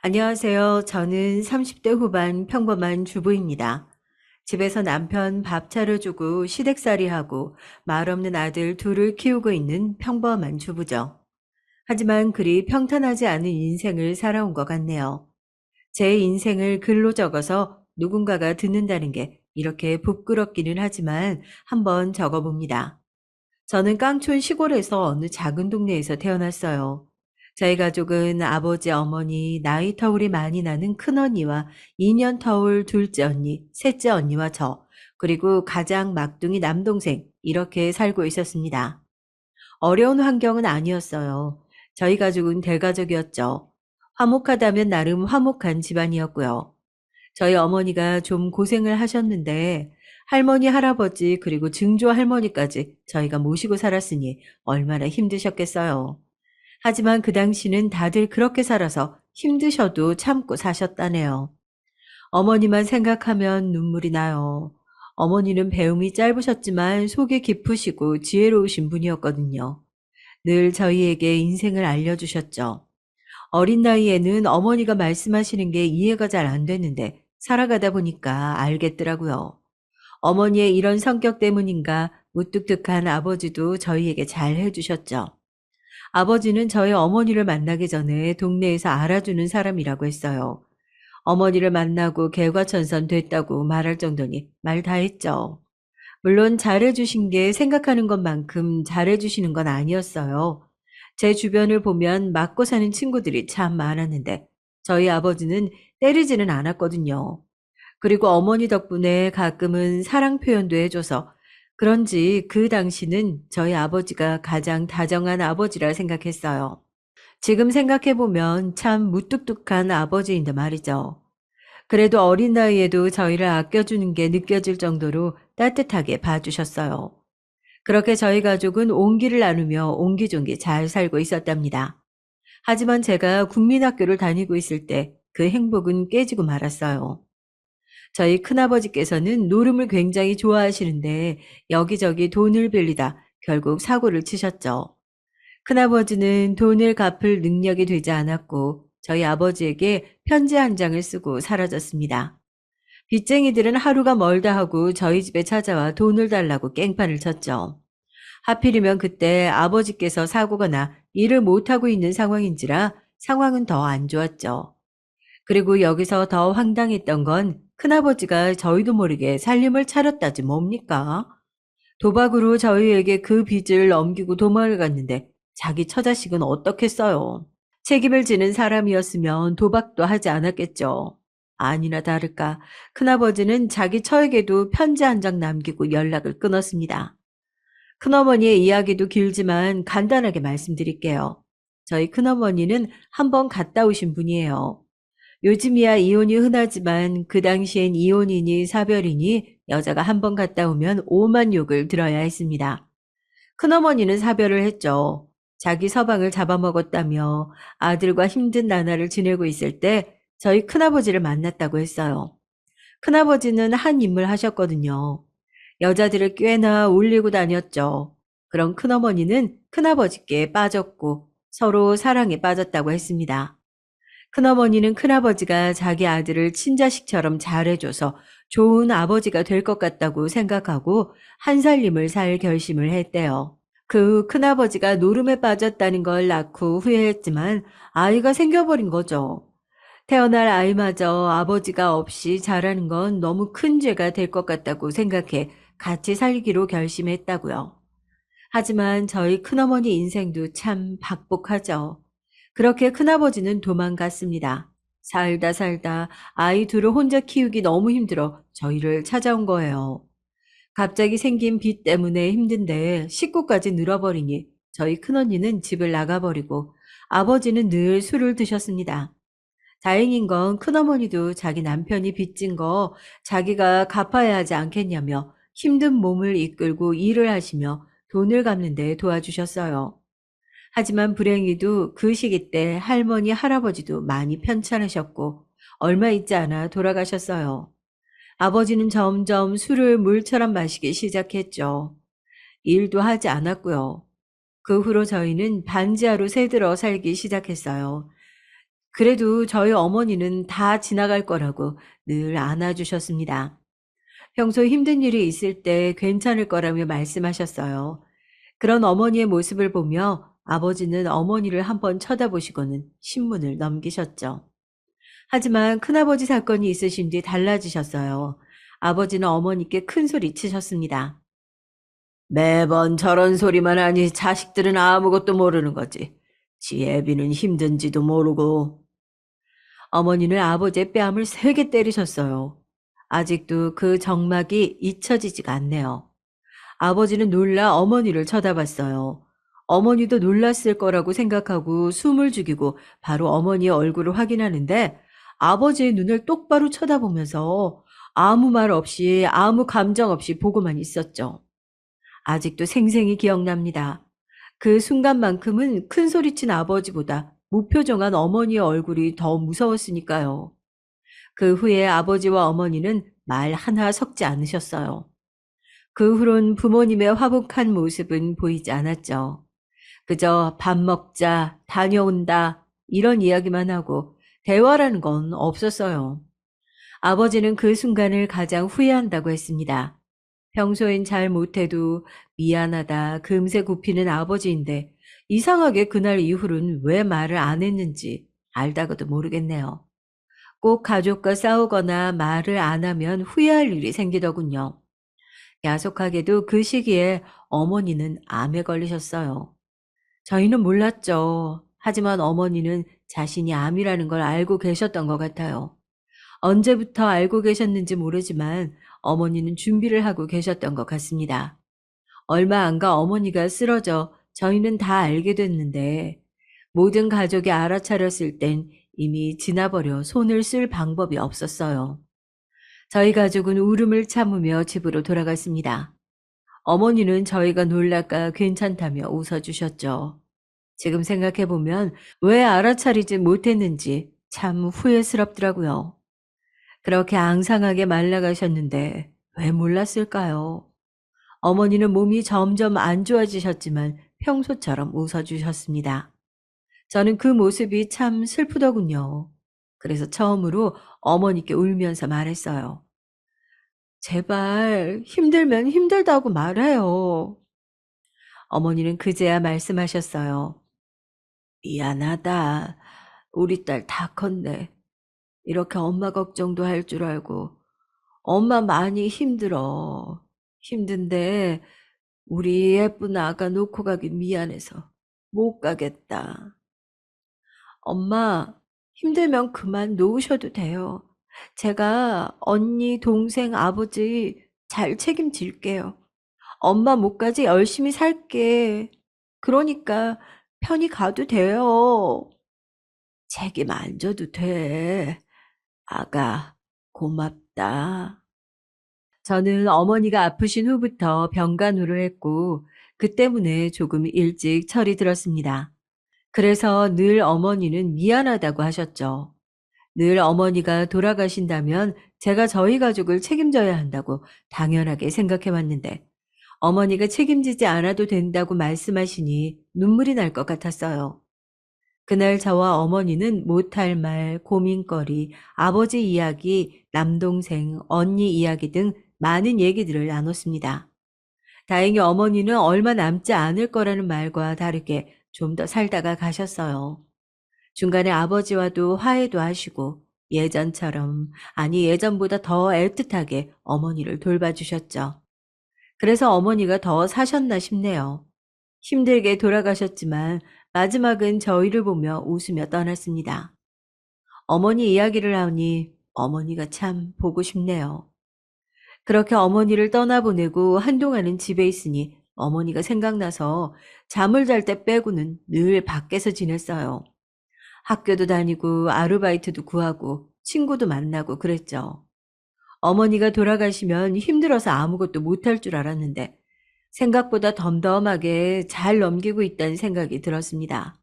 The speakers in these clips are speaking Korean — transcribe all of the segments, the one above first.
안녕하세요. 저는 30대 후반 평범한 주부입니다. 집에서 남편 밥 차려주고 시댁살이하고 말 없는 아들 둘을 키우고 있는 평범한 주부죠. 하지만 그리 평탄하지 않은 인생을 살아온 것 같네요. 제 인생을 글로 적어서 누군가가 듣는다는 게 이렇게 부끄럽기는 하지만 한번 적어봅니다. 저는 깡촌 시골에서 어느 작은 동네에서 태어났어요. 저희 가족은 아버지, 어머니, 나이 터울이 많이 나는 큰언니와 2년 터울 둘째 언니, 셋째 언니와 저, 그리고 가장 막둥이 남동생, 이렇게 살고 있었습니다. 어려운 환경은 아니었어요. 저희 가족은 대가족이었죠. 화목하다면 나름 화목한 집안이었고요. 저희 어머니가 좀 고생을 하셨는데 할머니, 할아버지, 그리고 증조 할머니까지 저희가 모시고 살았으니 얼마나 힘드셨겠어요. 하지만 그 당시는 다들 그렇게 살아서 힘드셔도 참고 사셨다네요. 어머니만 생각하면 눈물이 나요. 어머니는 배움이 짧으셨지만 속이 깊으시고 지혜로우신 분이었거든요. 늘 저희에게 인생을 알려주셨죠. 어린 나이에는 어머니가 말씀하시는 게 이해가 잘 안 됐는데 살아가다 보니까 알겠더라고요. 어머니의 이런 성격 때문인가 무뚝뚝한 아버지도 저희에게 잘 해주셨죠. 아버지는 저희 어머니를 만나기 전에 동네에서 알아주는 사람이라고 했어요. 어머니를 만나고 개과천선 됐다고 말할 정도니 말 다 했죠. 물론 잘해주신 게 생각하는 것만큼 잘해주시는 건 아니었어요. 제 주변을 보면 맞고 사는 친구들이 참 많았는데 저희 아버지는 때리지는 않았거든요. 그리고 어머니 덕분에 가끔은 사랑 표현도 해줘서 그런지 그 당시는 저희 아버지가 가장 다정한 아버지라 생각했어요. 지금 생각해보면 참 무뚝뚝한 아버지인데 말이죠. 그래도 어린 나이에도 저희를 아껴주는 게 느껴질 정도로 따뜻하게 봐주셨어요. 그렇게 저희 가족은 온기를 나누며 옹기종기 잘 살고 있었답니다. 하지만 제가 국민학교를 다니고 있을 때 그 행복은 깨지고 말았어요. 저희 큰아버지께서는 노름을 굉장히 좋아하시는데 여기저기 돈을 빌리다 결국 사고를 치셨죠. 큰아버지는 돈을 갚을 능력이 되지 않았고 저희 아버지에게 편지 한 장을 쓰고 사라졌습니다. 빚쟁이들은 하루가 멀다 하고 저희 집에 찾아와 돈을 달라고 깽판을 쳤죠. 하필이면 그때 아버지께서 사고가 나 일을 못하고 있는 상황인지라 상황은 더 안 좋았죠. 그리고 여기서 더 황당했던 건 큰아버지가 저희도 모르게 살림을 차렸다지 뭡니까? 도박으로 저희에게 그 빚을 넘기고 도망을 갔는데 자기 처자식은 어떻겠어요? 책임을 지는 사람이었으면 도박도 하지 않았겠죠. 아니나 다를까 큰아버지는 자기 처에게도 편지 한 장 남기고 연락을 끊었습니다. 큰어머니의 이야기도 길지만 간단하게 말씀드릴게요. 저희 큰어머니는 한번 갔다 오신 분이에요. 요즘이야 이혼이 흔하지만 그 당시엔 이혼이니 사별이니 여자가 한 번 갔다 오면 오만 욕을 들어야 했습니다. 큰어머니는 사별을 했죠. 자기 서방을 잡아먹었다며 아들과 힘든 나날을 지내고 있을 때 저희 큰아버지를 만났다고 했어요. 큰아버지는 한 인물 하셨거든요. 여자들을 꽤나 올리고 다녔죠. 그런 큰어머니는 큰아버지께 빠졌고 서로 사랑에 빠졌다고 했습니다. 큰어머니는 큰아버지가 자기 아들을 친자식처럼 잘해줘서 좋은 아버지가 될 것 같다고 생각하고 한 살림을 살 결심을 했대요. 그 큰아버지가 노름에 빠졌다는 걸 낳고 후회했지만 아이가 생겨버린 거죠. 태어날 아이마저 아버지가 없이 자라는 건 너무 큰 죄가 될 것 같다고 생각해 같이 살기로 결심했다고요. 하지만 저희 큰어머니 인생도 참 박복하죠. 그렇게 큰아버지는 도망갔습니다. 살다 살다 아이 둘을 혼자 키우기 너무 힘들어 저희를 찾아온 거예요. 갑자기 생긴 빚 때문에 힘든데 식구까지 늘어버리니 저희 큰언니는 집을 나가버리고 아버지는 늘 술을 드셨습니다. 다행인 건 큰어머니도 자기 남편이 빚진 거 자기가 갚아야 하지 않겠냐며 힘든 몸을 이끌고 일을 하시며 돈을 갚는 데 도와주셨어요. 하지만 불행히도 그 시기 때 할머니, 할아버지도 많이 편찮으셨고 얼마 있지 않아 돌아가셨어요. 아버지는 점점 술을 물처럼 마시기 시작했죠. 일도 하지 않았고요. 그 후로 저희는 반지하로 새들어 살기 시작했어요. 그래도 저희 어머니는 다 지나갈 거라고 늘 안아주셨습니다. 평소 힘든 일이 있을 때 괜찮을 거라며 말씀하셨어요. 그런 어머니의 모습을 보며 아버지는 어머니를 한번 쳐다보시고는 신문을 넘기셨죠. 하지만 큰아버지 사건이 있으신 뒤 달라지셨어요. 아버지는 어머니께 큰 소리 치셨습니다. 매번 저런 소리만 하니 자식들은 아무것도 모르는 거지. 지 애비는 힘든지도 모르고. 어머니는 아버지의 뺨을 세게 때리셨어요. 아직도 그 정막이 잊혀지지가 않네요. 아버지는 놀라 어머니를 쳐다봤어요. 어머니도 놀랐을 거라고 생각하고 숨을 죽이고 바로 어머니의 얼굴을 확인하는데 아버지의 눈을 똑바로 쳐다보면서 아무 말 없이 아무 감정 없이 보고만 있었죠. 아직도 생생히 기억납니다. 그 순간만큼은 큰 소리친 아버지보다 무표정한 어머니의 얼굴이 더 무서웠으니까요. 그 후에 아버지와 어머니는 말 하나 섞지 않으셨어요. 그 후론 부모님의 화목한 모습은 보이지 않았죠. 그저 밥 먹자, 다녀온다, 이런 이야기만 하고 대화라는 건 없었어요. 아버지는 그 순간을 가장 후회한다고 했습니다. 평소엔 잘 못해도 미안하다 금세 굽히는 아버지인데 이상하게 그날 이후로는 왜 말을 안 했는지 알다가도 모르겠네요. 꼭 가족과 싸우거나 말을 안 하면 후회할 일이 생기더군요. 야속하게도 그 시기에 어머니는 암에 걸리셨어요. 저희는 몰랐죠. 하지만 어머니는 자신이 암이라는 걸 알고 계셨던 것 같아요. 언제부터 알고 계셨는지 모르지만 어머니는 준비를 하고 계셨던 것 같습니다. 얼마 안 가 어머니가 쓰러져 저희는 다 알게 됐는데 모든 가족이 알아차렸을 땐 이미 지나버려 손을 쓸 방법이 없었어요. 저희 가족은 울음을 참으며 집으로 돌아갔습니다. 어머니는 저희가 놀랄까 괜찮다며 웃어주셨죠. 지금 생각해보면 왜 알아차리지 못했는지 참 후회스럽더라고요. 그렇게 앙상하게 말라가셨는데 왜 몰랐을까요? 어머니는 몸이 점점 안 좋아지셨지만 평소처럼 웃어주셨습니다. 저는 그 모습이 참 슬프더군요. 그래서 처음으로 어머니께 울면서 말했어요. 제발 힘들면 힘들다고 말해요. 어머니는 그제야 말씀하셨어요. 미안하다. 우리 딸 다 컸네. 이렇게 엄마 걱정도 할 줄 알고. 엄마 많이 힘들어. 힘든데 우리 예쁜 아가 놓고 가기 미안해서 못 가겠다. 엄마, 힘들면 그만 놓으셔도 돼요. 제가 언니, 동생, 아버지 잘 책임질게요. 엄마 못까지 열심히 살게. 그러니까 편히 가도 돼요. 책임 안 져도 돼. 아가, 고맙다. 저는 어머니가 아프신 후부터 병간호를 했고, 그 때문에 조금 일찍 철이 들었습니다. 그래서 늘 어머니는 미안하다고 하셨죠. 늘 어머니가 돌아가신다면 제가 저희 가족을 책임져야 한다고 당연하게 생각해 왔는데, 어머니가 책임지지 않아도 된다고 말씀하시니 눈물이 날 것 같았어요. 그날 저와 어머니는 못할 말, 고민거리, 아버지 이야기, 남동생, 언니 이야기 등 많은 얘기들을 나눴습니다. 다행히 어머니는 얼마 남지 않을 거라는 말과 다르게 좀 더 살다가 가셨어요. 중간에 아버지와도 화해도 하시고 예전처럼, 아니 예전보다 더 애틋하게 어머니를 돌봐주셨죠. 그래서 어머니가 더 사셨나 싶네요. 힘들게 돌아가셨지만 마지막은 저희를 보며 웃으며 떠났습니다. 어머니 이야기를 하니 어머니가 참 보고 싶네요. 그렇게 어머니를 떠나보내고 한동안은 집에 있으니 어머니가 생각나서 잠을 잘 때 빼고는 늘 밖에서 지냈어요. 학교도 다니고 아르바이트도 구하고 친구도 만나고 그랬죠. 어머니가 돌아가시면 힘들어서 아무것도 못할 줄 알았는데 생각보다 덤덤하게 잘 넘기고 있다는 생각이 들었습니다.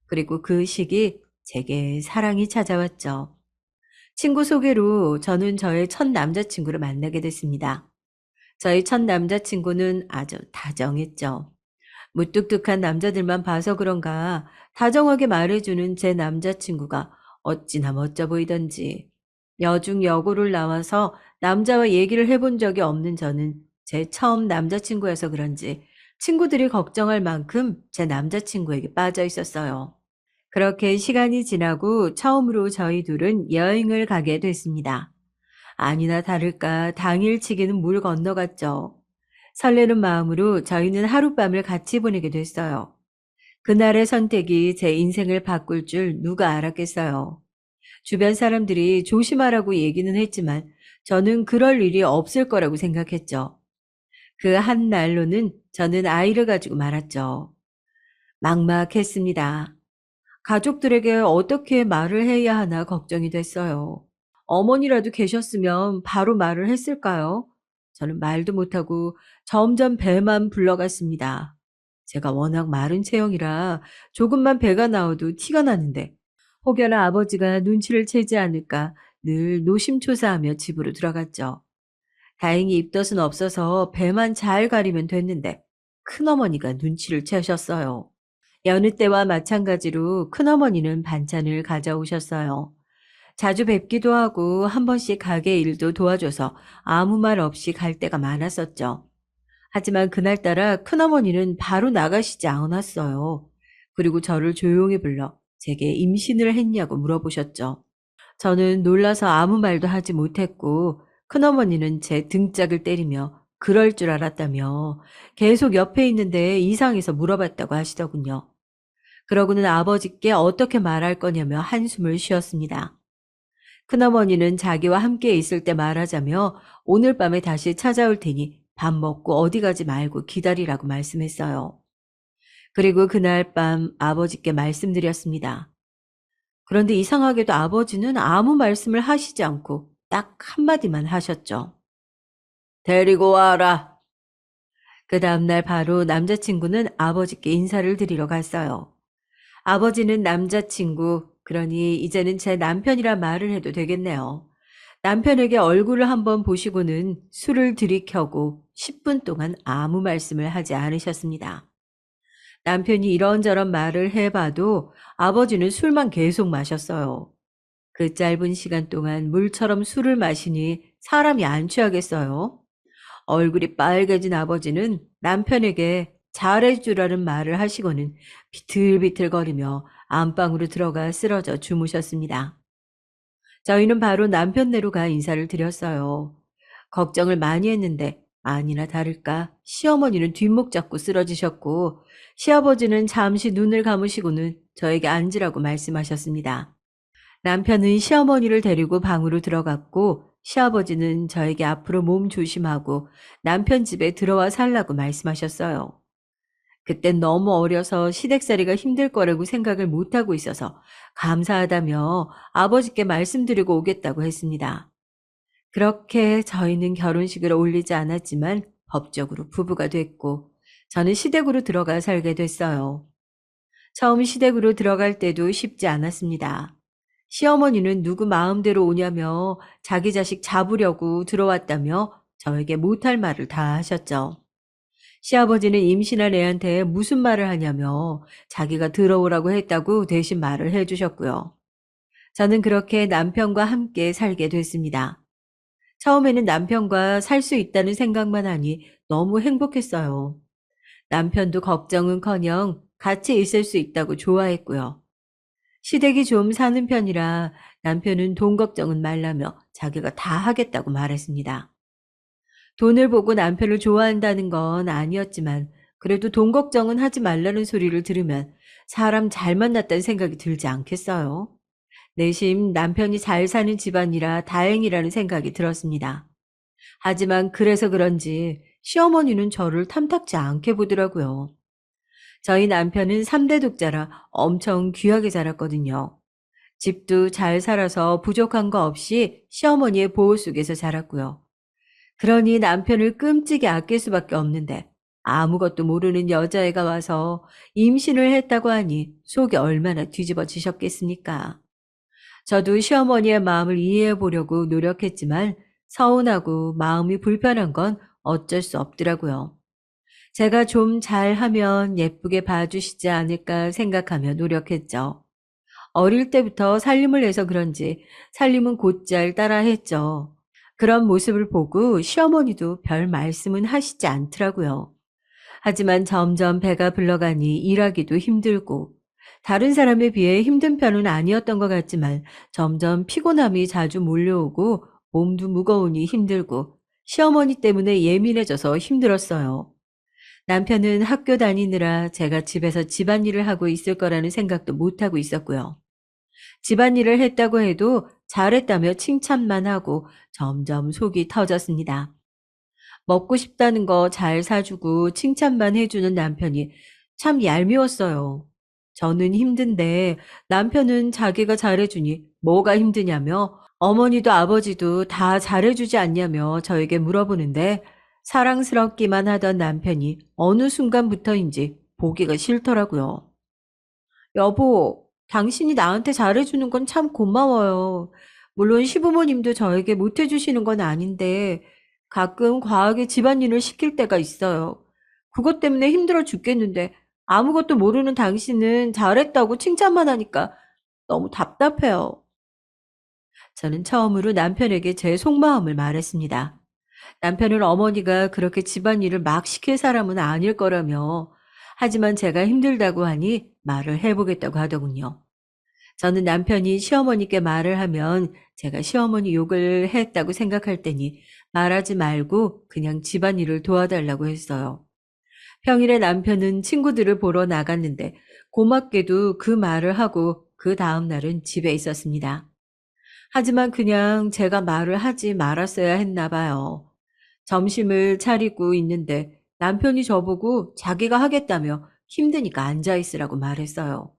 그리고 그 시기 제게 사랑이 찾아왔죠. 친구 소개로 저는 저의 첫 남자친구를 만나게 됐습니다. 저희 첫 남자친구는 아주 다정했죠. 무뚝뚝한 남자들만 봐서 그런가 다정하게 말해주는 제 남자친구가 어찌나 멋져 보이던지. 여중 여고를 나와서 남자와 얘기를 해본 적이 없는 저는 제 처음 남자친구여서 그런지 친구들이 걱정할 만큼 제 남자친구에게 빠져 있었어요. 그렇게 시간이 지나고 처음으로 저희 둘은 여행을 가게 됐습니다. 아니나 다를까 당일치기는 물 건너갔죠. 설레는 마음으로 저희는 하룻밤을 같이 보내게 됐어요. 그날의 선택이 제 인생을 바꿀 줄 누가 알았겠어요. 주변 사람들이 조심하라고 얘기는 했지만 저는 그럴 일이 없을 거라고 생각했죠. 그 한 날로는 저는 아이를 가지고 말았죠. 막막했습니다. 가족들에게 어떻게 말을 해야 하나 걱정이 됐어요. 어머니라도 계셨으면 바로 말을 했을까요? 저는 말도 못하고 점점 배만 불러갔습니다. 제가 워낙 마른 체형이라 조금만 배가 나와도 티가 나는데 혹여나 아버지가 눈치를 채지 않을까 늘 노심초사하며 집으로 들어갔죠. 다행히 입덧은 없어서 배만 잘 가리면 됐는데 큰어머니가 눈치를 채셨어요. 여느 때와 마찬가지로 큰어머니는 반찬을 가져오셨어요. 자주 뵙기도 하고 한 번씩 가게 일도 도와줘서 아무 말 없이 갈 때가 많았었죠. 하지만 그날따라 큰어머니는 바로 나가시지 않았어요. 그리고 저를 조용히 불러 제게 임신을 했냐고 물어보셨죠. 저는 놀라서 아무 말도 하지 못했고 큰어머니는 제 등짝을 때리며 그럴 줄 알았다며 계속 옆에 있는데 이상해서 물어봤다고 하시더군요. 그러고는 아버지께 어떻게 말할 거냐며 한숨을 쉬었습니다. 큰어머니는 자기와 함께 있을 때 말하자며 오늘 밤에 다시 찾아올 테니 밥 먹고 어디 가지 말고 기다리라고 말씀했어요. 그리고 그날 밤 아버지께 말씀드렸습니다. 그런데 이상하게도 아버지는 아무 말씀을 하시지 않고 딱 한마디만 하셨죠. 데리고 와라. 그 다음날 바로 남자친구는 아버지께 인사를 드리러 갔어요. 아버지는 남자친구, 그러니 이제는 제 남편이라 말을 해도 되겠네요. 남편에게 얼굴을 한번 보시고는 술을 들이켜고 10분 동안 아무 말씀을 하지 않으셨습니다. 남편이 이런저런 말을 해봐도 아버지는 술만 계속 마셨어요. 그 짧은 시간 동안 물처럼 술을 마시니 사람이 안 취하겠어요? 얼굴이 빨개진 아버지는 남편에게 잘해주라는 말을 하시고는 비틀비틀거리며 안방으로 들어가 쓰러져 주무셨습니다. 저희는 바로 남편네로 가 인사를 드렸어요. 걱정을 많이 했는데 아니나 다를까 시어머니는 뒷목 잡고 쓰러지셨고 시아버지는 잠시 눈을 감으시고는 저에게 앉으라고 말씀하셨습니다. 남편은 시어머니를 데리고 방으로 들어갔고 시아버지는 저에게 앞으로 몸 조심하고 남편 집에 들어와 살라고 말씀하셨어요. 그땐 너무 어려서 시댁살이가 힘들 거라고 생각을 못하고 있어서 감사하다며 아버지께 말씀드리고 오겠다고 했습니다. 그렇게 저희는 결혼식을 올리지 않았지만 법적으로 부부가 됐고 저는 시댁으로 들어가 살게 됐어요. 처음 시댁으로 들어갈 때도 쉽지 않았습니다. 시어머니는 누구 마음대로 오냐며 자기 자식 잡으려고 들어왔다며 저에게 못할 말을 다 하셨죠. 시아버지는 임신한 애한테 무슨 말을 하냐며 자기가 들어오라고 했다고 대신 말을 해주셨고요. 저는 그렇게 남편과 함께 살게 됐습니다. 처음에는 남편과 살 수 있다는 생각만 하니 너무 행복했어요. 남편도 걱정은커녕 같이 있을 수 있다고 좋아했고요. 시댁이 좀 사는 편이라 남편은 돈 걱정은 말라며 자기가 다 하겠다고 말했습니다. 돈을 보고 남편을 좋아한다는 건 아니었지만 그래도 돈 걱정은 하지 말라는 소리를 들으면 사람 잘 만났다는 생각이 들지 않겠어요? 내심 남편이 잘 사는 집안이라 다행이라는 생각이 들었습니다. 하지만 그래서 그런지 시어머니는 저를 탐탁지 않게 보더라고요. 저희 남편은 3대 독자라 엄청 귀하게 자랐거든요. 집도 잘 살아서 부족한 거 없이 시어머니의 보호 속에서 자랐고요. 그러니 남편을 끔찍이 아낄 수밖에 없는데 아무것도 모르는 여자애가 와서 임신을 했다고 하니 속이 얼마나 뒤집어지셨겠습니까? 저도 시어머니의 마음을 이해해 보려고 노력했지만 서운하고 마음이 불편한 건 어쩔 수 없더라고요. 제가 좀 잘하면 예쁘게 봐주시지 않을까 생각하며 노력했죠. 어릴 때부터 살림을 해서 그런지 살림은 곧잘 따라했죠. 그런 모습을 보고 시어머니도 별 말씀은 하시지 않더라고요. 하지만 점점 배가 불러가니 일하기도 힘들고 다른 사람에 비해 힘든 편은 아니었던 것 같지만 점점 피곤함이 자주 몰려오고 몸도 무거우니 힘들고 시어머니 때문에 예민해져서 힘들었어요. 남편은 학교 다니느라 제가 집에서 집안일을 하고 있을 거라는 생각도 못하고 있었고요. 집안일을 했다고 해도 잘했다며 칭찬만 하고 점점 속이 터졌습니다. 먹고 싶다는 거 잘 사주고 칭찬만 해주는 남편이 참 얄미웠어요. 저는 힘든데 남편은 자기가 잘해주니 뭐가 힘드냐며 어머니도 아버지도 다 잘해주지 않냐며 저에게 물어보는데 사랑스럽기만 하던 남편이 어느 순간부터인지 보기가 싫더라고요. 여보, 당신이 나한테 잘해주는 건 참 고마워요. 물론 시부모님도 저에게 못해주시는 건 아닌데 가끔 과하게 집안일을 시킬 때가 있어요. 그것 때문에 힘들어 죽겠는데 아무것도 모르는 당신은 잘했다고 칭찬만 하니까 너무 답답해요. 저는 처음으로 남편에게 제 속마음을 말했습니다. 남편은 어머니가 그렇게 집안일을 막 시킬 사람은 아닐 거라며 하지만 제가 힘들다고 하니 말을 해보겠다고 하더군요. 저는 남편이 시어머니께 말을 하면 제가 시어머니 욕을 했다고 생각할 테니 말하지 말고 그냥 집안일을 도와달라고 했어요. 평일에 남편은 친구들을 보러 나갔는데 고맙게도 그 말을 하고 그 다음 날은 집에 있었습니다. 하지만 그냥 제가 말을 하지 말았어야 했나 봐요. 점심을 차리고 있는데 남편이 저보고 자기가 하겠다며 힘드니까 앉아 있으라고 말했어요.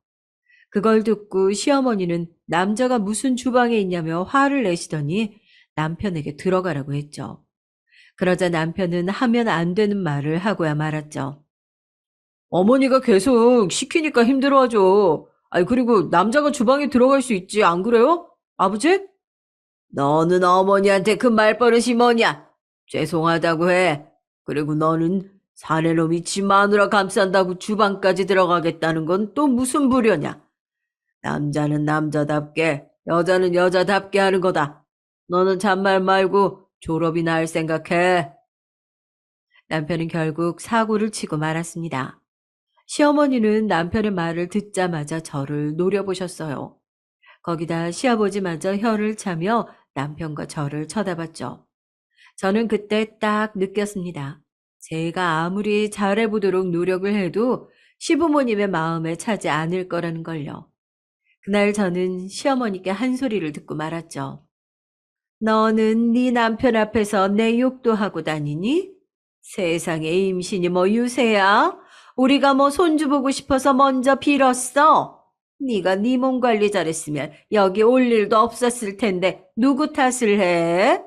그걸 듣고 시어머니는 남자가 무슨 주방에 있냐며 화를 내시더니 남편에게 들어가라고 했죠. 그러자 남편은 하면 안 되는 말을 하고야 말았죠. 어머니가 계속 시키니까 힘들어하죠. 아니, 그리고 남자가 주방에 들어갈 수 있지, 안 그래요? 아버지? 너는 어머니한테 그 말버릇이 뭐냐? 죄송하다고 해. 그리고 너는 사내놈이 지 마누라 감싼다고 주방까지 들어가겠다는 건 또 무슨 부려냐? 남자는 남자답게, 여자는 여자답게 하는 거다. 너는 잔말 말고 졸업이나 할 생각해. 남편은 결국 사고를 치고 말았습니다. 시어머니는 남편의 말을 듣자마자 저를 노려보셨어요. 거기다 시아버지마저 혀를 차며 남편과 저를 쳐다봤죠. 저는 그때 딱 느꼈습니다. 제가 아무리 잘해보도록 노력을 해도 시부모님의 마음에 차지 않을 거라는 걸요. 그날 저는 시어머니께 한 소리를 듣고 말았죠. 너는 네 남편 앞에서 내 욕도 하고 다니니? 세상에 임신이 뭐 유세야? 우리가 뭐 손주 보고 싶어서 먼저 빌었어. 네가 네 몸 관리 잘했으면 여기 올 일도 없었을 텐데 누구 탓을 해?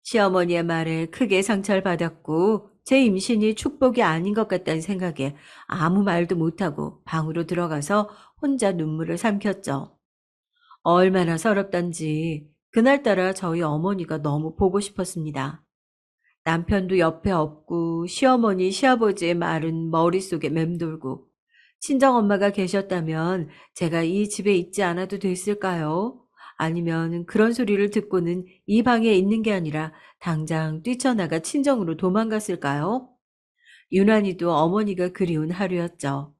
시어머니의 말에 크게 상처를 받았고 제 임신이 축복이 아닌 것 같다는 생각에 아무 말도 못하고 방으로 들어가서 혼자 눈물을 삼켰죠. 얼마나 서럽던지 그날따라 저희 어머니가 너무 보고 싶었습니다. 남편도 옆에 없고 시어머니, 시아버지의 말은 머릿속에 맴돌고 친정엄마가 계셨다면 제가 이 집에 있지 않아도 됐을까요? 아니면 그런 소리를 듣고는 이 방에 있는 게 아니라 당장 뛰쳐나가 친정으로 도망갔을까요? 유난히도 어머니가 그리운 하루였죠.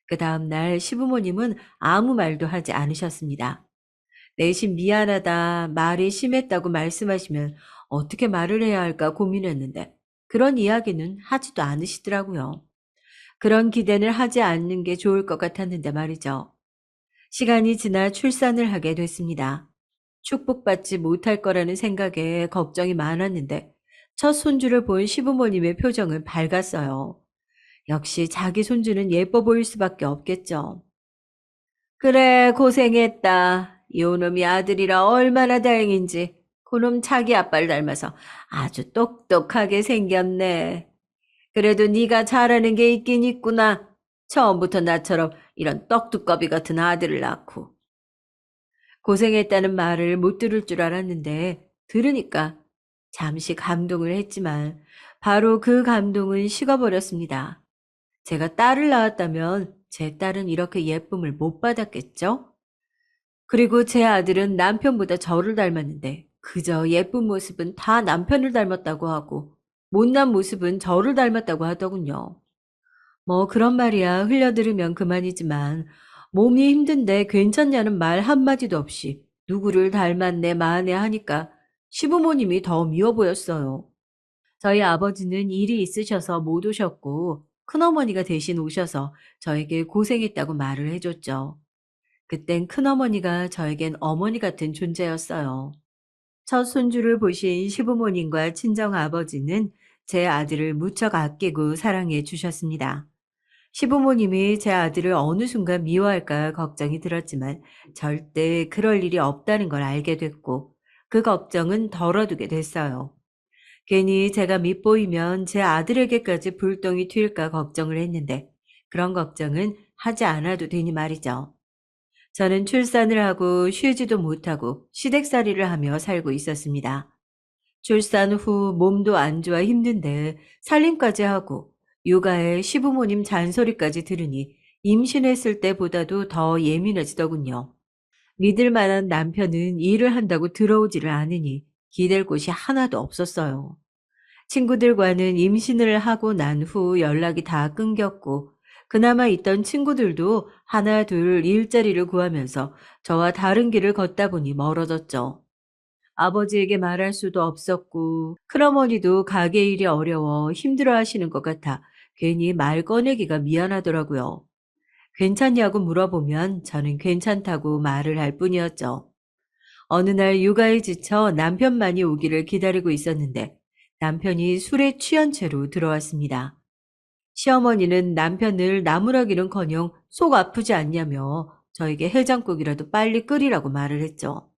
그 다음 날 시부모님은 아무 말도 하지 않으셨습니다. 내심 미안하다, 말이 심했다고 말씀하시면 어떻게 말을 해야 할까 고민했는데 그런 이야기는 하지도 않으시더라고요. 그런 기대는 하지 않는 게 좋을 것 같았는데 말이죠. 시간이 지나 출산을 하게 됐습니다. 축복받지 못할 거라는 생각에 걱정이 많았는데 첫 손주를 본 시부모님의 표정은 밝았어요. 역시 자기 손주는 예뻐 보일 수밖에 없겠죠. 그래, 고생했다. 요놈이 아들이라 얼마나 다행인지. 그놈 자기 아빠를 닮아서 아주 똑똑하게 생겼네. 그래도 네가 잘하는 게 있긴 있구나. 처음부터 나처럼 이런 떡두꺼비 같은 아들을 낳고. 고생했다는 말을 못 들을 줄 알았는데 들으니까 잠시 감동을 했지만 바로 그 감동은 식어버렸습니다. 제가 딸을 낳았다면 제 딸은 이렇게 예쁨을 못 받았겠죠? 그리고 제 아들은 남편보다 저를 닮았는데 그저 예쁜 모습은 다 남편을 닮았다고 하고 못난 모습은 저를 닮았다고 하더군요. 뭐 그런 말이야 흘려들으면 그만이지만 몸이 힘든데 괜찮냐는 말 한마디도 없이 누구를 닮았네 마네 하니까 시부모님이 더 미워 보였어요. 저희 아버지는 일이 있으셔서 못 오셨고 큰어머니가 대신 오셔서 저에게 고생했다고 말을 해줬죠. 그땐 큰어머니가 저에겐 어머니 같은 존재였어요. 첫 손주를 보신 시부모님과 친정아버지는 제 아들을 무척 아끼고 사랑해 주셨습니다. 시부모님이 제 아들을 어느 순간 미워할까 걱정이 들었지만 절대 그럴 일이 없다는 걸 알게 됐고 그 걱정은 덜어두게 됐어요. 괜히 제가 밉보이면 제 아들에게까지 불똥이 튈까 걱정을 했는데 그런 걱정은 하지 않아도 되니 말이죠. 저는 출산을 하고 쉬지도 못하고 시댁살이를 하며 살고 있었습니다. 출산 후 몸도 안 좋아 힘든데 살림까지 하고 육아에 시부모님 잔소리까지 들으니 임신했을 때보다도 더 예민해지더군요. 믿을 만한 남편은 일을 한다고 들어오지를 않으니 기댈 곳이 하나도 없었어요. 친구들과는 임신을 하고 난 후 연락이 다 끊겼고 그나마 있던 친구들도 하나 둘 일자리를 구하면서 저와 다른 길을 걷다 보니 멀어졌죠. 아버지에게 말할 수도 없었고 큰어머니도 가게 일이 어려워 힘들어하시는 것 같아 괜히 말 꺼내기가 미안하더라고요. 괜찮냐고 물어보면 저는 괜찮다고 말을 할 뿐이었죠. 어느 날 육아에 지쳐 남편만이 오기를 기다리고 있었는데 남편이 술에 취한 채로 들어왔습니다. 시어머니는 남편을 나무라기는커녕 속 아프지 않냐며 저에게 해장국이라도 빨리 끓이라고 말을 했죠.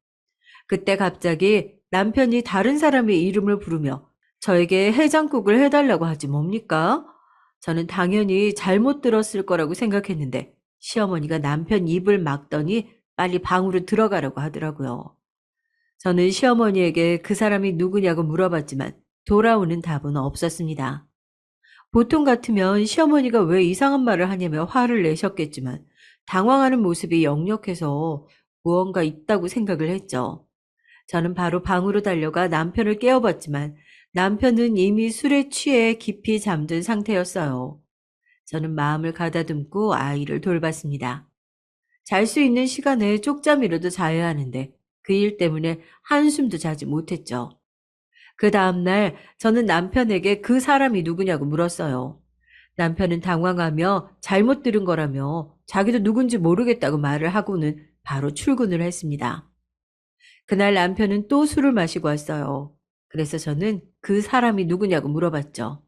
그때 갑자기 남편이 다른 사람의 이름을 부르며 저에게 해장국을 해달라고 하지 뭡니까? 저는 당연히 잘못 들었을 거라고 생각했는데 시어머니가 남편 입을 막더니 빨리 방으로 들어가라고 하더라고요. 저는 시어머니에게 그 사람이 누구냐고 물어봤지만 돌아오는 답은 없었습니다. 보통 같으면 시어머니가 왜 이상한 말을 하냐며 화를 내셨겠지만 당황하는 모습이 역력해서 무언가 있다고 생각을 했죠. 저는 바로 방으로 달려가 남편을 깨워봤지만 남편은 이미 술에 취해 깊이 잠든 상태였어요. 저는 마음을 가다듬고 아이를 돌봤습니다. 잘 수 있는 시간에 쪽잠이라도 자야 하는데 그 일 때문에 한숨도 자지 못했죠. 그 다음날 저는 남편에게 그 사람이 누구냐고 물었어요. 남편은 당황하며 잘못 들은 거라며 자기도 누군지 모르겠다고 말을 하고는 바로 출근을 했습니다. 그날 남편은 또 술을 마시고 왔어요. 그래서 저는 그 사람이 누구냐고 물어봤죠.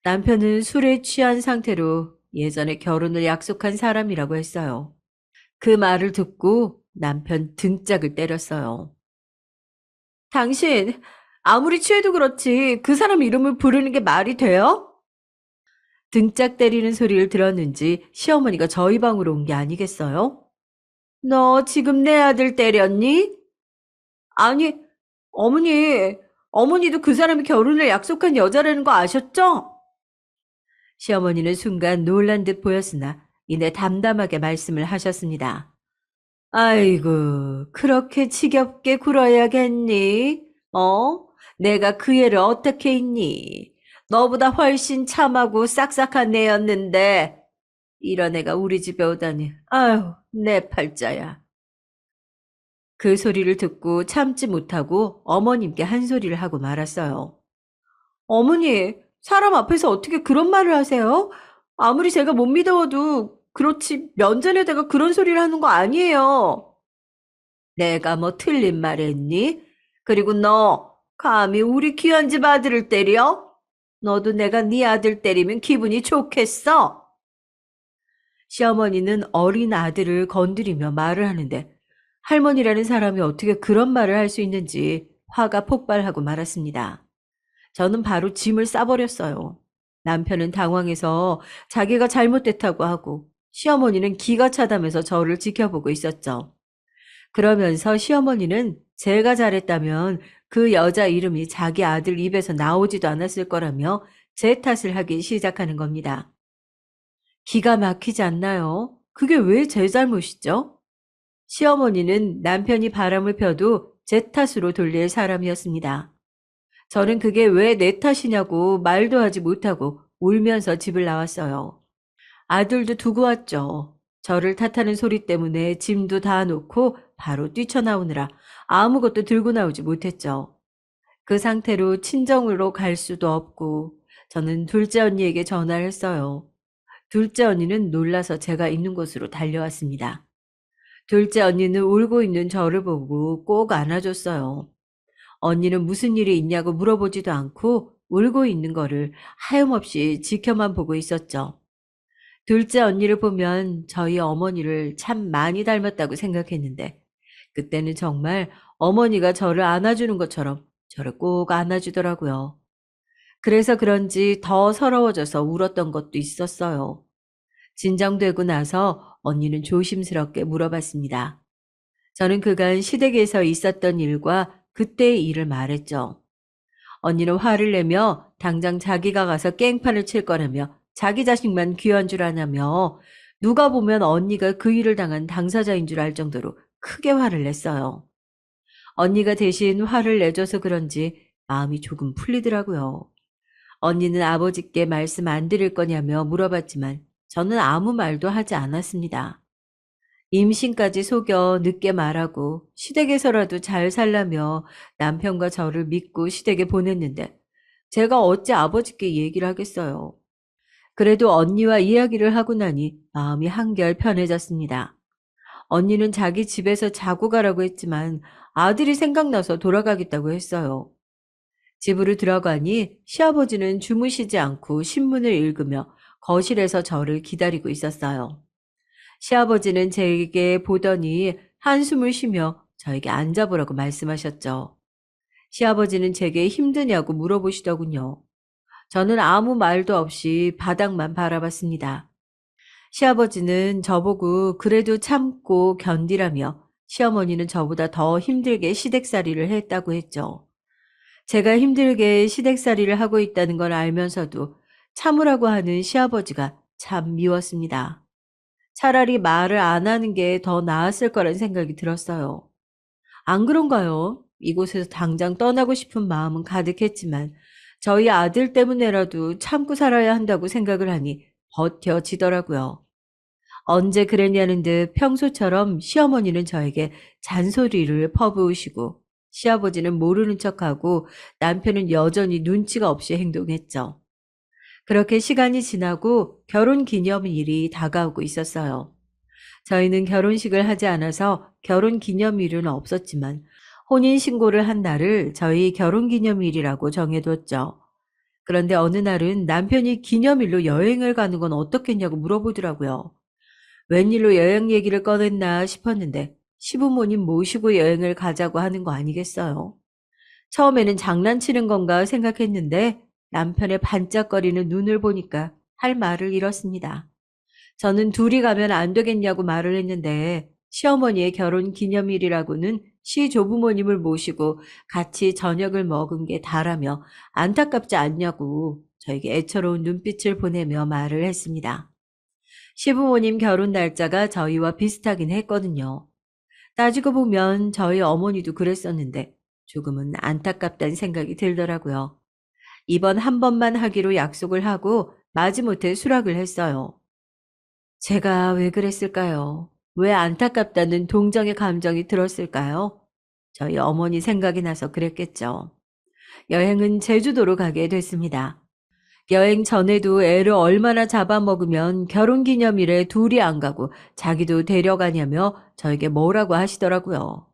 남편은 술에 취한 상태로 예전에 결혼을 약속한 사람이라고 했어요. 그 말을 듣고 남편 등짝을 때렸어요. 당신, 아무리 취해도 그렇지 그 사람 이름을 부르는 게 말이 돼요? 등짝 때리는 소리를 들었는지 시어머니가 저희 방으로 온 게 아니겠어요? 너 지금 내 아들 때렸니? 아니, 어머니, 어머니도 그 사람이 결혼을 약속한 여자라는 거 아셨죠? 시어머니는 순간 놀란 듯 보였으나 이내 담담하게 말씀을 하셨습니다. 아이고, 그렇게 지겹게 굴어야겠니? 어? 내가 그 애를 어떻게 있니? 너보다 훨씬 참하고 싹싹한 애였는데 이런 애가 우리 집에 오다니. 아유, 내 팔자야. 그 소리를 듣고 참지 못하고 어머님께 한 소리를 하고 말았어요. 어머니, 사람 앞에서 어떻게 그런 말을 하세요? 아무리 제가 못 믿어도 그렇지 면전에다가 그런 소리를 하는 거 아니에요. 내가 뭐 틀린 말 했니? 그리고 너 감히 우리 귀한 집 아들을 때려? 너도 내가 네 아들 때리면 기분이 좋겠어? 시어머니는 어린 아들을 건드리며 말을 하는데 할머니라는 사람이 어떻게 그런 말을 할 수 있는지 화가 폭발하고 말았습니다. 저는 바로 짐을 싸버렸어요. 남편은 당황해서 자기가 잘못됐다고 하고 시어머니는 기가 차다면서 저를 지켜보고 있었죠. 그러면서 시어머니는 제가 잘했다면 그 여자 이름이 자기 아들 입에서 나오지도 않았을 거라며 제 탓을 하기 시작하는 겁니다. 기가 막히지 않나요? 그게 왜 제 잘못이죠? 시어머니는 남편이 바람을 펴도 제 탓으로 돌릴 사람이었습니다. 저는 그게 왜 내 탓이냐고 말도 하지 못하고 울면서 집을 나왔어요. 아들도 두고 왔죠. 저를 탓하는 소리 때문에 짐도 다 놓고 바로 뛰쳐나오느라 아무것도 들고 나오지 못했죠. 그 상태로 친정으로 갈 수도 없고 저는 둘째 언니에게 전화를 했어요. 둘째 언니는 놀라서 제가 있는 곳으로 달려왔습니다. 둘째 언니는 울고 있는 저를 보고 꼭 안아줬어요. 언니는 무슨 일이 있냐고 물어보지도 않고 울고 있는 거를 하염없이 지켜만 보고 있었죠. 둘째 언니를 보면 저희 어머니를 참 많이 닮았다고 생각했는데 그때는 정말 어머니가 저를 안아주는 것처럼 저를 꼭 안아주더라고요. 그래서 그런지 더 서러워져서 울었던 것도 있었어요. 진정되고 나서 언니는 조심스럽게 물어봤습니다. 저는 그간 시댁에서 있었던 일과 그때의 일을 말했죠. 언니는 화를 내며 당장 자기가 가서 깽판을 칠 거라며 자기 자식만 귀한 줄 아냐며 누가 보면 언니가 그 일을 당한 당사자인 줄 알 정도로 크게 화를 냈어요. 언니가 대신 화를 내줘서 그런지 마음이 조금 풀리더라고요. 언니는 아버지께 말씀 안 드릴 거냐며 물어봤지만 저는 아무 말도 하지 않았습니다. 임신까지 속여 늦게 말하고 시댁에서라도 잘 살라며 남편과 저를 믿고 시댁에 보냈는데 제가 어찌 아버지께 얘기를 하겠어요. 그래도 언니와 이야기를 하고 나니 마음이 한결 편해졌습니다. 언니는 자기 집에서 자고 가라고 했지만 아들이 생각나서 돌아가겠다고 했어요. 집으로 들어가니 시아버지는 주무시지 않고 신문을 읽으며 거실에서 저를 기다리고 있었어요. 시아버지는 제게 보더니 한숨을 쉬며 저에게 앉아보라고 말씀하셨죠. 시아버지는 제게 힘드냐고 물어보시더군요. 저는 아무 말도 없이 바닥만 바라봤습니다. 시아버지는 저보고 그래도 참고 견디라며 시어머니는 저보다 더 힘들게 시댁살이를 했다고 했죠. 제가 힘들게 시댁살이를 하고 있다는 걸 알면서도 참으라고 하는 시아버지가 참 미웠습니다. 차라리 말을 안 하는 게 더 나았을 거란 생각이 들었어요. 안 그런가요? 이곳에서 당장 떠나고 싶은 마음은 가득했지만 저희 아들 때문에라도 참고 살아야 한다고 생각을 하니 버텨지더라고요. 언제 그랬냐는 듯 평소처럼 시어머니는 저에게 잔소리를 퍼부으시고 시아버지는 모르는 척하고 남편은 여전히 눈치가 없이 행동했죠. 그렇게 시간이 지나고 결혼 기념일이 다가오고 있었어요. 저희는 결혼식을 하지 않아서 결혼 기념일은 없었지만 혼인신고를 한 날을 저희 결혼 기념일이라고 정해뒀죠. 그런데 어느 날은 남편이 기념일로 여행을 가는 건 어떻겠냐고 물어보더라고요. 웬일로 여행 얘기를 꺼냈나 싶었는데 시부모님 모시고 여행을 가자고 하는 거 아니겠어요? 처음에는 장난치는 건가 생각했는데 남편의 반짝거리는 눈을 보니까 할 말을 잃었습니다. 저는 둘이 가면 안 되겠냐고 말을 했는데 시어머니의 결혼 기념일이라고는 시조부모님을 모시고 같이 저녁을 먹은 게 다라며 안타깝지 않냐고 저에게 애처로운 눈빛을 보내며 말을 했습니다. 시부모님 결혼 날짜가 저희와 비슷하긴 했거든요. 따지고 보면 저희 어머니도 그랬었는데 조금은 안타깝다는 생각이 들더라고요. 이번 한 번만 하기로 약속을 하고 마지못해 수락을 했어요. 제가 왜 그랬을까요? 왜 안타깝다는 동정의 감정이 들었을까요? 저희 어머니 생각이 나서 그랬겠죠. 여행은 제주도로 가게 됐습니다. 여행 전에도 애를 얼마나 잡아먹으면 결혼기념일에 둘이 안 가고 자기도 데려가냐며 저에게 뭐라고 하시더라고요.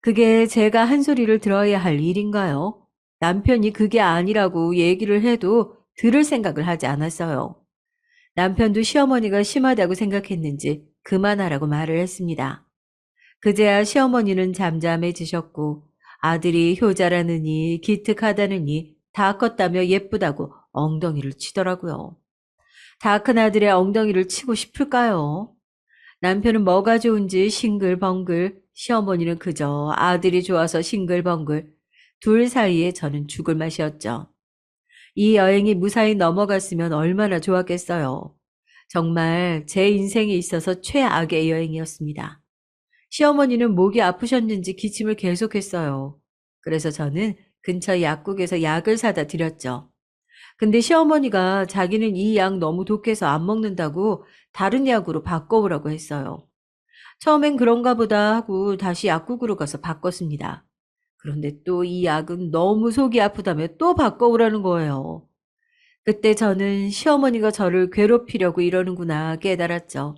그게 제가 한 소리를 들어야 할 일인가요? 남편이 그게 아니라고 얘기를 해도 들을 생각을 하지 않았어요. 남편도 시어머니가 심하다고 생각했는지 그만하라고 말을 했습니다. 그제야 시어머니는 잠잠해지셨고 아들이 효자라느니 기특하다느니 다 컸다며 예쁘다고 엉덩이를 치더라고요. 다 큰 아들의 엉덩이를 치고 싶을까요? 남편은 뭐가 좋은지 싱글벙글, 시어머니는 그저 아들이 좋아서 싱글벙글, 둘 사이에 저는 죽을 맛이었죠. 이 여행이 무사히 넘어갔으면 얼마나 좋았겠어요. 정말 제 인생에 있어서 최악의 여행이었습니다. 시어머니는 목이 아프셨는지 기침을 계속했어요. 그래서 저는 근처 약국에서 약을 사다 드렸죠. 근데 시어머니가 자기는 이 약 너무 독해서 안 먹는다고 다른 약으로 바꿔오라고 했어요. 처음엔 그런가 보다 하고 다시 약국으로 가서 바꿨습니다. 그런데 또 이 약은 너무 속이 아프다며 또 바꿔오라는 거예요. 그때 저는 시어머니가 저를 괴롭히려고 이러는구나 깨달았죠.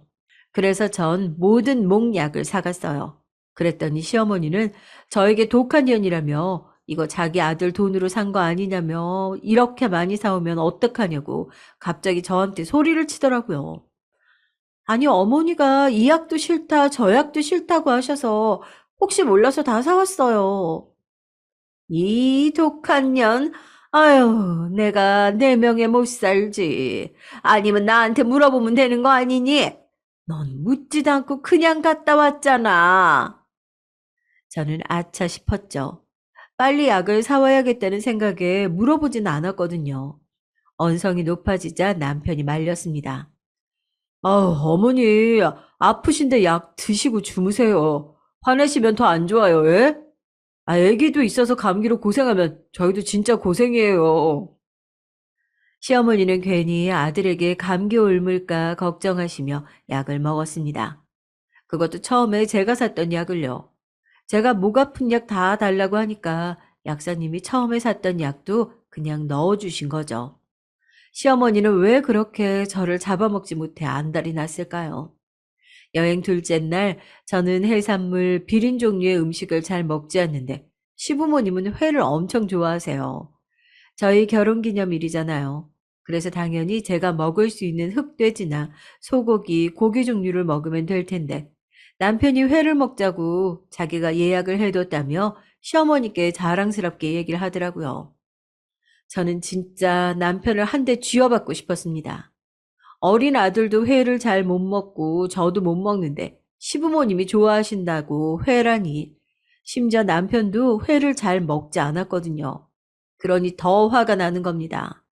그래서 전 모든 목약을 사갔어요. 그랬더니 시어머니는 저에게 독한 년이라며 이거 자기 아들 돈으로 산 거 아니냐며 이렇게 많이 사오면 어떡하냐고 갑자기 저한테 소리를 치더라고요. 아니, 어머니가 이 약도 싫다, 저 약도 싫다고 하셔서 혹시 몰라서 다 사왔어요. 이 독한 년, 아유, 내가 내 명에 못 살지. 아니면 나한테 물어보면 되는 거 아니니? 넌 묻지도 않고 그냥 갔다 왔잖아. 저는 아차 싶었죠. 빨리 약을 사와야겠다는 생각에 물어보진 않았거든요. 언성이 높아지자 남편이 말렸습니다. 아우, 어머니, 아프신데 약 드시고 주무세요. 화내시면 더 안 좋아요, 예? 아, 애기도 있어서 감기로 고생하면 저희도 진짜 고생이에요. 시어머니는 괜히 아들에게 감기 옮을까 걱정하시며 약을 먹었습니다. 그것도 처음에 제가 샀던 약을요. 제가 목 아픈 약 다 달라고 하니까 약사님이 처음에 샀던 약도 그냥 넣어주신 거죠. 시어머니는 왜 그렇게 저를 잡아먹지 못해 안달이 났을까요? 여행 둘째 날 저는 해산물, 비린 종류의 음식을 잘 먹지 않는데 시부모님은 회를 엄청 좋아하세요. 저희 결혼기념일이잖아요. 그래서 당연히 제가 먹을 수 있는 흑돼지나 소고기, 고기 종류를 먹으면 될 텐데 남편이 회를 먹자고 자기가 예약을 해뒀다며 시어머니께 자랑스럽게 얘기를 하더라고요. 저는 진짜 남편을 한 대 쥐어받고 싶었습니다. 어린 아들도 회를 잘 못 먹고 저도 못 먹는데 시부모님이 좋아하신다고 회라니. 심지어 남편도 회를 잘 먹지 않았거든요. 그러니 더 화가 나는 겁니다.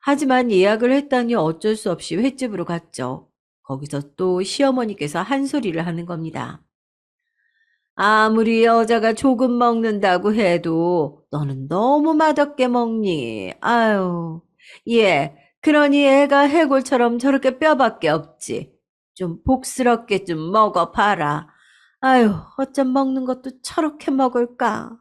하지만 예약을 했다니 어쩔 수 없이 횟집으로 갔죠. 거기서 또 시어머니께서 한 소리를 하는 겁니다. 아무리 여자가 조금 먹는다고 해도 너는 너무 맛없게 먹니? 아유, 예. 그러니 애가 해골처럼 저렇게 뼈밖에 없지. 좀 복스럽게 좀 먹어봐라. 아유, 어쩜 먹는 것도 저렇게 먹을까?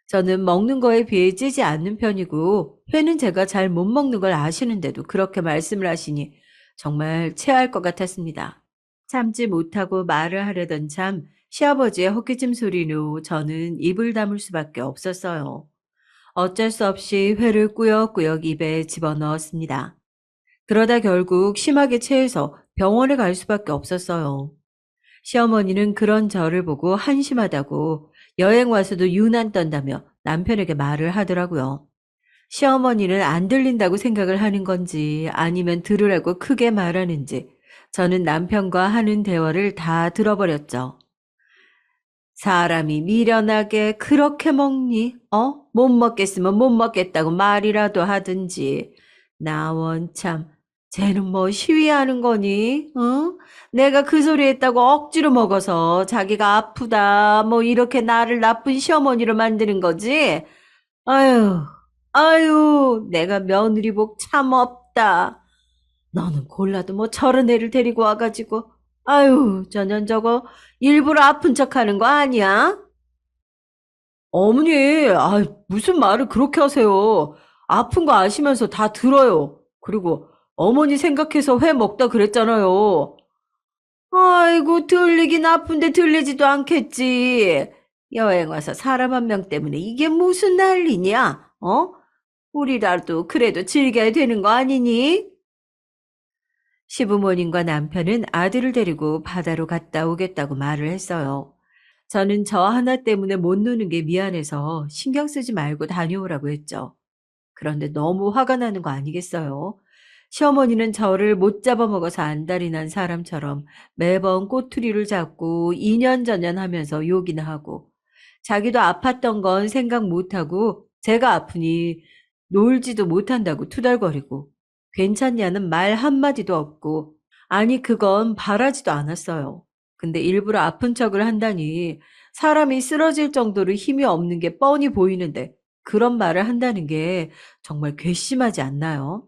저는 먹는 거에 비해 찌지 않는 편이고, 회는 제가 잘 못 먹는 걸 아시는데도 그렇게 말씀을 하시니 정말 체할 것 같았습니다. 참지 못하고 말을 하려던 참 시아버지의 헛기침 소리로 저는 입을 다물 수밖에 없었어요. 어쩔 수 없이 회를 꾸역꾸역 입에 집어넣었습니다. 그러다 결국 심하게 체해서 병원에 갈 수밖에 없었어요. 시어머니는 그런 저를 보고 한심하다고 여행 와서도 유난 떤다며 남편에게 말을 하더라고요. 시어머니는 안 들린다고 생각을 하는 건지 아니면 들으라고 크게 말하는지 저는 남편과 하는 대화를 다 들어버렸죠. 사람이 미련하게 그렇게 먹니? 못 먹겠으면 못 먹겠다고 말이라도 하든지. 나 원참, 쟤는 뭐 시위하는 거니? 응? 내가 그 소리 했다고 억지로 먹어서 자기가 아프다, 뭐 이렇게 나를 나쁜 시어머니로 만드는 거지? 아유, 아유, 내가 며느리 복 참 없다. 너는 골라도 뭐 저런 애를 데리고 와가지고, 아유, 저년 저거 일부러 아픈 척 하는 거 아니야? 어머니, 무슨 말을 그렇게 하세요. 아픈 거 아시면서 다 들어요. 그리고 어머니 생각해서 회 먹다 그랬잖아요. 아이고, 들리긴 아픈데 들리지도 않겠지. 여행 와서 사람 한 명 때문에 이게 무슨 난리냐? 우리라도 그래도 즐겨야 되는 거 아니니? 시부모님과 남편은 아들을 데리고 바다로 갔다 오겠다고 말을 했어요. 저는 저 하나 때문에 못 노는 게 미안해서 신경 쓰지 말고 다녀오라고 했죠. 그런데 너무 화가 나는 거 아니겠어요? 시어머니는 저를 못 잡아먹어서 안달이 난 사람처럼 매번 꼬투리를 잡고 이년저년 하면서 욕이나 하고 자기도 아팠던 건 생각 못하고 제가 아프니 놀지도 못한다고 투덜거리고 괜찮냐는 말 한마디도 없고, 아니, 그건 바라지도 않았어요. 근데 일부러 아픈 척을 한다니, 사람이 쓰러질 정도로 힘이 없는 게 뻔히 보이는데, 그런 말을 한다는 게 정말 괘씸하지 않나요?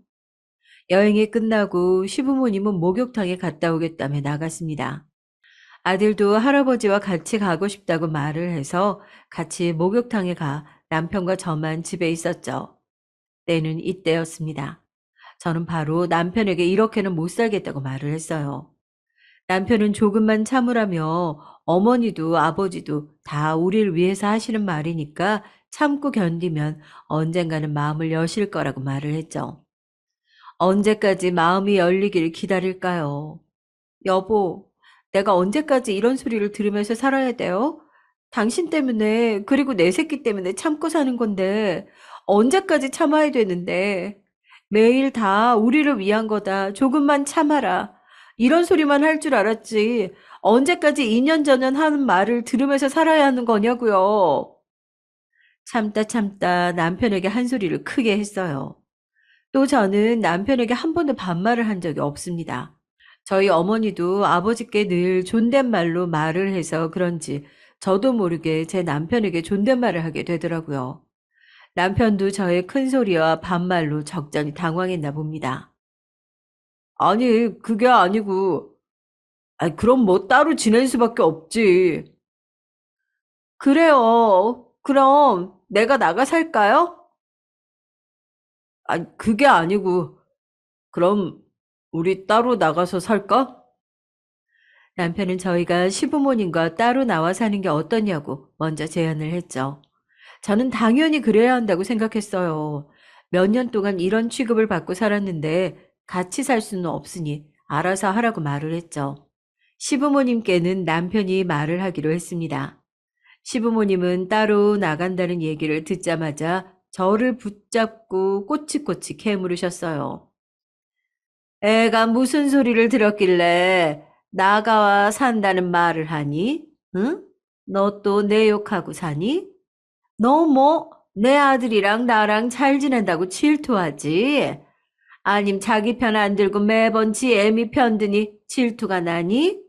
여행이 끝나고 시부모님은 목욕탕에 갔다 오겠다며 나갔습니다. 아들도 할아버지와 같이 가고 싶다고 말을 해서 같이 목욕탕에 가 남편과 저만 집에 있었죠. 때는 이때였습니다. 저는 바로 남편에게 이렇게는 못 살겠다고 말을 했어요. 남편은 조금만 참으라며 어머니도 아버지도 다 우리를 위해서 하시는 말이니까 참고 견디면 언젠가는 마음을 여실 거라고 말을 했죠. 언제까지 마음이 열리길 기다릴까요? 여보, 내가 언제까지 이런 소리를 들으면서 살아야 돼요? 당신 때문에, 그리고 내 새끼 때문에 참고 사는 건데, 언제까지 참아야 되는데, 매일 다 우리를 위한 거다. 조금만 참아라. 이런 소리만 할 줄 알았지. 언제까지 2년 전에 하는 말을 들으면서 살아야 하는 거냐고요. 참다 참다 남편에게 한 소리를 크게 했어요. 또 저는 남편에게 한 번도 반말을 한 적이 없습니다. 저희 어머니도 아버지께 늘 존댓말로 말을 해서 그런지 저도 모르게 제 남편에게 존댓말을 하게 되더라고요. 남편도 저의 큰 소리와 반말로 적잖이 당황했나 봅니다. 아니, 그게 아니고, 그럼 뭐 따로 지낼 수밖에 없지. 그래요. 그럼 내가 나가 살까요? 그게 아니고, 그럼 우리 따로 나가서 살까? 남편은 저희가 시부모님과 따로 나와 사는 게 어떠냐고 먼저 제안을 했죠. 저는 당연히 그래야 한다고 생각했어요. 몇 년 동안 이런 취급을 받고 살았는데 같이 살 수는 없으니 알아서 하라고 말을 했죠. 시부모님께는 남편이 말을 하기로 했습니다. 시부모님은 따로 나간다는 얘기를 듣자마자 저를 붙잡고 꼬치꼬치 캐물으셨어요. 애가 무슨 소리를 들었길래 나가와 산다는 말을 하니? 응? 너 또 내 욕하고 사니? 너 뭐 내 아들이랑 나랑 잘 지낸다고 질투하지? 아님 자기 편 안 들고 매번 지 애미 편 드니 질투가 나니?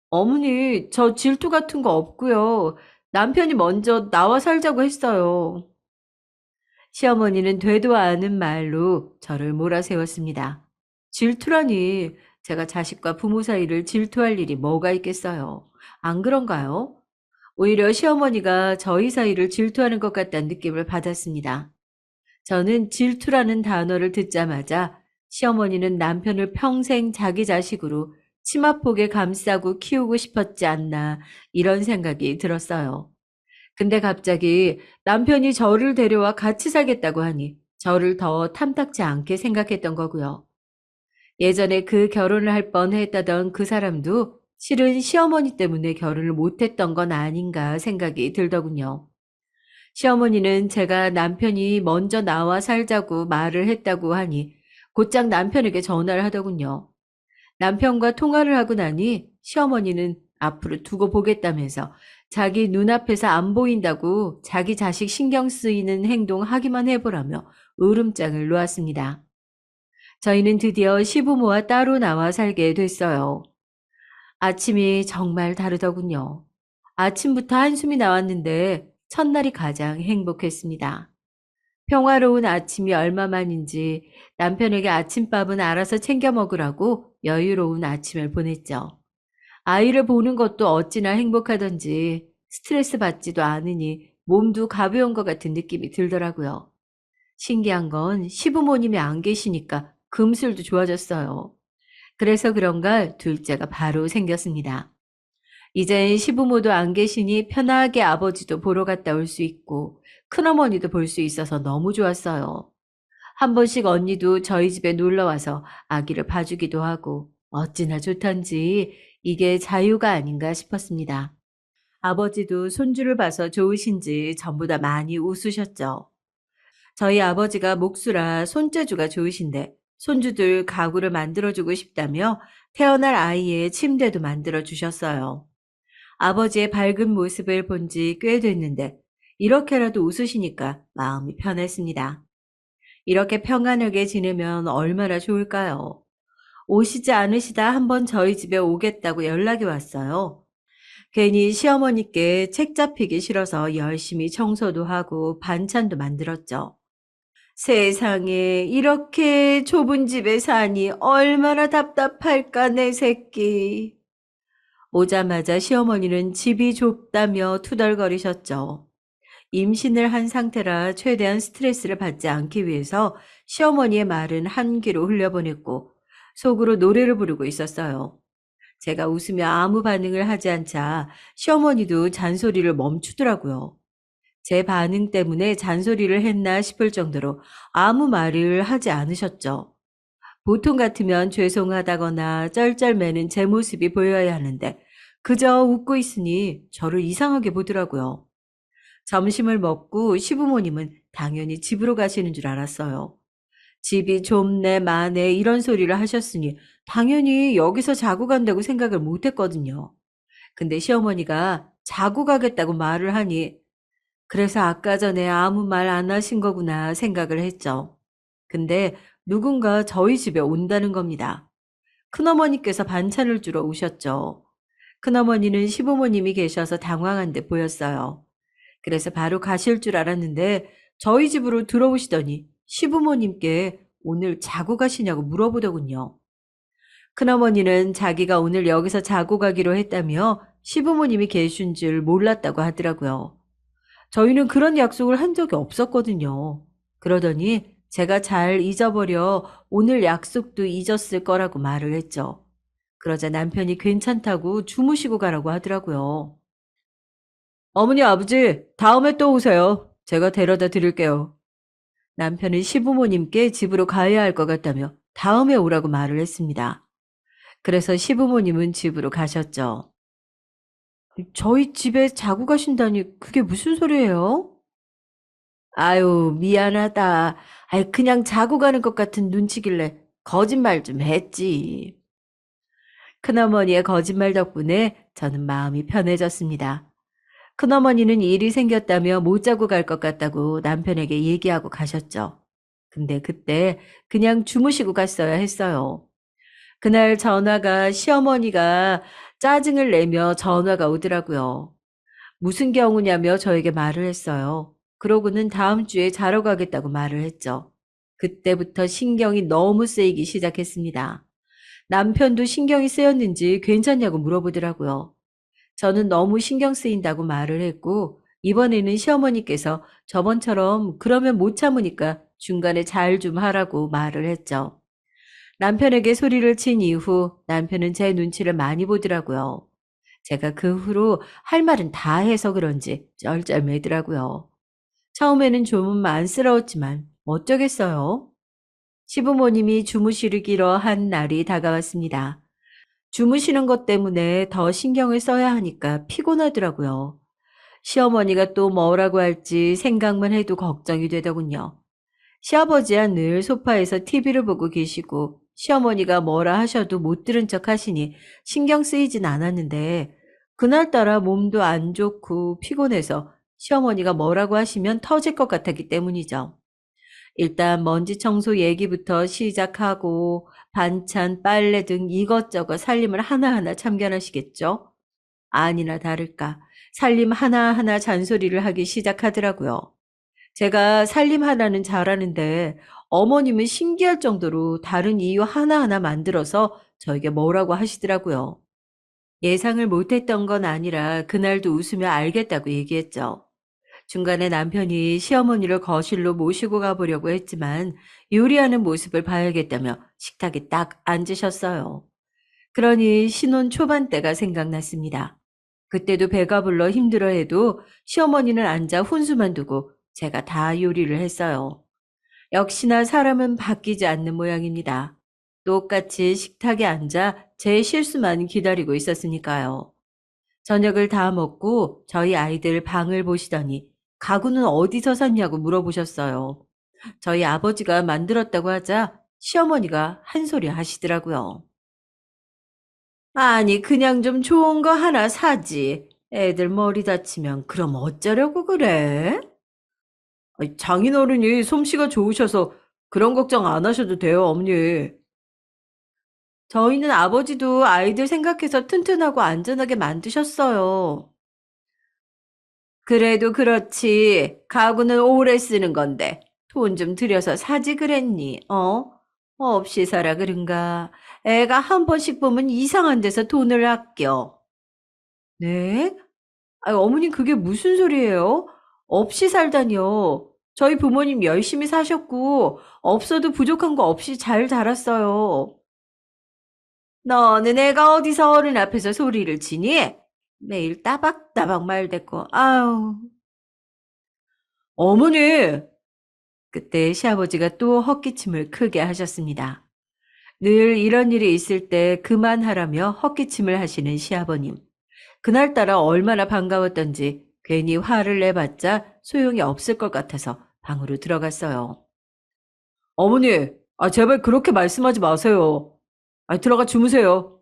어머니, 저 질투 같은 거 없고요. 남편이 먼저 나와 살자고 했어요. 시어머니는 되도 않은 말로 저를 몰아세웠습니다. 질투라니, 제가 자식과 부모 사이를 질투할 일이 뭐가 있겠어요. 안 그런가요? 오히려 시어머니가 저희 사이를 질투하는 것 같다는 느낌을 받았습니다. 저는 질투라는 단어를 듣자마자 시어머니는 남편을 평생 자기 자식으로 치마폭에 감싸고 키우고 싶었지 않나 이런 생각이 들었어요. 근데 갑자기 남편이 저를 데려와 같이 살겠다고 하니 저를 더 탐탁지 않게 생각했던 거고요. 예전에 그 결혼을 할 뻔했다던 그 사람도 실은 시어머니 때문에 결혼을 못했던 건 아닌가 생각이 들더군요. 시어머니는 제가 남편이 먼저 나와 살자고 말을 했다고 하니 곧장 남편에게 전화를 하더군요. 남편과 통화를 하고 나니 시어머니는 앞으로 두고 보겠다면서 자기 눈앞에서 안 보인다고 자기 자식 신경 쓰이는 행동 하기만 해보라며 으름장을 놓았습니다. 저희는 드디어 시부모와 따로 나와 살게 됐어요. 아침이 정말 다르더군요. 아침부터 한숨이 나왔는데 첫날이 가장 행복했습니다. 평화로운 아침이 얼마만인지 남편에게 아침밥은 알아서 챙겨 먹으라고 여유로운 아침을 보냈죠. 아이를 보는 것도 어찌나 행복하던지 스트레스 받지도 않으니 몸도 가벼운 것 같은 느낌이 들더라고요. 신기한 건 시부모님이 안 계시니까 금술도 좋아졌어요. 그래서 그런가 둘째가 바로 생겼습니다. 이젠 시부모도 안 계시니 편하게 아버지도 보러 갔다 올 수 있고 큰어머니도 볼 수 있어서 너무 좋았어요. 한 번씩 언니도 저희 집에 놀러 와서 아기를 봐주기도 하고 어찌나 좋던지 이게 자유가 아닌가 싶었습니다. 아버지도 손주를 봐서 좋으신지 전부 다 많이 웃으셨죠. 저희 아버지가 목수라 손재주가 좋으신데 손주들 가구를 만들어주고 싶다며 태어날 아이의 침대도 만들어 주셨어요. 아버지의 밝은 모습을 본 지 꽤 됐는데 이렇게라도 웃으시니까 마음이 편했습니다. 이렇게 평안하게 지내면 얼마나 좋을까요? 오시지 않으시다 한번 저희 집에 오겠다고 연락이 왔어요. 괜히 시어머니께 책 잡히기 싫어서 열심히 청소도 하고 반찬도 만들었죠. 세상에 이렇게 좁은 집에 사니 얼마나 답답할까 내 새끼. 오자마자 시어머니는 집이 좁다며 투덜거리셨죠. 임신을 한 상태라 최대한 스트레스를 받지 않기 위해서 시어머니의 말은 한 귀로 흘려보냈고 속으로 노래를 부르고 있었어요. 제가 웃으며 아무 반응을 하지 않자 시어머니도 잔소리를 멈추더라고요. 제 반응 때문에 잔소리를 했나 싶을 정도로 아무 말을 하지 않으셨죠. 보통 같으면 죄송하다거나 쩔쩔매는 제 모습이 보여야 하는데 그저 웃고 있으니 저를 이상하게 보더라고요. 점심을 먹고 시부모님은 당연히 집으로 가시는 줄 알았어요. 집이 좁네 마네 이런 소리를 하셨으니 당연히 여기서 자고 간다고 생각을 못 했거든요. 근데 시어머니가 자고 가겠다고 말을 하니 그래서 아까 전에 아무 말 안 하신 거구나 생각을 했죠. 근데 누군가 저희 집에 온다는 겁니다. 큰어머니께서 반찬을 주러 오셨죠. 큰어머니는 시부모님이 계셔서 당황한 데 보였어요. 그래서 바로 가실 줄 알았는데 저희 집으로 들어오시더니 시부모님께 오늘 자고 가시냐고 물어보더군요. 큰어머니는 자기가 오늘 여기서 자고 가기로 했다며 시부모님이 계신 줄 몰랐다고 하더라고요. 저희는 그런 약속을 한 적이 없었거든요. 그러더니 제가 잘 잊어버려 오늘 약속도 잊었을 거라고 말을 했죠. 그러자 남편이 괜찮다고 주무시고 가라고 하더라고요. 어머니, 아버지, 다음에 또 오세요. 제가 데려다 드릴게요. 남편은 시부모님께 집으로 가야 할 것 같다며 다음에 오라고 말을 했습니다. 그래서 시부모님은 집으로 가셨죠. 저희 집에 자고 가신다니 그게 무슨 소리예요? 아유, 미안하다. 아이, 그냥 자고 가는 것 같은 눈치길래 거짓말 좀 했지. 큰어머니의 거짓말 덕분에 저는 마음이 편해졌습니다. 큰어머니는 일이 생겼다며 못 자고 갈 것 같다고 남편에게 얘기하고 가셨죠. 근데 그때 그냥 주무시고 갔어야 했어요. 그날 전화가 시어머니가 짜증을 내며 전화가 오더라고요. 무슨 경우냐며 저에게 말을 했어요. 그러고는 다음 주에 자러 가겠다고 말을 했죠. 그때부터 신경이 너무 쓰이기 시작했습니다. 남편도 신경이 쓰였는지 괜찮냐고 물어보더라고요. 저는 너무 신경 쓰인다고 말을 했고, 이번에는 시어머니께서 저번처럼 그러면 못 참으니까 중간에 잘 좀 하라고 말을 했죠. 남편에게 소리를 친 이후 남편은 제 눈치를 많이 보더라고요. 제가 그 후로 할 말은 다 해서 그런지 쩔쩔매더라고요. 처음에는 좀 안쓰러웠지만 어쩌겠어요. 시부모님이 주무시기로 한 날이 다가왔습니다. 주무시는 것 때문에 더 신경을 써야 하니까 피곤하더라고요. 시어머니가 또 뭐라고 할지 생각만 해도 걱정이 되더군요. 시아버지야 늘 소파에서 TV를 보고 계시고 시어머니가 뭐라 하셔도 못 들은 척 하시니 신경 쓰이진 않았는데 그날따라 몸도 안 좋고 피곤해서 시어머니가 뭐라고 하시면 터질 것 같았기 때문이죠. 일단 먼지 청소 얘기부터 시작하고 반찬, 빨래 등 이것저것 살림을 하나하나 참견하시겠죠? 아니나 다를까 살림 하나하나 잔소리를 하기 시작하더라고요. 제가 살림 하나는 잘하는데 어머님은 신기할 정도로 다른 이유 하나하나 만들어서 저에게 뭐라고 하시더라고요. 예상을 못했던 건 아니라 그날도 웃으며 알겠다고 얘기했죠. 중간에 남편이 시어머니를 거실로 모시고 가보려고 했지만 요리하는 모습을 봐야겠다며 식탁에 딱 앉으셨어요. 그러니 신혼 초반 때가 생각났습니다. 그때도 배가 불러 힘들어해도 시어머니는 앉아 혼수만 두고 제가 다 요리를 했어요. 역시나 사람은 바뀌지 않는 모양입니다. 똑같이 식탁에 앉아 제 실수만 기다리고 있었으니까요. 저녁을 다 먹고 저희 아이들 방을 보시더니 가구는 어디서 샀냐고 물어보셨어요. 저희 아버지가 만들었다고 하자 시어머니가 한 소리 하시더라고요. 아니, 그냥 좀 좋은 거 하나 사지. 애들 머리 다치면 그럼 어쩌려고 그래? 아이, 장인어른이 솜씨가 좋으셔서 그런 걱정 안 하셔도 돼요, 어머니. 저희는 아버지도 아이들 생각해서 튼튼하고 안전하게 만드셨어요. 그래도 그렇지. 가구는 오래 쓰는 건데 돈 좀 들여서 사지 그랬니? 어? 없이 살아 그런가? 애가 한 번씩 보면 이상한 데서 돈을 아껴. 네? 아니, 어머님 그게 무슨 소리예요? 없이 살다니요. 저희 부모님 열심히 사셨고 없어도 부족한 거 없이 잘 자랐어요. 너는 애가 어디서 어른 앞에서 소리를 치니? 매일 따박따박 말대꾸. 아우. 어머니! 그때 시아버지가 또 헛기침을 크게 하셨습니다. 늘 이런 일이 있을 때 그만하라며 헛기침을 하시는 시아버님. 그날따라 얼마나 반가웠던지 괜히 화를 내봤자 소용이 없을 것 같아서 방으로 들어갔어요. 어머니, 제발 그렇게 말씀하지 마세요. 들어가 주무세요.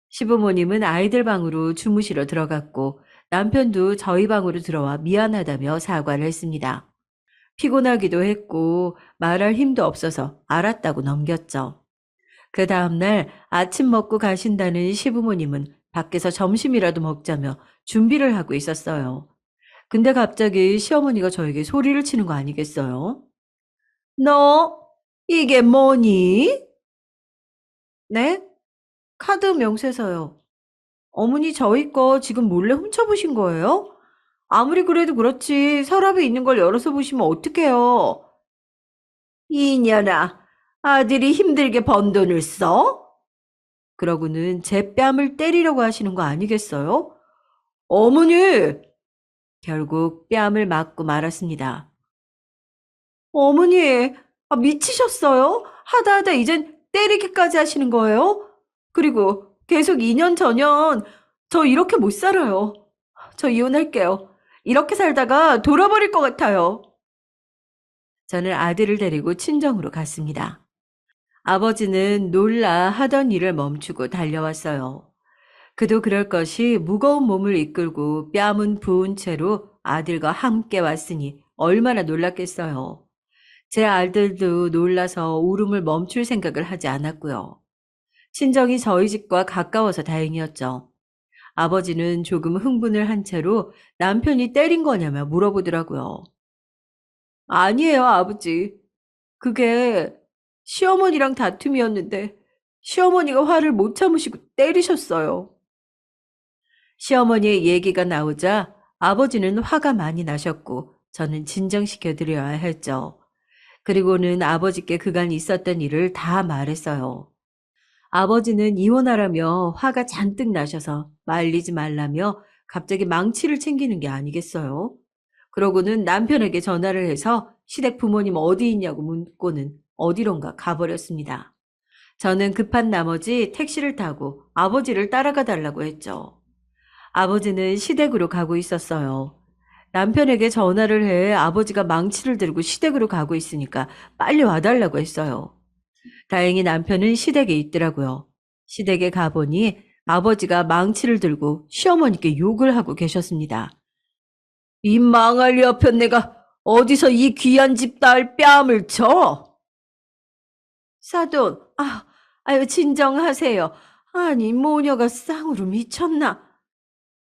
시부모님은 아이들 방으로 주무시러 들어갔고 남편도 저희 방으로 들어와 미안하다며 사과를 했습니다. 피곤하기도 했고 말할 힘도 없어서 알았다고 넘겼죠. 그 다음날 아침 먹고 가신다는 시부모님은 밖에서 점심이라도 먹자며 준비를 하고 있었어요. 근데 갑자기 시어머니가 저에게 소리를 치는 거 아니겠어요? 너, 이게 뭐니? 네? 카드 명세서요. 어머니 저희 거 지금 몰래 훔쳐보신 거예요? 아무리 그래도 그렇지 서랍에 있는 걸 열어서 보시면 어떡해요? 이년아, 아들이 힘들게 번 돈을 써? 그러고는 제 뺨을 때리려고 하시는 거 아니겠어요? 어머니! 결국 뺨을 맞고 말았습니다. 어머니, 미치셨어요? 하다 하다 이젠 때리기까지 하시는 거예요? 그리고 계속 2년 전년 저 이렇게 못 살아요. 저 이혼할게요. 이렇게 살다가 돌아버릴 것 같아요. 저는 아들을 데리고 친정으로 갔습니다. 아버지는 놀라 하던 일을 멈추고 달려왔어요. 그도 그럴 것이 무거운 몸을 이끌고 뺨은 부은 채로 아들과 함께 왔으니 얼마나 놀랐겠어요. 제 아들도 놀라서 울음을 멈출 생각을 하지 않았고요. 친정이 저희 집과 가까워서 다행이었죠. 아버지는 조금 흥분을 한 채로 남편이 때린 거냐며 물어보더라고요. 아니에요, 아버지. 그게 시어머니랑 다툼이었는데 시어머니가 화를 못 참으시고 때리셨어요. 시어머니의 얘기가 나오자 아버지는 화가 많이 나셨고 저는 진정시켜 드려야 했죠. 그리고는 아버지께 그간 있었던 일을 다 말했어요. 아버지는 이혼하라며 화가 잔뜩 나셔서 말리지 말라며 갑자기 망치를 챙기는 게 아니겠어요? 그러고는 남편에게 전화를 해서 시댁 부모님 어디 있냐고 묻고는 어디론가 가버렸습니다. 저는 급한 나머지 택시를 타고 아버지를 따라가 달라고 했죠. 아버지는 시댁으로 가고 있었어요. 남편에게 전화를 해 아버지가 망치를 들고 시댁으로 가고 있으니까 빨리 와달라고 했어요. 다행히 남편은 시댁에 있더라고요. 시댁에 가보니 아버지가 망치를 들고 시어머니께 욕을 하고 계셨습니다. 이 망할 여편 내가 어디서 이 귀한 집 딸 뺨을 쳐? 사돈, 아유, 진정하세요. 아니, 모녀가 쌍으로 미쳤나?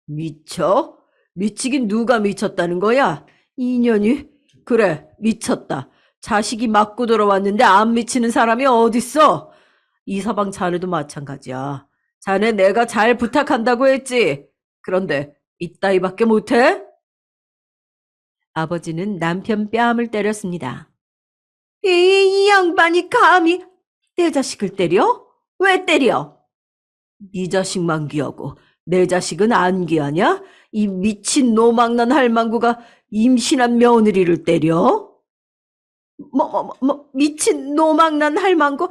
미쳐? 미치긴 누가 미쳤다는 거야? 이년이? 그래, 미쳤다. 자식이 맞고 돌아왔는데 안 미치는 사람이 어딨어? 이서방 자네도 마찬가지야. 자네 내가 잘 부탁한다고 했지. 그런데 이따위밖에 못해? 아버지는 남편 뺨을 때렸습니다. 이 양반이 감히 내 자식을 때려? 왜 때려? 네 자식만 귀하고 내 자식은 안 귀하냐? 이 미친 노망난 할망구가 임신한 며느리를 때려? 미친 노망난 할망구?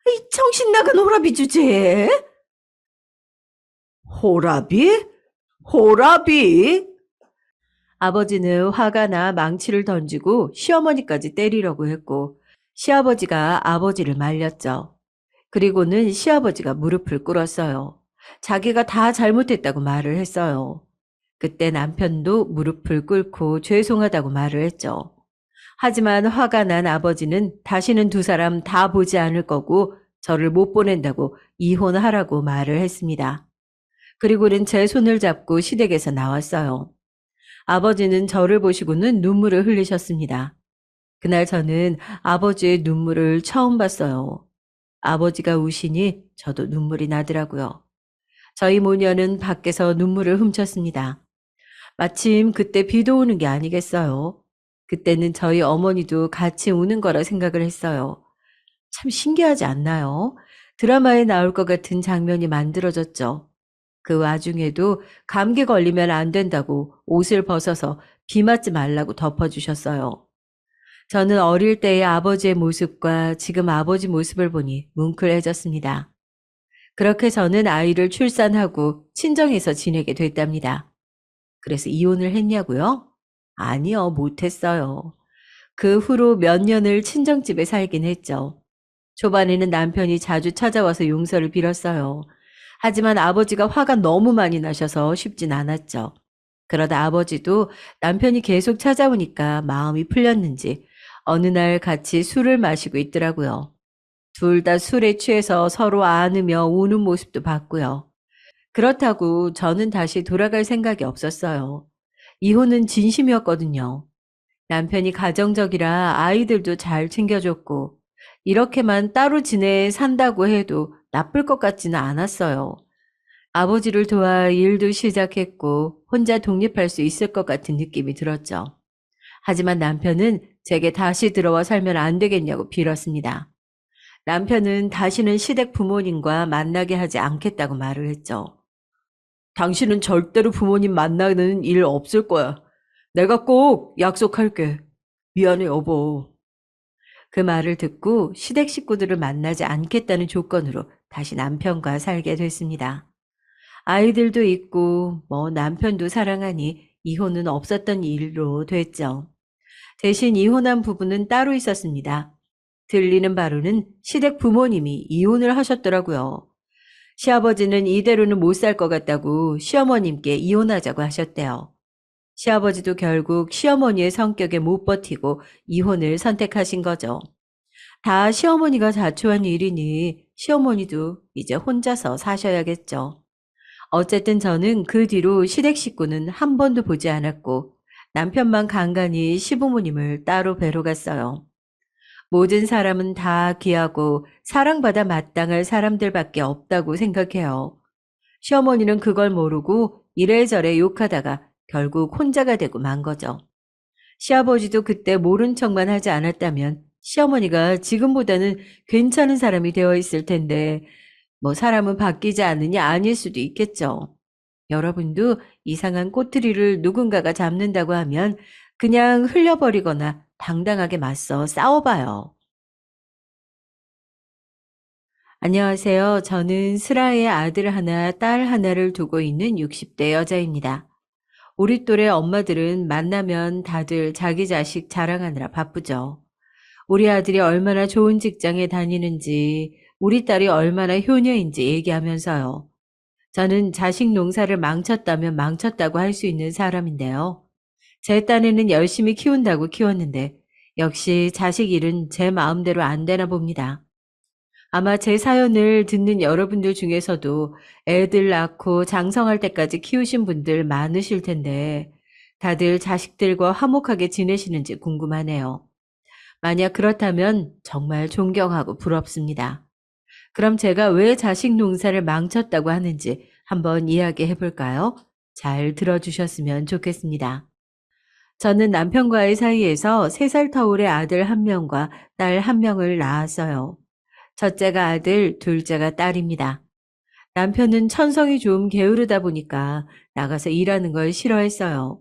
이 정신 나간 호라비 주제에? 호라비? 호라비? 아버지는 화가 나 망치를 던지고 시어머니까지 때리려고 했고 시아버지가 아버지를 말렸죠. 그리고는 시아버지가 무릎을 꿇었어요. 자기가 다 잘못했다고 말을 했어요. 그때 남편도 무릎을 꿇고 죄송하다고 말을 했죠. 하지만 화가 난 아버지는 다시는 두 사람 다 보지 않을 거고 저를 못 보낸다고 이혼하라고 말을 했습니다. 그리고는 제 손을 잡고 시댁에서 나왔어요. 아버지는 저를 보시고는 눈물을 흘리셨습니다. 그날 저는 아버지의 눈물을 처음 봤어요. 아버지가 우시니 저도 눈물이 나더라고요. 저희 모녀는 밖에서 눈물을 훔쳤습니다. 마침 그때 비도 오는 게 아니겠어요. 그때는 저희 어머니도 같이 우는 거라 생각을 했어요. 참 신기하지 않나요? 드라마에 나올 것 같은 장면이 만들어졌죠. 그 와중에도 감기 걸리면 안 된다고 옷을 벗어서 비 맞지 말라고 덮어주셨어요. 저는 어릴 때의 아버지의 모습과 지금 아버지 모습을 보니 뭉클해졌습니다. 그렇게 저는 아이를 출산하고 친정에서 지내게 됐답니다. 그래서 이혼을 했냐고요? 아니요, 못했어요. 그 후로 몇 년을 친정집에 살긴 했죠. 초반에는 남편이 자주 찾아와서 용서를 빌었어요. 하지만 아버지가 화가 너무 많이 나셔서 쉽진 않았죠. 그러다 아버지도 남편이 계속 찾아오니까 마음이 풀렸는지 어느 날 같이 술을 마시고 있더라고요. 둘 다 술에 취해서 서로 안으며 우는 모습도 봤고요. 그렇다고 저는 다시 돌아갈 생각이 없었어요. 이혼은 진심이었거든요. 남편이 가정적이라 아이들도 잘 챙겨줬고, 이렇게만 따로 지내 산다고 해도 나쁠 것 같지는 않았어요. 아버지를 도와 일도 시작했고, 혼자 독립할 수 있을 것 같은 느낌이 들었죠. 하지만 남편은 제게 다시 들어와 살면 안 되겠냐고 빌었습니다. 남편은 다시는 시댁 부모님과 만나게 하지 않겠다고 말을 했죠. 당신은 절대로 부모님 만나는 일 없을 거야. 내가 꼭 약속할게. 미안해, 여보. 그 말을 듣고 시댁 식구들을 만나지 않겠다는 조건으로 다시 남편과 살게 됐습니다. 아이들도 있고 남편도 사랑하니 이혼은 없었던 일로 됐죠. 대신 이혼한 부부는 따로 있었습니다. 들리는 바로는 시댁 부모님이 이혼을 하셨더라고요. 시아버지는 이대로는 못 살 것 같다고 시어머님께 이혼하자고 하셨대요. 시아버지도 결국 시어머니의 성격에 못 버티고 이혼을 선택하신 거죠. 다 시어머니가 자초한 일이니 시어머니도 이제 혼자서 사셔야겠죠. 어쨌든 저는 그 뒤로 시댁 식구는 한 번도 보지 않았고 남편만 간간히 시부모님을 따로 뵈러 갔어요. 모든 사람은 다 귀하고 사랑받아 마땅할 사람들밖에 없다고 생각해요. 시어머니는 그걸 모르고 이래저래 욕하다가 결국 혼자가 되고 만 거죠. 시아버지도 그때 모른 척만 하지 않았다면 시어머니가 지금보다는 괜찮은 사람이 되어 있을 텐데 사람은 바뀌지 않느냐 아닐 수도 있겠죠. 여러분도 이상한 꼬투리를 누군가가 잡는다고 하면 그냥 흘려버리거나 당당하게 맞서 싸워봐요. 안녕하세요. 저는 슬아의 아들 하나, 딸 하나를 두고 있는 60대 여자입니다. 우리 또래 엄마들은 만나면 다들 자기 자식 자랑하느라 바쁘죠. 우리 아들이 얼마나 좋은 직장에 다니는지, 우리 딸이 얼마나 효녀인지 얘기하면서요. 저는 자식 농사를 망쳤다면 망쳤다고 할 수 있는 사람인데요. 제 딴에는 열심히 키운다고 키웠는데, 역시 자식 일은 제 마음대로 안 되나 봅니다. 아마 제 사연을 듣는 여러분들 중에서도 애들 낳고 장성할 때까지 키우신 분들 많으실 텐데 다들 자식들과 화목하게 지내시는지 궁금하네요. 만약 그렇다면 정말 존경하고 부럽습니다. 그럼 제가 왜 자식 농사를 망쳤다고 하는지 한번 이야기해 볼까요? 잘 들어주셨으면 좋겠습니다. 저는 남편과의 사이에서 3살 터울의 아들 1명과 딸 1명을 낳았어요. 첫째가 아들, 둘째가 딸입니다. 남편은 천성이 좀 게으르다 보니까 나가서 일하는 걸 싫어했어요.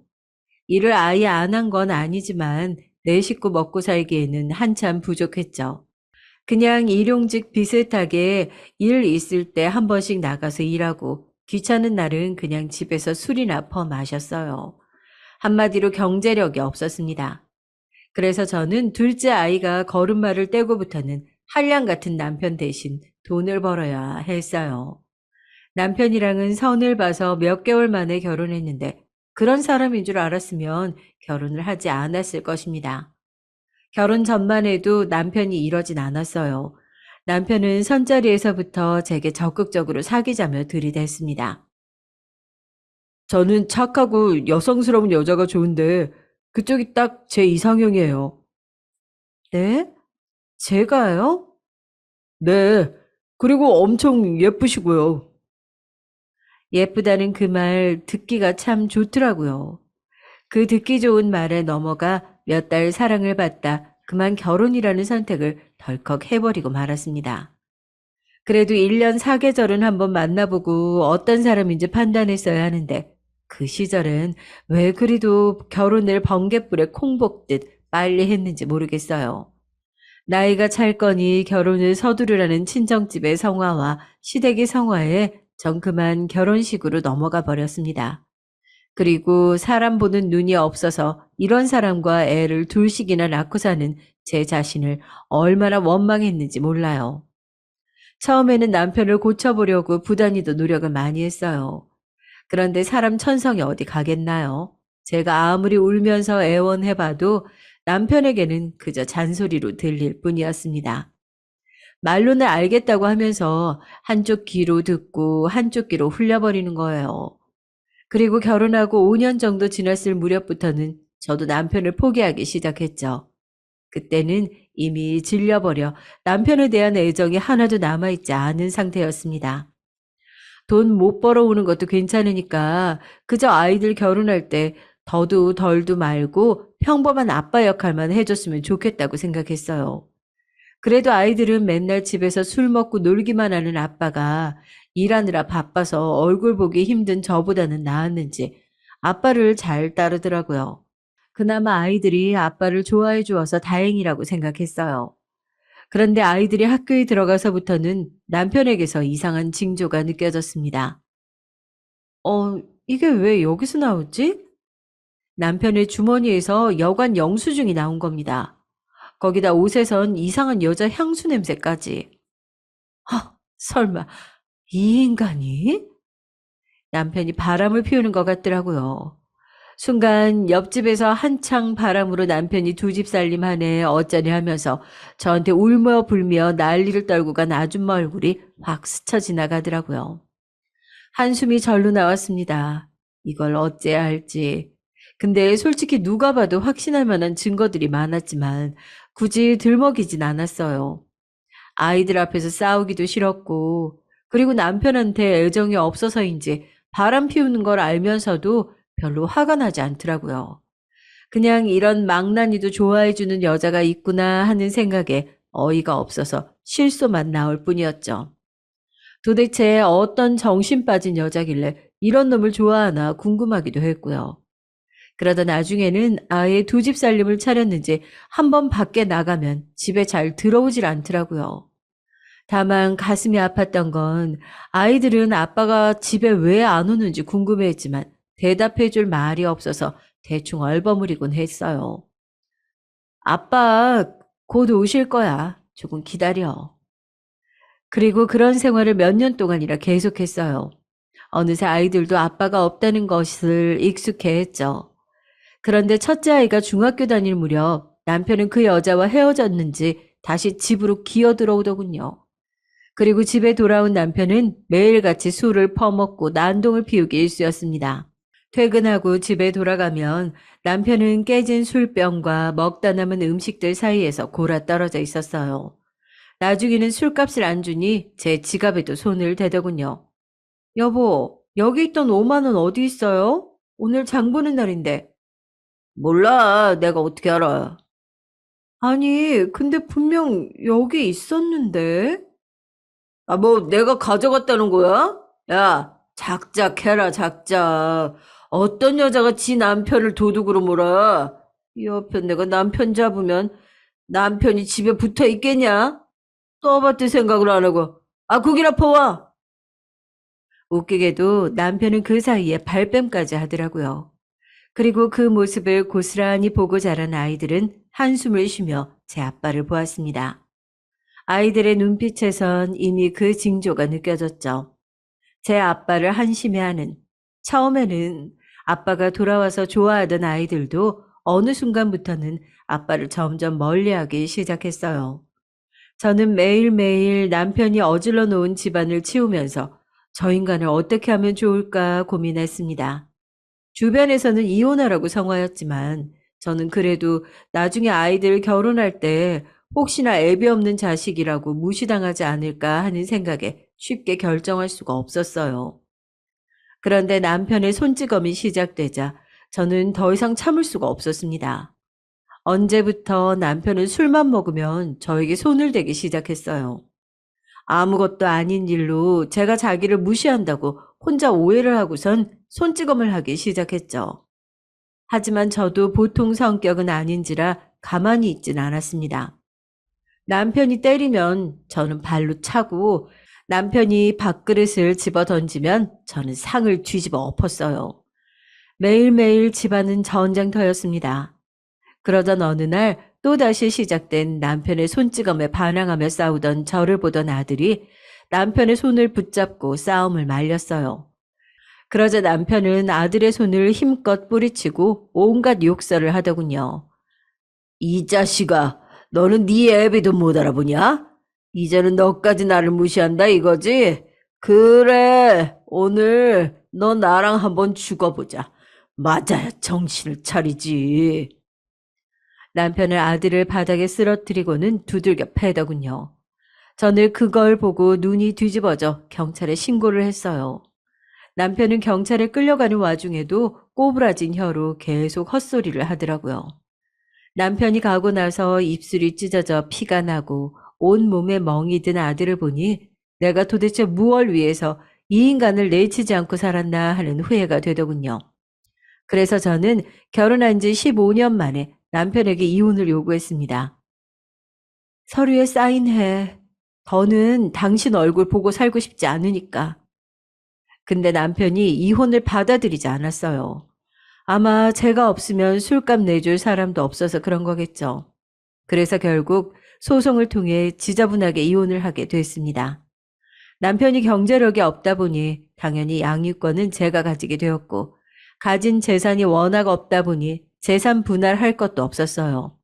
일을 아예 안 한 건 아니지만 내 식구 먹고 살기에는 한참 부족했죠. 그냥 일용직 비슷하게 일 있을 때 한 번씩 나가서 일하고 귀찮은 날은 그냥 집에서 술이나 퍼 마셨어요. 한마디로 경제력이 없었습니다. 그래서 저는 둘째 아이가 걸음마를 떼고부터는 한량 같은 남편 대신 돈을 벌어야 했어요. 남편이랑은 선을 봐서 몇 개월 만에 결혼했는데 그런 사람인 줄 알았으면 결혼을 하지 않았을 것입니다. 결혼 전만 해도 남편이 이러진 않았어요. 남편은 선자리에서부터 제게 적극적으로 사귀자며 들이댔습니다. 저는 착하고 여성스러운 여자가 좋은데 그쪽이 딱 제 이상형이에요. 네? 제가요? 네. 그리고 엄청 예쁘시고요. 예쁘다는 그 말 듣기가 참 좋더라고요. 그 듣기 좋은 말에 넘어가 몇 달 사랑을 받다 그만 결혼이라는 선택을 덜컥 해버리고 말았습니다. 그래도 1년 사계절은 한번 만나보고 어떤 사람인지 판단했어야 하는데 그 시절은 왜 그리도 결혼을 번갯불에 콩 볶듯 빨리 했는지 모르겠어요. 나이가 찰 거니 결혼을 서두르라는 친정집의 성화와 시댁의 성화에 전 그만 결혼식으로 넘어가 버렸습니다. 그리고 사람 보는 눈이 없어서 이런 사람과 애를 둘씩이나 낳고 사는 제 자신을 얼마나 원망했는지 몰라요. 처음에는 남편을 고쳐보려고 부단히도 노력을 많이 했어요. 그런데 사람 천성이 어디 가겠나요? 제가 아무리 울면서 애원해봐도 남편에게는 그저 잔소리로 들릴 뿐이었습니다. 말로는 알겠다고 하면서 한쪽 귀로 듣고 한쪽 귀로 흘려버리는 거예요. 그리고 결혼하고 5년 정도 지났을 무렵부터는 저도 남편을 포기하기 시작했죠. 그때는 이미 질려버려 남편에 대한 애정이 하나도 남아있지 않은 상태였습니다. 돈 못 벌어오는 것도 괜찮으니까 그저 아이들 결혼할 때 더도 덜도 말고 평범한 아빠 역할만 해줬으면 좋겠다고 생각했어요. 그래도 아이들은 맨날 집에서 술 먹고 놀기만 하는 아빠가 일하느라 바빠서 얼굴 보기 힘든 저보다는 나았는지 아빠를 잘 따르더라고요. 그나마 아이들이 아빠를 좋아해 주어서 다행이라고 생각했어요. 그런데 아이들이 학교에 들어가서부터는 남편에게서 이상한 징조가 느껴졌습니다. 이게 왜 여기서 나오지? 남편의 주머니에서 여관 영수증이 나온 겁니다. 거기다 옷에선 이상한 여자 향수 냄새까지. 설마 이 인간이? 남편이 바람을 피우는 것 같더라고요. 순간 옆집에서 한창 바람으로 남편이 두 집 살림하네 어쩌니 하면서 저한테 울며 불며 난리를 떨고 간 아줌마 얼굴이 확 스쳐 지나가더라고요. 한숨이 절로 나왔습니다. 이걸 어째야 할지. 근데 솔직히 누가 봐도 확신할 만한 증거들이 많았지만 굳이 들먹이진 않았어요. 아이들 앞에서 싸우기도 싫었고, 그리고 남편한테 애정이 없어서인지 바람 피우는 걸 알면서도 별로 화가 나지 않더라고요. 그냥 이런 망나니도 좋아해주는 여자가 있구나 하는 생각에 어이가 없어서 실소만 나올 뿐이었죠. 도대체 어떤 정신 빠진 여자길래 이런 놈을 좋아하나 궁금하기도 했고요. 그러다 나중에는 아예 두 집 살림을 차렸는지 한 번 밖에 나가면 집에 잘 들어오질 않더라고요. 다만 가슴이 아팠던 건 아이들은 아빠가 집에 왜 안 오는지 궁금해했지만 대답해 줄 말이 없어서 대충 얼버무리곤 했어요. 아빠 곧 오실 거야. 조금 기다려. 그리고 그런 생활을 몇 년 동안이나 계속했어요. 어느새 아이들도 아빠가 없다는 것을 익숙해 했죠. 그런데 첫째 아이가 중학교 다닐 무렵 남편은 그 여자와 헤어졌는지 다시 집으로 기어 들어오더군요. 그리고 집에 돌아온 남편은 매일같이 술을 퍼먹고 난동을 피우기 일쑤였습니다. 퇴근하고 집에 돌아가면 남편은 깨진 술병과 먹다 남은 음식들 사이에서 골아 떨어져 있었어요. 나중에는 술값을 안 주니 제 지갑에도 손을 대더군요. 여보, 여기 있던 5만 원 어디 있어요? 오늘 장 보는 날인데. 몰라, 내가 어떻게 알아. 아니, 근데 분명 여기 있었는데. 뭐 내가 가져갔다는 거야? 야, 작작해라, 작작. 어떤 여자가 지 남편을 도둑으로 몰아? 이 옆에 내가 남편 잡으면 남편이 집에 붙어 있겠냐? 떠받들 생각을 안 하고. 국이나 퍼와. 웃기게도 남편은 그 사이에 발뺌까지 하더라고요. 그리고 그 모습을 고스란히 보고 자란 아이들은 한숨을 쉬며 제 아빠를 보았습니다. 아이들의 눈빛에선 이미 그 징조가 느껴졌죠. 제 아빠를 한심해하는, 처음에는 아빠가 돌아와서 좋아하던 아이들도 어느 순간부터는 아빠를 점점 멀리하기 시작했어요. 저는 매일매일 남편이 어질러 놓은 집안을 치우면서 저 인간을 어떻게 하면 좋을까 고민했습니다. 주변에서는 이혼하라고 성화였지만 저는 그래도 나중에 아이들 결혼할 때 혹시나 애비 없는 자식이라고 무시당하지 않을까 하는 생각에 쉽게 결정할 수가 없었어요. 그런데 남편의 손찌검이 시작되자 저는 더 이상 참을 수가 없었습니다. 언제부터 남편은 술만 먹으면 저에게 손을 대기 시작했어요. 아무것도 아닌 일로 제가 자기를 무시한다고 혼자 오해를 하고선 손찌검을 하기 시작했죠. 하지만 저도 보통 성격은 아닌지라 가만히 있진 않았습니다. 남편이 때리면 저는 발로 차고 남편이 밥그릇을 집어 던지면 저는 상을 뒤집어 엎었어요. 매일매일 집안은 전쟁터였습니다. 그러던 어느 날 또다시 시작된 남편의 손찌검에 반항하며 싸우던 저를 보던 아들이 남편의 손을 붙잡고 싸움을 말렸어요. 그러자 남편은 아들의 손을 힘껏 뿌리치고 온갖 욕설을 하더군요. 이 자식아, 너는 네 애비도 못 알아보냐? 이제는 너까지 나를 무시한다 이거지? 그래, 오늘 너 나랑 한번 죽어보자. 맞아야 정신을 차리지. 남편은 아들을 바닥에 쓰러뜨리고는 두들겨 패더군요. 저는 그걸 보고 눈이 뒤집어져 경찰에 신고를 했어요. 남편은 경찰에 끌려가는 와중에도 꼬부라진 혀로 계속 헛소리를 하더라고요. 남편이 가고 나서 입술이 찢어져 피가 나고 온몸에 멍이 든 아들을 보니 내가 도대체 무얼 위해서 이 인간을 내치지 않고 살았나 하는 후회가 되더군요. 그래서 저는 결혼한 지 15년 만에 남편에게 이혼을 요구했습니다. 서류에 사인해. 더는 당신 얼굴 보고 살고 싶지 않으니까. 근데 남편이 이혼을 받아들이지 않았어요. 아마 제가 없으면 술값 내줄 사람도 없어서 그런 거겠죠. 그래서 결국 소송을 통해 지저분하게 이혼을 하게 됐습니다. 남편이 경제력이 없다 보니 당연히 양육권은 제가 가지게 되었고, 가진 재산이 워낙 없다 보니 재산 분할할 것도 없었어요.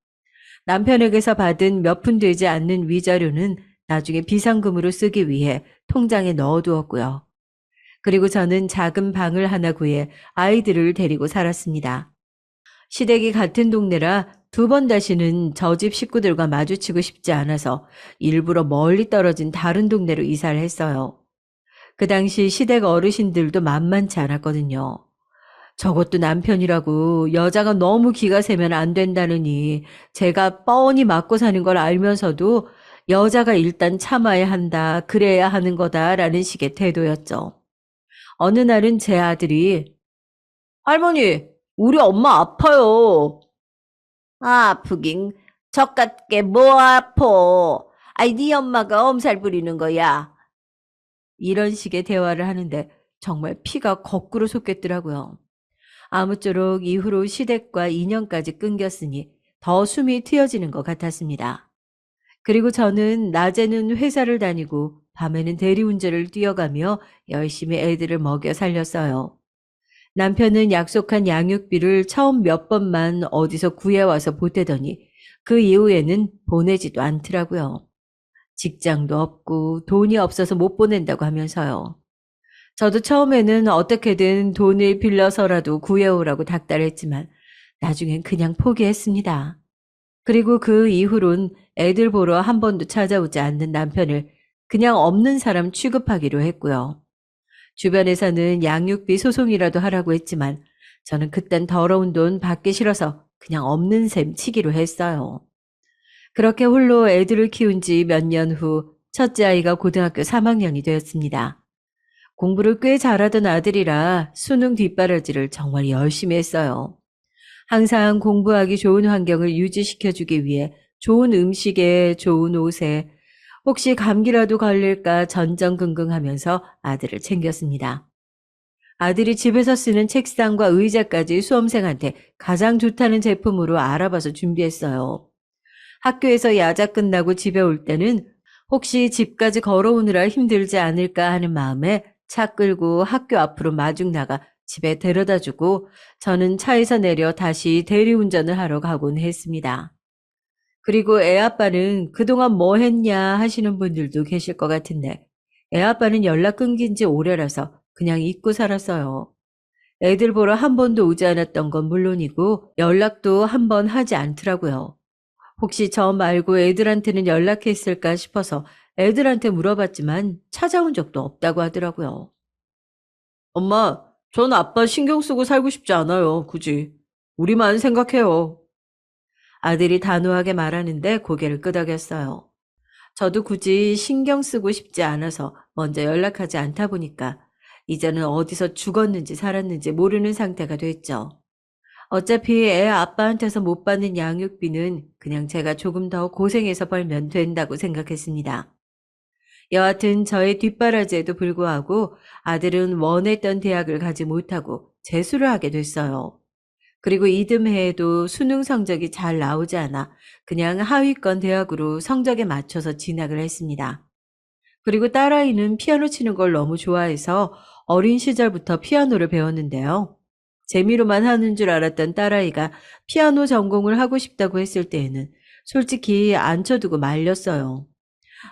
남편에게서 받은 몇 푼 되지 않는 위자료는 나중에 비상금으로 쓰기 위해 통장에 넣어두었고요. 그리고 저는 작은 방을 하나 구해 아이들을 데리고 살았습니다. 시댁이 같은 동네라 두 번 다시는 저 집 식구들과 마주치고 싶지 않아서 일부러 멀리 떨어진 다른 동네로 이사를 했어요. 그 당시 시댁 어르신들도 만만치 않았거든요. 저것도 남편이라고 여자가 너무 기가 세면 안 된다느니 제가 뻔히 맞고 사는 걸 알면서도 여자가 일단 참아야 한다, 그래야 하는 거다라는 식의 태도였죠. 어느 날은 제 아들이 할머니, 우리 엄마 아파요. 아프긴 젖같게 뭐 아파. 아이 네 엄마가 엄살 부리는 거야. 이런 식의 대화를 하는데 정말 피가 거꾸로 솟겠더라고요. 아무쪼록 이후로 시댁과 인연까지 끊겼으니 더 숨이 트여지는 것 같았습니다. 그리고 저는 낮에는 회사를 다니고 밤에는 대리운전을 뛰어가며 열심히 애들을 먹여 살렸어요. 남편은 약속한 양육비를 처음 몇 번만 어디서 구해와서 보태더니 그 이후에는 보내지도 않더라고요. 직장도 없고 돈이 없어서 못 보낸다고 하면서요. 저도 처음에는 어떻게든 돈을 빌려서라도 구해오라고 닥달했지만 나중엔 그냥 포기했습니다. 그리고 그 이후론 애들 보러 한 번도 찾아오지 않는 남편을 그냥 없는 사람 취급하기로 했고요. 주변에서는 양육비 소송이라도 하라고 했지만 저는 그딴 더러운 돈 받기 싫어서 그냥 없는 셈 치기로 했어요. 그렇게 홀로 애들을 키운 지 몇 년 후 첫째 아이가 고등학교 3학년이 되었습니다. 공부를 꽤 잘하던 아들이라 수능 뒷바라지를 정말 열심히 했어요. 항상 공부하기 좋은 환경을 유지시켜주기 위해 좋은 음식에 좋은 옷에 혹시 감기라도 걸릴까 전전긍긍하면서 아들을 챙겼습니다. 아들이 집에서 쓰는 책상과 의자까지 수험생한테 가장 좋다는 제품으로 알아봐서 준비했어요. 학교에서 야자 끝나고 집에 올 때는 혹시 집까지 걸어오느라 힘들지 않을까 하는 마음에 차 끌고 학교 앞으로 마중 나가 집에 데려다 주고 저는 차에서 내려 다시 대리운전을 하러 가곤 했습니다. 그리고 애 아빠는 그동안 뭐 했냐 하시는 분들도 계실 것 같은데 애 아빠는 연락 끊긴 지 오래라서 그냥 잊고 살았어요. 애들 보러 한 번도 오지 않았던 건 물론이고 연락도 한 번 하지 않더라고요. 혹시 저 말고 애들한테는 연락했을까 싶어서 애들한테 물어봤지만 찾아온 적도 없다고 하더라고요. 엄마, 전 아빠 신경 쓰고 살고 싶지 않아요, 굳이. 우리만 생각해요. 아들이 단호하게 말하는데 고개를 끄덕였어요. 저도 굳이 신경 쓰고 싶지 않아서 먼저 연락하지 않다 보니까 이제는 어디서 죽었는지 살았는지 모르는 상태가 됐죠. 어차피 애 아빠한테서 못 받는 양육비는 그냥 제가 조금 더 고생해서 벌면 된다고 생각했습니다. 여하튼 저의 뒷바라지에도 불구하고 아들은 원했던 대학을 가지 못하고 재수를 하게 됐어요. 그리고 이듬해에도 수능 성적이 잘 나오지 않아 그냥 하위권 대학으로 성적에 맞춰서 진학을 했습니다. 그리고 딸아이는 피아노 치는 걸 너무 좋아해서 어린 시절부터 피아노를 배웠는데요. 재미로만 하는 줄 알았던 딸아이가 피아노 전공을 하고 싶다고 했을 때에는 솔직히 안 쳐두고 말렸어요.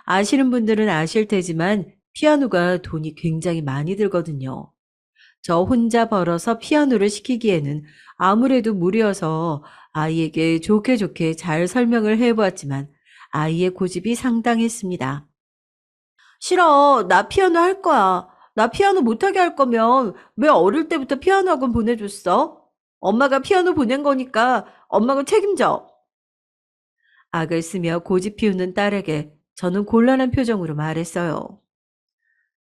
아시는 분들은 아실 테지만 피아노가 돈이 굉장히 많이 들거든요. 저 혼자 벌어서 피아노를 시키기에는 아무래도 무리여서 아이에게 좋게 좋게 잘 설명을 해보았지만 아이의 고집이 상당했습니다. 싫어. 나 피아노 할 거야. 나 피아노 못하게 할 거면 왜 어릴 때부터 피아노 학원 보내줬어? 엄마가 피아노 보낸 거니까 엄마가 책임져. 악을 쓰며 고집 피우는 딸에게 저는 곤란한 표정으로 말했어요.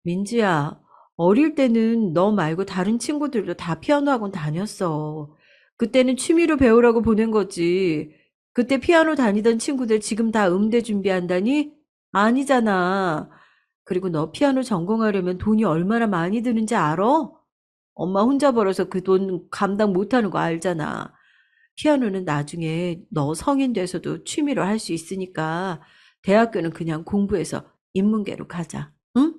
민지야, 어릴 때는 너 말고 다른 친구들도 다 피아노 학원 다녔어. 그때는 취미로 배우라고 보낸 거지. 그때 피아노 다니던 친구들 지금 다 음대 준비한다니? 아니잖아. 그리고 너 피아노 전공하려면 돈이 얼마나 많이 드는지 알아? 엄마 혼자 벌어서 그 돈 감당 못하는 거 알잖아. 피아노는 나중에 너 성인 돼서도 취미로 할 수 있으니까 대학교는 그냥 공부해서 인문계로 가자. 응?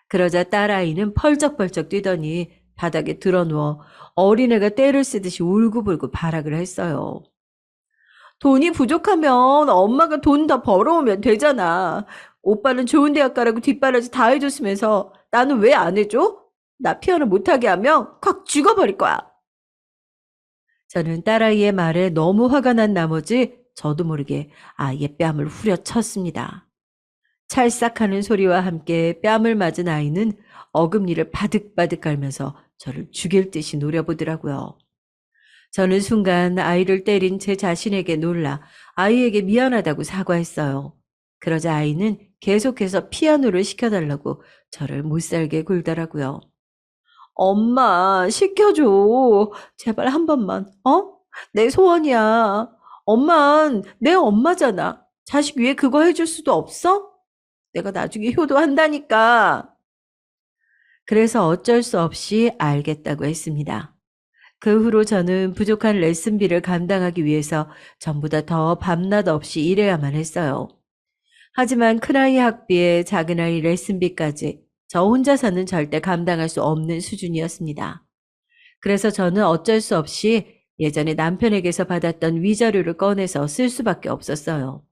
그러자 딸아이는 펄쩍펄쩍 뛰더니 바닥에 드러누워 어린애가 떼를 쓰듯이 울고불고 발악을 했어요. 돈이 부족하면 엄마가 돈 더 벌어오면 되잖아. 오빠는 좋은 대학 가라고 뒷바라지 다 해줬으면서 나는 왜 안 해줘? 나 피아노 못하게 하면 확 죽어버릴 거야. 저는 딸아이의 말에 너무 화가 난 나머지 저도 모르게 아이의 뺨을 후려쳤습니다. 찰싹하는 소리와 함께 뺨을 맞은 아이는 어금니를 바득바득 갈면서 저를 죽일 듯이 노려보더라고요. 저는 순간 아이를 때린 제 자신에게 놀라 아이에게 미안하다고 사과했어요. 그러자 아이는 계속해서 피아노를 시켜달라고 저를 못살게 굴더라고요. 엄마, 시켜줘. 제발 한 번만, 어? 내 소원이야. 엄만 내 엄마잖아. 자식 위해 그거 해줄 수도 없어? 내가 나중에 효도한다니까. 그래서 어쩔 수 없이 알겠다고 했습니다. 그 후로 저는 부족한 레슨비를 감당하기 위해서 전보다 더 밤낮 없이 일해야만 했어요. 하지만 큰아이 학비에 작은아이 레슨비까지 저 혼자서는 절대 감당할 수 없는 수준이었습니다. 그래서 저는 어쩔 수 없이 예전에 남편에게서 받았던 위자료를 꺼내서 쓸 수밖에 없었어요.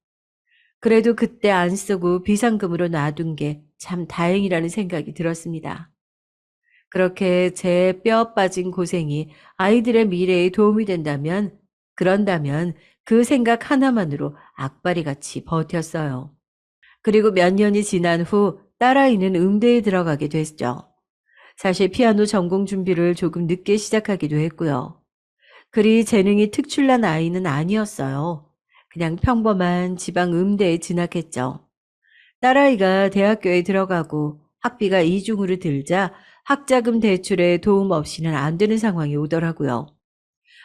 그래도 그때 안 쓰고 비상금으로 놔둔 게 참 다행이라는 생각이 들었습니다. 그렇게 제 뼈 빠진 고생이 아이들의 미래에 도움이 그런다면 그 생각 하나만으로 악바리 같이 버텼어요. 그리고 몇 년이 지난 후 딸아이는 음대에 들어가게 됐죠. 사실 피아노 전공 준비를 조금 늦게 시작하기도 했고요. 그리 재능이 특출난 아이는 아니었어요. 그냥 평범한 지방 음대에 진학했죠. 딸아이가 대학교에 들어가고 학비가 이중으로 들자 학자금 대출에 도움 없이는 안 되는 상황이 오더라고요.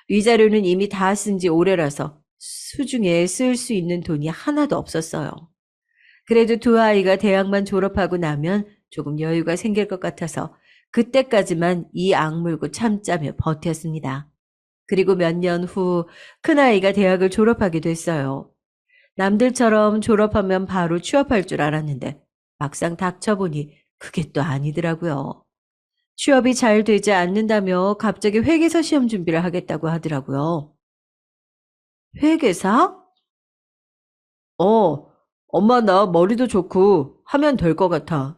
위자료는 이미 다 쓴 지 오래라서 수중에 쓸 수 있는 돈이 하나도 없었어요. 그래도 두 아이가 대학만 졸업하고 나면 조금 여유가 생길 것 같아서 그때까지만 이 악물고 참자며 버텼습니다. 그리고 몇 년 후 큰아이가 대학을 졸업하게 됐어요. 남들처럼 졸업하면 바로 취업할 줄 알았는데 막상 닥쳐보니 그게 또 아니더라고요. 취업이 잘 되지 않는다며 갑자기 회계사 시험 준비를 하겠다고 하더라고요. 회계사? 어, 엄마 나 머리도 좋고 하면 될 것 같아.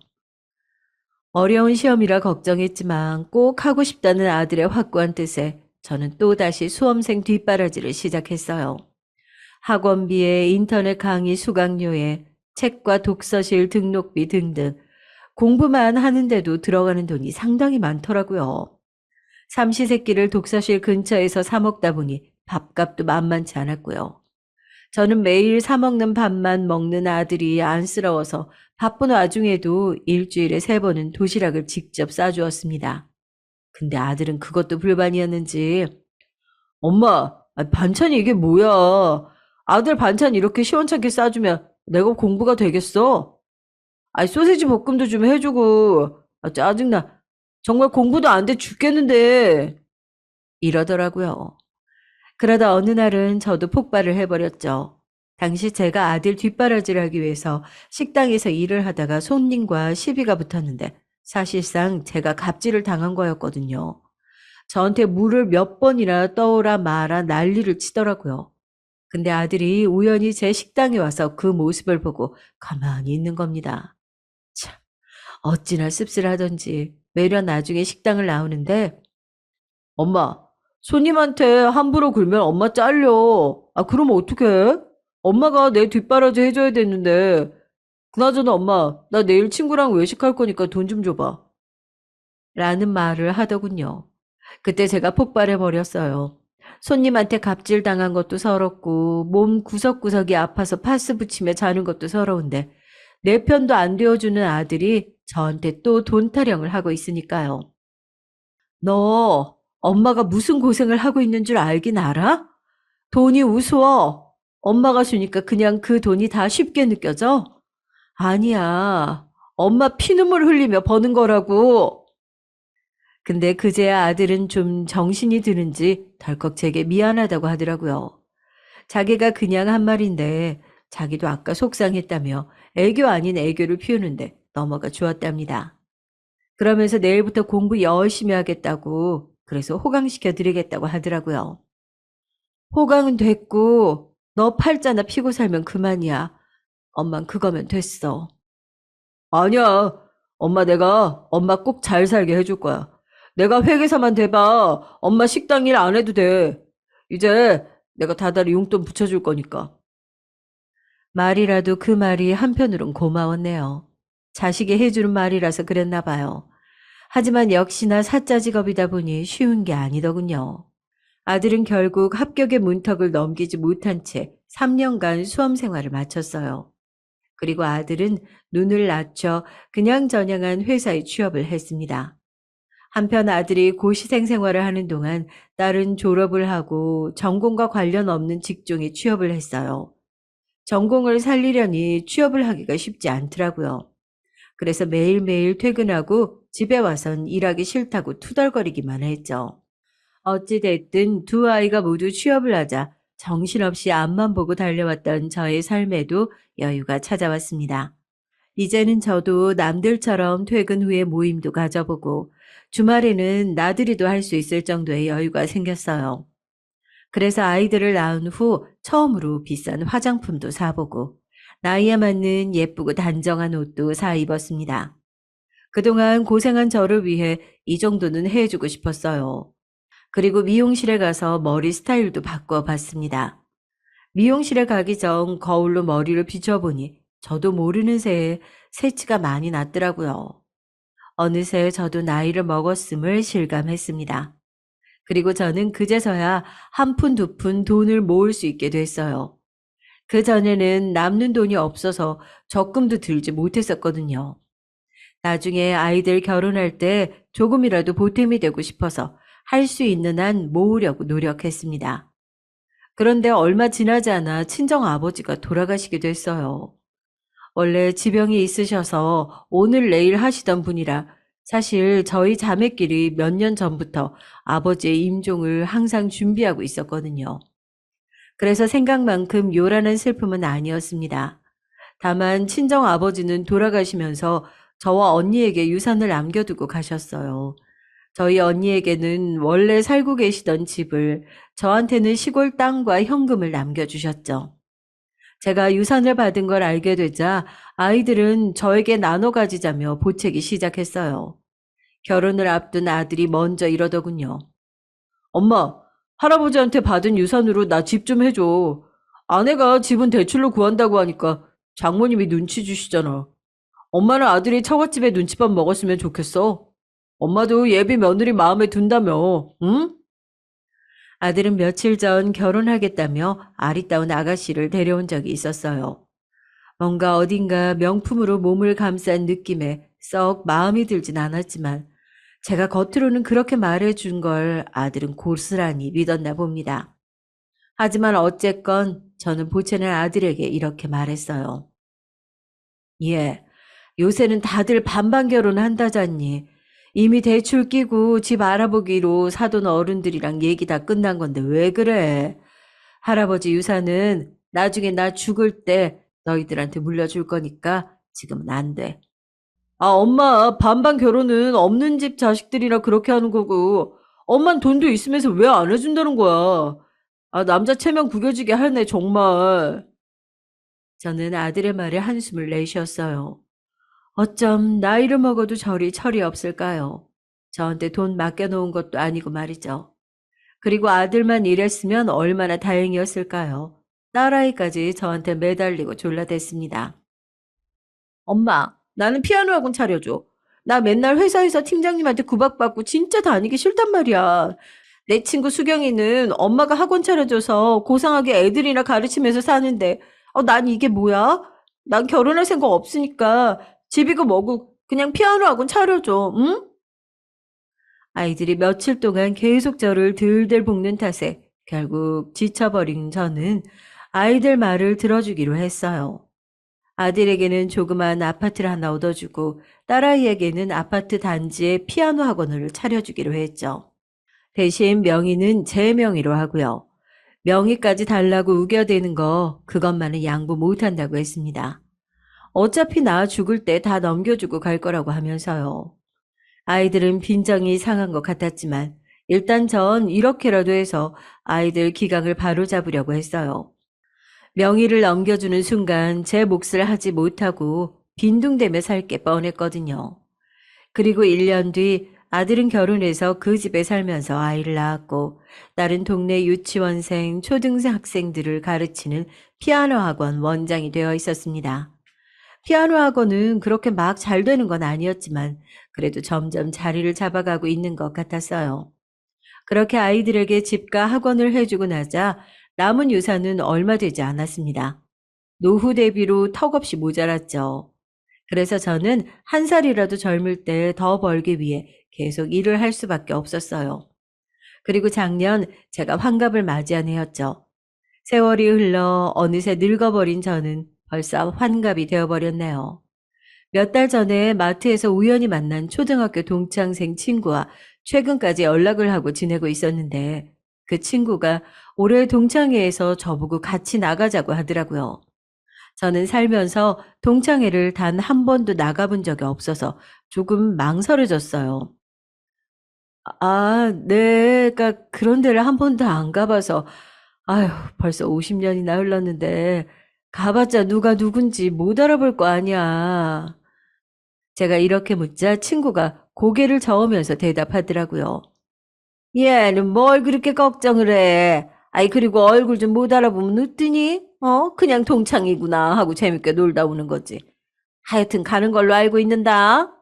어려운 시험이라 걱정했지만 꼭 하고 싶다는 아들의 확고한 뜻에 저는 또다시 수험생 뒷바라지를 시작했어요. 학원비에 인터넷 강의 수강료에 책과 독서실 등록비 등등 공부만 하는데도 들어가는 돈이 상당히 많더라고요. 삼시세끼를 독서실 근처에서 사 먹다 보니 밥값도 만만치 않았고요. 저는 매일 사 먹는 밥만 먹는 아들이 안쓰러워서 바쁜 와중에도 일주일에 3번은 도시락을 직접 싸주었습니다. 근데 아들은 그것도 불만이었는지 엄마, 반찬이 이게 뭐야? 아들 반찬 이렇게 시원찮게 싸주면 내가 공부가 되겠어? 소세지 볶음도 좀 해주고, 짜증나. 정말 공부도 안 돼 죽겠는데. 이러더라고요. 그러다 어느 날은 저도 폭발을 해버렸죠. 당시 제가 아들 뒷바라지를 하기 위해서 식당에서 일을 하다가 손님과 시비가 붙었는데 사실상 제가 갑질을 당한 거였거든요. 저한테 물을 몇 번이나 떠오라 마라 난리를 치더라고요. 근데 아들이 우연히 제 식당에 와서 그 모습을 보고 가만히 있는 겁니다. 참, 어찌나 씁쓸하던지 매년 나중에 식당을 나오는데 엄마, 손님한테 함부로 굴면 엄마 잘려. 그럼 어떡해? 엄마가 내 뒷바라지 해줘야 되는데. 그나저나 엄마, 나 내일 친구랑 외식할 거니까 돈 좀 줘봐. 라는 말을 하더군요. 그때 제가 폭발해버렸어요. 손님한테 갑질 당한 것도 서럽고 몸 구석구석이 아파서 파스 붙이며 자는 것도 서러운데 내 편도 안 되어주는 아들이 저한테 또 돈 타령을 하고 있으니까요. 너 엄마가 무슨 고생을 하고 있는 줄 알긴 알아? 돈이 우스워. 엄마가 주니까 그냥 그 돈이 다 쉽게 느껴져? 아니야. 엄마 피눈물 흘리며 버는 거라고. 근데 그제야 아들은 좀 정신이 드는지 덜컥 제게 미안하다고 하더라고요. 자기가 그냥 한 말인데 자기도 아까 속상했다며 애교 아닌 애교를 피우는데 넘어가 주었답니다. 그러면서 내일부터 공부 열심히 하겠다고 그래서 호강시켜 드리겠다고 하더라고요. 호강은 됐고 너 팔자나 피고 살면 그만이야. 엄만 그거면 됐어. 아니야. 내가 엄마 꼭 잘 살게 해줄 거야. 내가 회계사만 돼봐. 엄마 식당 일 안 해도 돼. 이제 내가 다달이 용돈 붙여줄 거니까. 말이라도 그 말이 한편으론 고마웠네요. 자식이 해주는 말이라서 그랬나 봐요. 하지만 역시나 사짜 직업이다 보니 쉬운 게 아니더군요. 아들은 결국 합격의 문턱을 넘기지 못한 채 3년간 수험 생활을 마쳤어요. 그리고 아들은 눈을 낮춰 그냥저냥한 회사에 취업을 했습니다. 한편 아들이 고시생 생활을 하는 동안 딸은 졸업을 하고 전공과 관련 없는 직종에 취업을 했어요. 전공을 살리려니 취업을 하기가 쉽지 않더라고요. 그래서 매일매일 퇴근하고 집에 와선 일하기 싫다고 투덜거리기만 했죠. 어찌됐든 두 아이가 모두 취업을 하자 정신없이 앞만 보고 달려왔던 저의 삶에도 여유가 찾아왔습니다. 이제는 저도 남들처럼 퇴근 후에 모임도 가져보고 주말에는 나들이도 할 수 있을 정도의 여유가 생겼어요. 그래서 아이들을 낳은 후 처음으로 비싼 화장품도 사보고 나이에 맞는 예쁘고 단정한 옷도 사 입었습니다. 그동안 고생한 저를 위해 이 정도는 해주고 싶었어요. 그리고 미용실에 가서 머리 스타일도 바꿔봤습니다. 미용실에 가기 전 거울로 머리를 비춰보니 저도 모르는 새에 새치가 많이 났더라고요. 어느새 저도 나이를 먹었음을 실감했습니다. 그리고 저는 그제서야 한 푼 두 푼 돈을 모을 수 있게 됐어요. 그전에는 남는 돈이 없어서 적금도 들지 못했었거든요. 나중에 아이들 결혼할 때 조금이라도 보탬이 되고 싶어서 할 수 있는 한 모으려고 노력했습니다. 그런데 얼마 지나지 않아 친정 아버지가 돌아가시게 됐어요. 원래 지병이 있으셔서 오늘 내일 하시던 분이라 사실 저희 자매끼리 몇 년 전부터 아버지의 임종을 항상 준비하고 있었거든요. 그래서 생각만큼 요란한 슬픔은 아니었습니다. 다만 친정 아버지는 돌아가시면서 저와 언니에게 유산을 남겨두고 가셨어요. 저희 언니에게는 원래 살고 계시던 집을, 저한테는 시골 땅과 현금을 남겨주셨죠. 제가 유산을 받은 걸 알게 되자 아이들은 저에게 나눠 가지자며 보채기 시작했어요. 결혼을 앞둔 아들이 먼저 이러더군요. 엄마, 할아버지한테 받은 유산으로 나 집 좀 해줘. 아내가 집은 대출로 구한다고 하니까 장모님이 눈치 주시잖아. 엄마는 아들이 처갓집에 눈치밥 먹었으면 좋겠어. 엄마도 예비 며느리 마음에 든다며, 응? 아들은 며칠 전 결혼하겠다며 아리따운 아가씨를 데려온 적이 있었어요. 뭔가 어딘가 명품으로 몸을 감싼 느낌에 썩 마음이 들진 않았지만 제가 겉으로는 그렇게 말해준 걸 아들은 고스란히 믿었나 봅니다. 하지만 어쨌건 저는 보채는 아들에게 이렇게 말했어요. 예, 요새는 다들 반반 결혼한다잖니. 이미 대출 끼고 집 알아보기로 사돈 어른들이랑 얘기 다 끝난 건데 왜 그래? 할아버지 유산은 나중에 나 죽을 때 너희들한테 물려줄 거니까 지금은 안 돼. 아, 엄마, 반반 결혼은 없는 집 자식들이나 그렇게 하는 거고, 엄만 돈도 있으면서 왜 안 해준다는 거야? 아, 남자 체면 구겨지게 하네, 정말. 저는 아들의 말에 한숨을 내쉬었어요. 어쩜 나이를 먹어도 저리 철이 없을까요? 저한테 돈 맡겨놓은 것도 아니고 말이죠. 그리고 아들만 일했으면 얼마나 다행이었을까요? 딸아이까지 저한테 매달리고 졸라댔습니다. 엄마, 나는 피아노 학원 차려줘. 나 맨날 회사에서 팀장님한테 구박받고 진짜 다니기 싫단 말이야. 내 친구 수경이는 엄마가 학원 차려줘서 고상하게 애들이나 가르치면서 사는데, 난 이게 뭐야? 난 결혼할 생각 없으니까 집이고 뭐고 그냥 피아노 학원 차려줘, 응? 아이들이 며칠 동안 계속 저를 들들 볶는 탓에 결국 지쳐버린 저는 아이들 말을 들어주기로 했어요. 아들에게는 조그만 아파트를 하나 얻어주고 딸아이에게는 아파트 단지에 피아노 학원을 차려주기로 했죠. 대신 명의는 제 명의로 하고요. 명의까지 달라고 우겨대는 거 그것만은 양보 못한다고 했습니다. 어차피 나 죽을 때 다 넘겨주고 갈 거라고 하면서요. 아이들은 빈정이 상한 것 같았지만 일단 전 이렇게라도 해서 아이들 기강을 바로잡으려고 했어요. 명의를 넘겨주는 순간 제 몫을 하지 못하고 빈둥대며 살 게 뻔했거든요. 그리고 1년 뒤 아들은 결혼해서 그 집에 살면서 아이를 낳았고 딸은 동네 유치원생, 초등생 학생들을 가르치는 피아노 학원 원장이 되어 있었습니다. 피아노 학원은 그렇게 막 잘 되는 건 아니었지만 그래도 점점 자리를 잡아가고 있는 것 같았어요. 그렇게 아이들에게 집과 학원을 해주고 나자 남은 유산은 얼마 되지 않았습니다. 노후 대비로 턱없이 모자랐죠. 그래서 저는 한 살이라도 젊을 때 더 벌기 위해 계속 일을 할 수밖에 없었어요. 그리고 작년 제가 환갑을 맞이한 해였죠. 세월이 흘러 어느새 늙어버린 저는 벌써 환갑이 되어버렸네요. 몇 달 전에 마트에서 우연히 만난 초등학교 동창생 친구와 최근까지 연락을 하고 지내고 있었는데 그 친구가 올해 동창회에서 저보고 같이 나가자고 하더라고요. 저는 살면서 동창회를 단 한 번도 나가본 적이 없어서 조금 망설여졌어요. 아, 네. 그러니까 그런 데를 한 번도 안 가봐서 아휴, 벌써 50년이나 흘렀는데 가봤자 누가 누군지 못 알아볼 거 아니야. 제가 이렇게 묻자 친구가 고개를 저으면서 대답하더라고요. 얘는 뭘 그렇게 걱정을 해. 아이, 그리고 얼굴 좀 못 알아보면 어떠니? 그냥 동창이구나 하고 재밌게 놀다 오는 거지. 하여튼 가는 걸로 알고 있는다.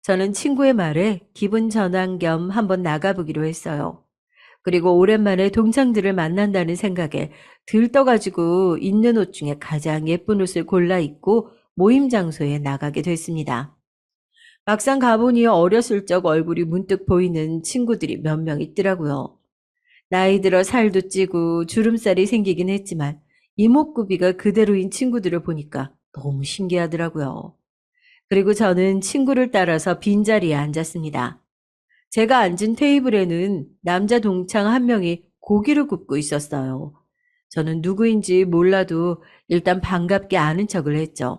저는 친구의 말에 기분 전환 겸 한번 나가보기로 했어요. 그리고 오랜만에 동창들을 만난다는 생각에 들떠가지고 있는 옷 중에 가장 예쁜 옷을 골라 입고 모임 장소에 나가게 됐습니다. 막상 가보니 어렸을 적 얼굴이 문득 보이는 친구들이 몇 명 있더라고요. 나이 들어 살도 찌고 주름살이 생기긴 했지만 이목구비가 그대로인 친구들을 보니까 너무 신기하더라고요. 그리고 저는 친구를 따라서 빈자리에 앉았습니다. 제가 앉은 테이블에는 남자 동창 한 명이 고기를 굽고 있었어요. 저는 누구인지 몰라도 일단 반갑게 아는 척을 했죠.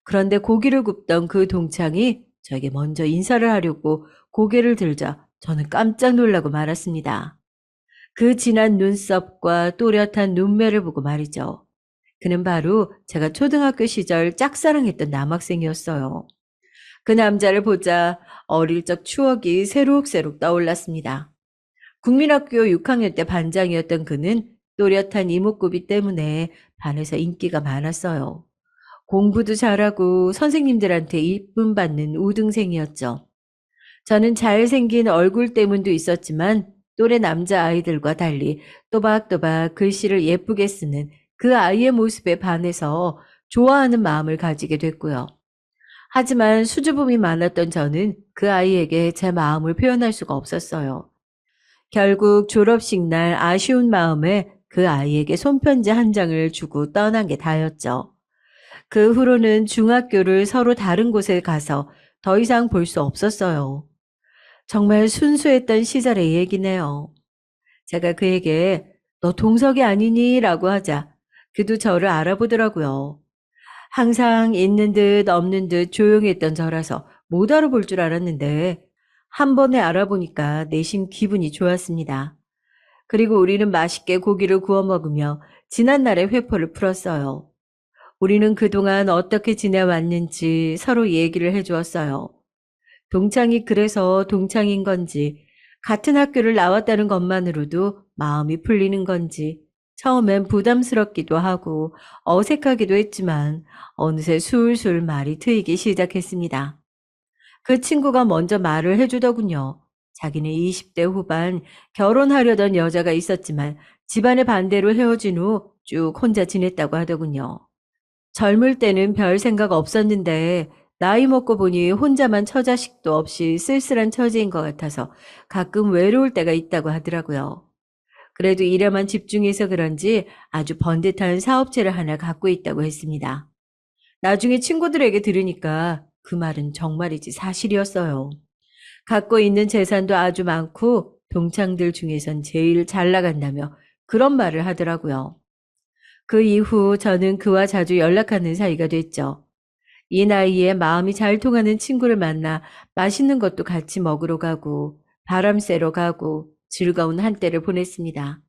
그런데 고기를 굽던 그 동창이 저에게 먼저 인사를 하려고 고개를 들자 저는 깜짝 놀라고 말았습니다. 그 진한 눈썹과 또렷한 눈매를 보고 말이죠. 그는 바로 제가 초등학교 시절 짝사랑했던 남학생이었어요. 그 남자를 보자 어릴 적 추억이 새록새록 떠올랐습니다. 국민학교 6학년 때 반장이었던 그는 또렷한 이목구비 때문에 반에서 인기가 많았어요. 공부도 잘하고 선생님들한테 이쁨 받는 우등생이었죠. 저는 잘생긴 얼굴 때문도 있었지만 또래 남자아이들과 달리 또박또박 글씨를 예쁘게 쓰는 그 아이의 모습에 반해서 좋아하는 마음을 가지게 됐고요. 하지만 수줍음이 많았던 저는 그 아이에게 제 마음을 표현할 수가 없었어요. 결국 졸업식 날 아쉬운 마음에 그 아이에게 손편지 한 장을 주고 떠난 게 다였죠. 그 후로는 중학교를 서로 다른 곳에 가서 더 이상 볼 수 없었어요. 정말 순수했던 시절의 얘기네요. 제가 그에게 너 동석이 아니니? 라고 하자 그도 저를 알아보더라고요. 항상 있는 듯 없는 듯 조용했던 저라서 못 알아볼 줄 알았는데 한 번에 알아보니까 내심 기분이 좋았습니다. 그리고 우리는 맛있게 고기를 구워 먹으며 지난날의 회포를 풀었어요. 우리는 그동안 어떻게 지내왔는지 서로 얘기를 해주었어요. 동창이 그래서 동창인 건지, 같은 학교를 나왔다는 것만으로도 마음이 풀리는 건지, 처음엔 부담스럽기도 하고 어색하기도 했지만 어느새 술술 말이 트이기 시작했습니다. 그 친구가 먼저 말을 해주더군요. 자기는 20대 후반 결혼하려던 여자가 있었지만 집안의 반대로 헤어진 후 쭉 혼자 지냈다고 하더군요. 젊을 때는 별 생각 없었는데 나이 먹고 보니 혼자만 처자식도 없이 쓸쓸한 처지인 것 같아서 가끔 외로울 때가 있다고 하더라고요. 그래도 일에만 집중해서 그런지 아주 번듯한 사업체를 하나 갖고 있다고 했습니다. 나중에 친구들에게 들으니까 그 말은 정말이지 사실이었어요. 갖고 있는 재산도 아주 많고 동창들 중에선 제일 잘 나간다며 그런 말을 하더라고요. 그 이후 저는 그와 자주 연락하는 사이가 됐죠. 이 나이에 마음이 잘 통하는 친구를 만나 맛있는 것도 같이 먹으러 가고 바람 쐬러 가고 즐거운 한때를 보냈습니다.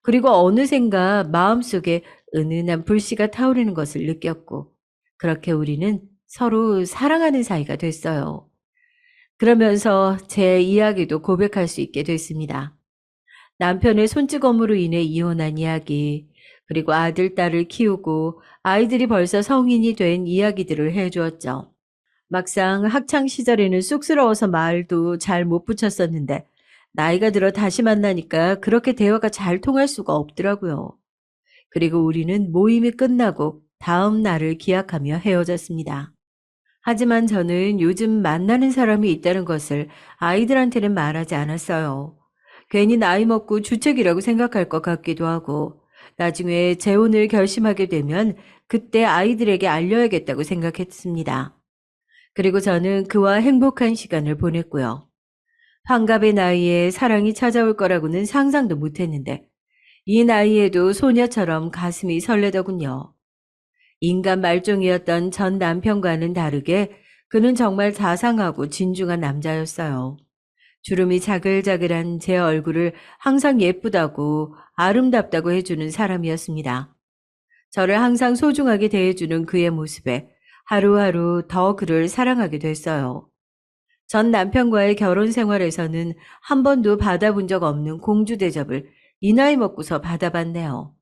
그리고 어느샌가 마음속에 은은한 불씨가 타오르는 것을 느꼈고 그렇게 우리는 서로 사랑하는 사이가 됐어요. 그러면서 제 이야기도 고백할 수 있게 됐습니다. 남편의 손찌검으로 인해 이혼한 이야기, 그리고 아들, 딸을 키우고 아이들이 벌써 성인이 된 이야기들을 해주었죠. 막상 학창 시절에는 쑥스러워서 말도 잘 못 붙였었는데 나이가 들어 다시 만나니까 그렇게 대화가 잘 통할 수가 없더라고요. 그리고 우리는 모임이 끝나고 다음 날을 기약하며 헤어졌습니다. 하지만 저는 요즘 만나는 사람이 있다는 것을 아이들한테는 말하지 않았어요. 괜히 나이 먹고 주책이라고 생각할 것 같기도 하고 나중에 재혼을 결심하게 되면 그때 아이들에게 알려야겠다고 생각했습니다. 그리고 저는 그와 행복한 시간을 보냈고요. 환갑의 나이에 사랑이 찾아올 거라고는 상상도 못했는데 이 나이에도 소녀처럼 가슴이 설레더군요. 인간 말종이었던 전 남편과는 다르게 그는 정말 자상하고 진중한 남자였어요. 주름이 자글자글한 제 얼굴을 항상 예쁘다고 아름답다고 해주는 사람이었습니다. 저를 항상 소중하게 대해주는 그의 모습에 하루하루 더 그를 사랑하게 됐어요. 전 남편과의 결혼 생활에서는 한 번도 받아본 적 없는 공주 대접을 이 나이 먹고서 받아봤네요.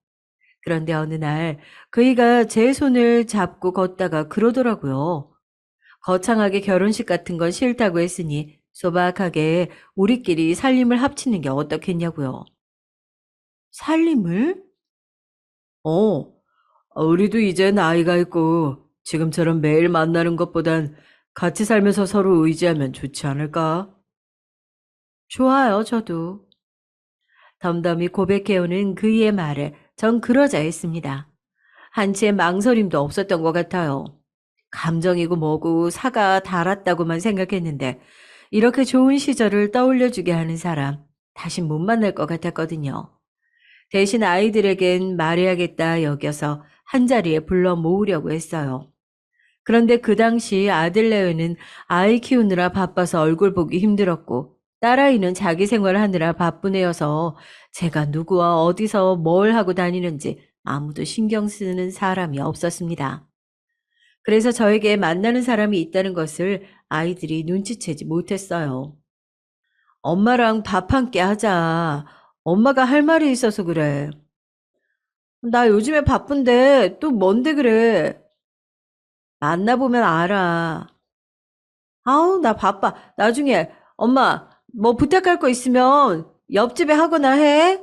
그런데 어느 날 그이가 제 손을 잡고 걷다가 그러더라고요. 거창하게 결혼식 같은 건 싫다고 했으니 소박하게 우리끼리 살림을 합치는 게 어떻겠냐고요. 살림을? 어, 우리도 이제 나이가 있고 지금처럼 매일 만나는 것보단 같이 살면서 서로 의지하면 좋지 않을까? 좋아요, 저도. 덤덤히 고백해오는 그이의 말에 전 그러자 했습니다. 한치의 망설임도 없었던 것 같아요. 감정이고 뭐고 사가 달았다고만 생각했는데 이렇게 좋은 시절을 떠올려주게 하는 사람 다시 못 만날 것 같았거든요. 대신 아이들에겐 말해야겠다 여겨서 한자리에 불러 모으려고 했어요. 그런데 그 당시 아들 내외는 아이 키우느라 바빠서 얼굴 보기 힘들었고 딸아이는 자기 생활하느라 바쁜 애여서 제가 누구와 어디서 뭘 하고 다니는지 아무도 신경 쓰는 사람이 없었습니다. 그래서 저에게 만나는 사람이 있다는 것을 아이들이 눈치채지 못했어요. 엄마랑 밥 한 끼 하자. 엄마가 할 말이 있어서 그래. 나 요즘에 바쁜데 또 뭔데 그래. 만나보면 알아. 아우, 나 바빠. 나중에 엄마 뭐 부탁할 거 있으면 옆집에 하거나 해.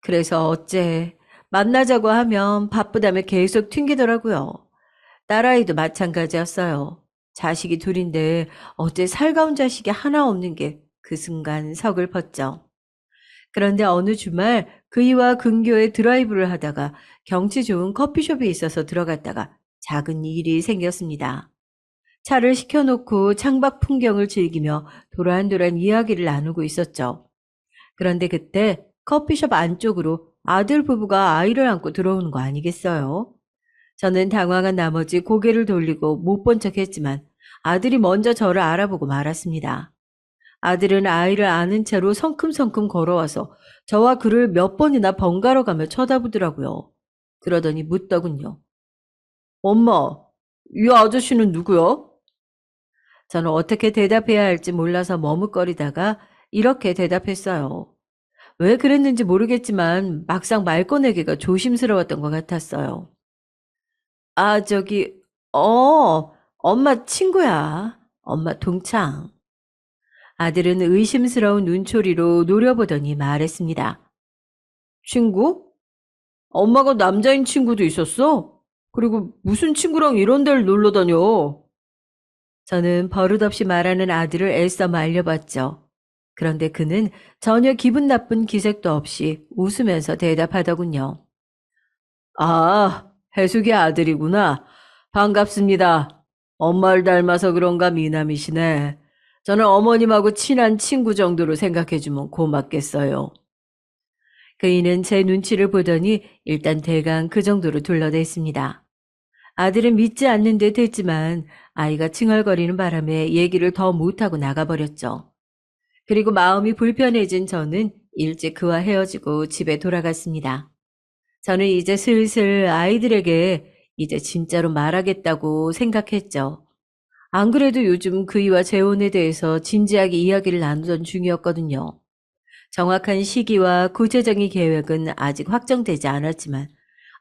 그래서 어째 만나자고 하면 바쁘다며 계속 튕기더라고요. 딸아이도 마찬가지였어요. 자식이 둘인데 어째 살가운 자식이 하나 없는 게 그 순간 서글펐죠. 그런데 어느 주말 그이와 근교에 드라이브를 하다가 경치 좋은 커피숍에 있어서 들어갔다가 작은 일이 생겼습니다. 차를 시켜놓고 창밖 풍경을 즐기며 도란도란 이야기를 나누고 있었죠. 그런데 그때 커피숍 안쪽으로 아들 부부가 아이를 안고 들어오는 거 아니겠어요? 저는 당황한 나머지 고개를 돌리고 못 본 척했지만 아들이 먼저 저를 알아보고 말았습니다. 아들은 아이를 아는 채로 성큼성큼 걸어와서 저와 그를 몇 번이나 번갈아 가며 쳐다보더라고요. 그러더니 묻더군요. 엄마, 이 아저씨는 누구야? 저는 어떻게 대답해야 할지 몰라서 머뭇거리다가 이렇게 대답했어요. 왜 그랬는지 모르겠지만 막상 말 꺼내기가 조심스러웠던 것 같았어요. 아, 엄마 친구야. 엄마 동창. 아들은 의심스러운 눈초리로 노려보더니 말했습니다. 친구? 엄마가 남자인 친구도 있었어? 그리고 무슨 친구랑 이런 데를 놀러 다녀? 저는 버릇없이 말하는 아들을 애써 말려봤죠. 그런데 그는 전혀 기분 나쁜 기색도 없이 웃으면서 대답하더군요. 아, 해숙이 아들이구나. 반갑습니다. 엄마를 닮아서 그런가 미남이시네. 저는 어머님하고 친한 친구 정도로 생각해주면 고맙겠어요. 그이는 제 눈치를 보더니 일단 대강 그 정도로 둘러댔습니다. 아들은 믿지 않는 듯 했지만 아이가 칭얼거리는 바람에 얘기를 더 못하고 나가버렸죠. 그리고 마음이 불편해진 저는 일찍 그와 헤어지고 집에 돌아갔습니다. 저는 이제 슬슬 아이들에게 이제 진짜로 말하겠다고 생각했죠. 안 그래도 요즘 그이와 재혼에 대해서 진지하게 이야기를 나누던 중이었거든요. 정확한 시기와 구체적인 계획은 아직 확정되지 않았지만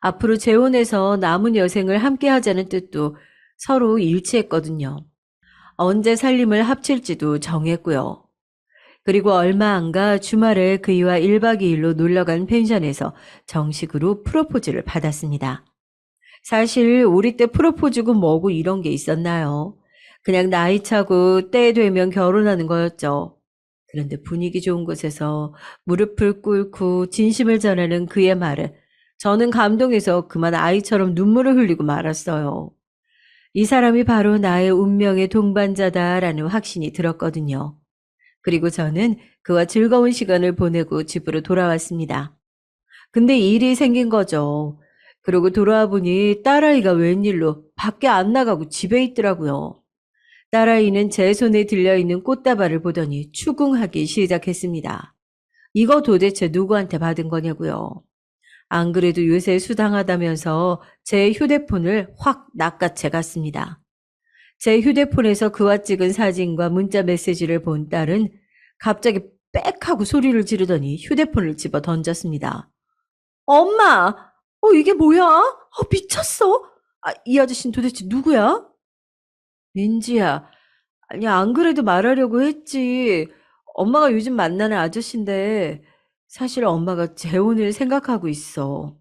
앞으로 재혼해서 남은 여생을 함께 하자는 뜻도 서로 일치했거든요. 언제 살림을 합칠지도 정했고요. 그리고 얼마 안 가 주말에 그이와 1박 2일로 놀러간 펜션에서 정식으로 프로포즈를 받았습니다. 사실 우리 때 프로포즈고 뭐고 이런 게 있었나요? 그냥 나이 차고 때 되면 결혼하는 거였죠. 그런데 분위기 좋은 곳에서 무릎을 꿇고 진심을 전하는 그의 말에 저는 감동해서 그만 아이처럼 눈물을 흘리고 말았어요. 이 사람이 바로 나의 운명의 동반자다라는 확신이 들었거든요. 그리고 저는 그와 즐거운 시간을 보내고 집으로 돌아왔습니다. 근데 일이 생긴 거죠. 그러고 돌아와 보니 딸아이가 웬일로 밖에 안 나가고 집에 있더라고요. 딸아이는 제 손에 들려있는 꽃다발을 보더니 추궁하기 시작했습니다. 이거 도대체 누구한테 받은 거냐고요. 안 그래도 요새 수당하다면서 제 휴대폰을 확 낚아채 갔습니다. 제 휴대폰에서 그와 찍은 사진과 문자 메시지를 본 딸은 갑자기 빽 하고 소리를 지르더니 휴대폰을 집어 던졌습니다. 엄마! 이게 뭐야? 미쳤어? 이 아저씨는 도대체 누구야? 민지야. 아니, 안 그래도 말하려고 했지. 엄마가 요즘 만나는 아저씨인데, 사실 엄마가 재혼을 생각하고 있어.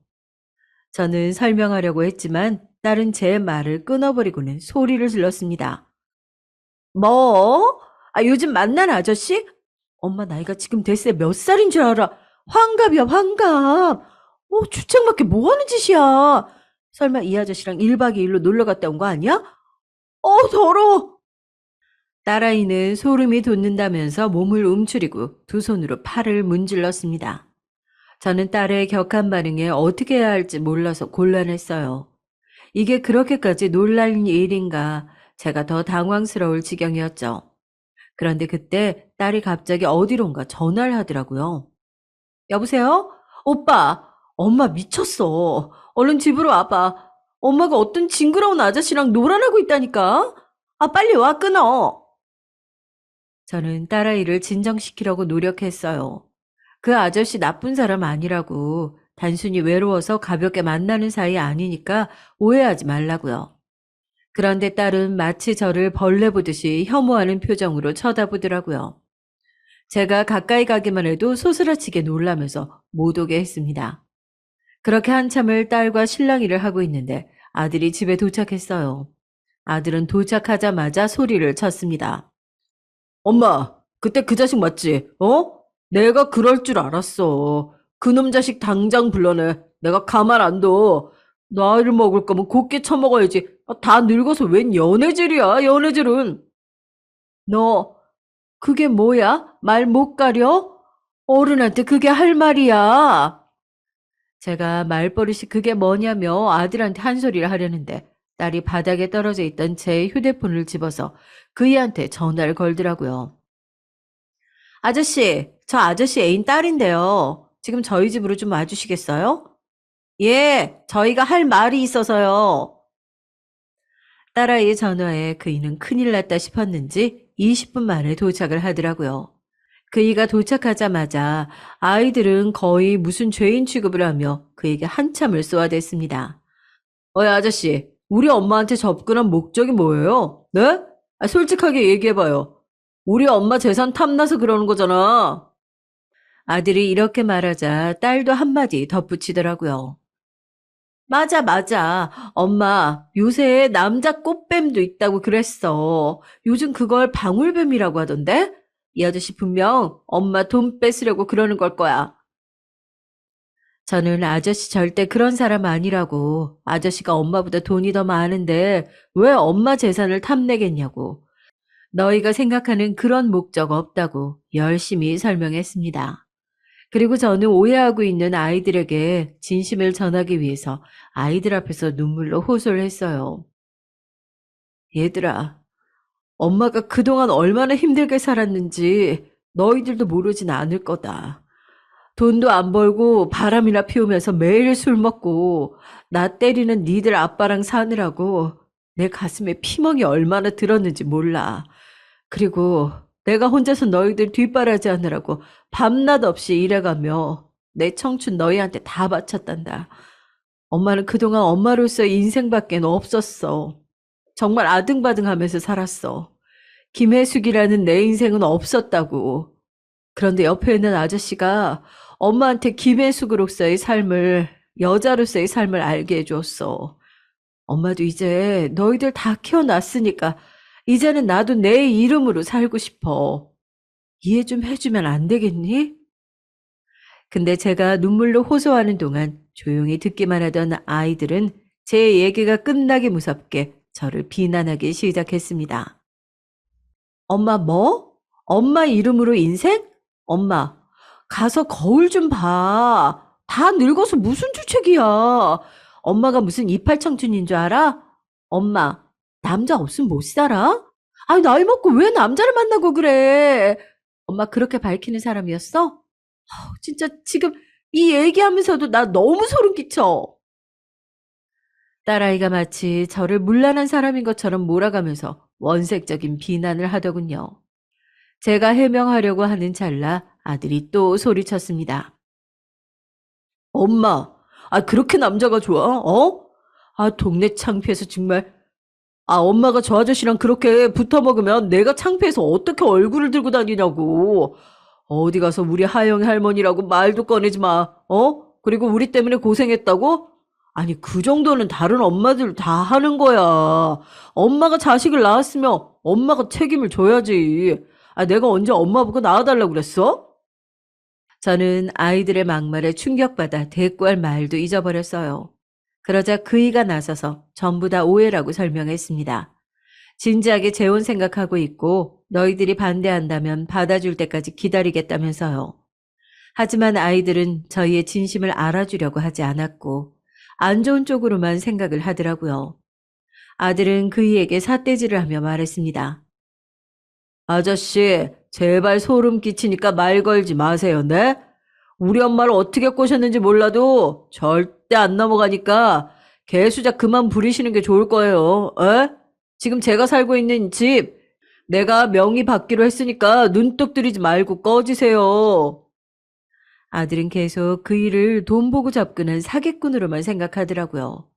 저는 설명하려고 했지만, 딸은 제 말을 끊어버리고는 소리를 질렀습니다. 뭐? 요즘 만나는 아저씨? 엄마 나이가 지금 대체 몇 살인 줄 알아? 환갑이야, 환갑. 주책맞게 뭐 하는 짓이야? 설마 이 아저씨랑 1박 2일로 놀러 갔다 온 거 아니야? 더러워. 딸아이는 소름이 돋는다면서 몸을 움츠리고 두 손으로 팔을 문질렀습니다. 저는 딸의 격한 반응에 어떻게 해야 할지 몰라서 곤란했어요. 이게 그렇게까지 놀랄 일인가 제가 더 당황스러울 지경이었죠. 그런데 그때 딸이 갑자기 어디론가 전화를 하더라고요. 여보세요? 오빠, 엄마 미쳤어. 얼른 집으로 와봐. 엄마가 어떤 징그러운 아저씨랑 놀아나고 있다니까? 아, 빨리 와, 끊어. 저는 딸아이를 진정시키려고 노력했어요. 그 아저씨 나쁜 사람 아니라고. 단순히 외로워서 가볍게 만나는 사이 아니니까 오해하지 말라고요. 그런데 딸은 마치 저를 벌레 보듯이 혐오하는 표정으로 쳐다보더라고요. 제가 가까이 가기만 해도 소스라치게 놀라면서 못 오게 했습니다. 그렇게 한참을 딸과 실랑이를 하고 있는데 아들이 집에 도착했어요. 아들은 도착하자마자 소리를 쳤습니다. 엄마, 그때 그 자식 맞지? 어? 내가 그럴 줄 알았어. 그놈 자식 당장 불러내. 내가 가만 안 둬. 나이를 먹을 거면 곱게 처먹어야지. 다 늙어서 웬 연애질이야, 연애질은. 너, 그게 뭐야? 말 못 가려? 어른한테 그게 할 말이야. 제가 말버릇이 그게 뭐냐며 아들한테 한 소리를 하려는데 딸이 바닥에 떨어져 있던 제 휴대폰을 집어서 그이한테 전화를 걸더라고요. 아저씨, 저 아저씨 애인 딸인데요. 지금 저희 집으로 좀 와주시겠어요? 예, 저희가 할 말이 있어서요. 딸아이의 전화에 그이는 큰일 났다 싶었는지 20분 만에 도착을 하더라고요. 그이가 도착하자마자 아이들은 거의 무슨 죄인 취급을 하며 그에게 한참을 쏘아댔습니다. 어이 아저씨, 우리 엄마한테 접근한 목적이 뭐예요? 네? 솔직하게 얘기해봐요. 우리 엄마 재산 탐나서 그러는 거잖아. 아들이 이렇게 말하자 딸도 한마디 덧붙이더라고요. 맞아, 맞아. 엄마, 요새 남자 꽃뱀도 있다고 그랬어. 요즘 그걸 방울뱀이라고 하던데? 이 아저씨 분명 엄마 돈 뺏으려고 그러는 걸 거야. 저는 아저씨 절대 그런 사람 아니라고. 아저씨가 엄마보다 돈이 더 많은데 왜 엄마 재산을 탐내겠냐고. 너희가 생각하는 그런 목적 없다고 열심히 설명했습니다. 그리고 저는 오해하고 있는 아이들에게 진심을 전하기 위해서 아이들 앞에서 눈물로 호소를 했어요. 얘들아, 엄마가 그동안 얼마나 힘들게 살았는지 너희들도 모르진 않을 거다. 돈도 안 벌고 바람이나 피우면서 매일 술 먹고 나 때리는 니들 아빠랑 사느라고 내 가슴에 피멍이 얼마나 들었는지 몰라. 그리고 내가 혼자서 너희들 뒷바라지 하느라고 밤낮 없이 일해가며 내 청춘 너희한테 다 바쳤단다. 엄마는 그동안 엄마로서의 인생밖엔 없었어. 정말 아등바등하면서 살았어. 김혜숙이라는 내 인생은 없었다고. 그런데 옆에 있는 아저씨가 엄마한테 김혜숙으로서의 삶을, 여자로서의 삶을 알게 해줬어. 엄마도 이제 너희들 다 키워놨으니까 이제는 나도 내 이름으로 살고 싶어. 이해 좀 해주면 안 되겠니? 근데 제가 눈물로 호소하는 동안 조용히 듣기만 하던 아이들은 제 얘기가 끝나기 무섭게 저를 비난하기 시작했습니다. 엄마 뭐? 엄마 이름으로 인생? 엄마, 가서 거울 좀 봐. 다 늙어서 무슨 주책이야. 엄마가 무슨 이팔 청춘인 줄 알아? 엄마, 남자 없으면 못 살아? 아니, 나이 먹고 왜 남자를 만나고 그래? 엄마 그렇게 밝히는 사람이었어? 진짜 지금 이 얘기하면서도 나 너무 소름 끼쳐. 딸아이가 마치 저를 문란한 사람인 것처럼 몰아가면서 원색적인 비난을 하더군요. 제가 해명하려고 하는 찰나 아들이 또 소리쳤습니다. 엄마, 그렇게 남자가 좋아? 어? 동네 창피해서 정말. 엄마가 저 아저씨랑 그렇게 붙어 먹으면 내가 창피해서 어떻게 얼굴을 들고 다니냐고. 어디 가서 우리 하영 할머니라고 말도 꺼내지 마. 어? 그리고 우리 때문에 고생했다고? 아니, 그 정도는 다른 엄마들 다 하는 거야. 엄마가 자식을 낳았으면 엄마가 책임을 져야지. 내가 언제 엄마 보고 낳아달라고 그랬어? 저는 아이들의 막말에 충격받아 대꾸할 말도 잊어버렸어요. 그러자 그이가 나서서 전부 다 오해라고 설명했습니다. 진지하게 재혼 생각하고 있고 너희들이 반대한다면 받아줄 때까지 기다리겠다면서요. 하지만 아이들은 저희의 진심을 알아주려고 하지 않았고 안 좋은 쪽으로만 생각을 하더라고요. 아들은 그이에게 삿대질을 하며 말했습니다. 아저씨, 제발 소름 끼치니까 말 걸지 마세요, 네? 우리 엄마를 어떻게 꼬셨는지 몰라도 절대 안 넘어가니까 개수작 그만 부리시는 게 좋을 거예요. 에? 지금 제가 살고 있는 집 내가 명의 받기로 했으니까 눈독 들이지 말고 꺼지세요. 아들은 계속 그 일을 돈 보고 접근한 사기꾼으로만 생각하더라고요.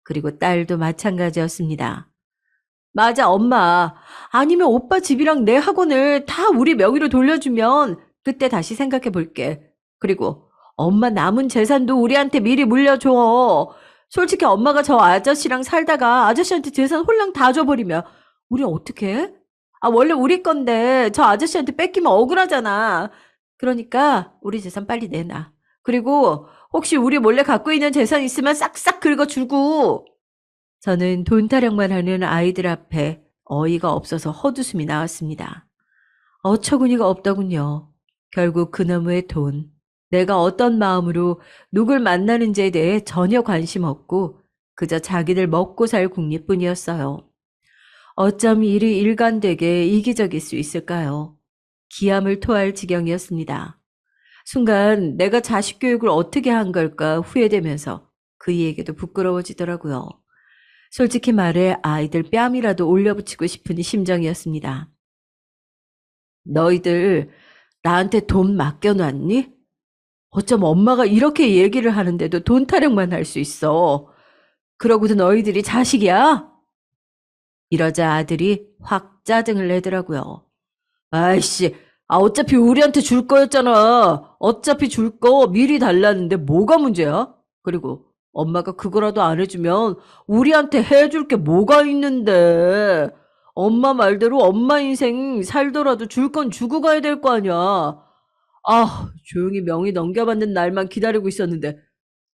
그리고 딸도 마찬가지였습니다. 맞아, 엄마. 아니면 오빠 집이랑 내 학원을 다 우리 명의로 돌려주면 그때 다시 생각해 볼게. 그리고 엄마 남은 재산도 우리한테 미리 물려줘. 솔직히 엄마가 저 아저씨랑 살다가 아저씨한테 재산 홀랑 다 줘버리면 우리 어떡해? 아, 원래 우리 건데 저 아저씨한테 뺏기면 억울하잖아. 그러니까 우리 재산 빨리 내놔. 그리고 혹시 우리 몰래 갖고 있는 재산 있으면 싹싹 긁어주고. 저는 돈 타령만 하는 아이들 앞에 어이가 없어서 헛웃음이 나왔습니다. 어처구니가 없더군요. 결국 그놈의 돈, 내가 어떤 마음으로 누굴 만나는지에 대해 전혀 관심 없고 그저 자기들 먹고 살 궁리뿐이었어요. 어쩜 일이 일관되게 이기적일 수 있을까요? 기함을 토할 지경이었습니다. 순간 내가 자식 교육을 어떻게 한 걸까 후회되면서 그이에게도 부끄러워지더라고요. 솔직히 말해 아이들 뺨이라도 올려붙이고 싶은 심정이었습니다. 너희들 나한테 돈 맡겨놨니? 어쩜 엄마가 이렇게 얘기를 하는데도 돈 타령만 할 수 있어. 그러고도 너희들이 자식이야? 이러자 아들이 확 짜증을 내더라고요. 아이씨, 어차피 우리한테 줄 거였잖아. 어차피 줄 거 미리 달라는데 뭐가 문제야? 그리고 엄마가 그거라도 안 해주면 우리한테 해줄 게 뭐가 있는데. 엄마 말대로 엄마 인생 살더라도 줄 건 주고 가야 될 거 아니야. 아, 조용히 명의 넘겨받는 날만 기다리고 있었는데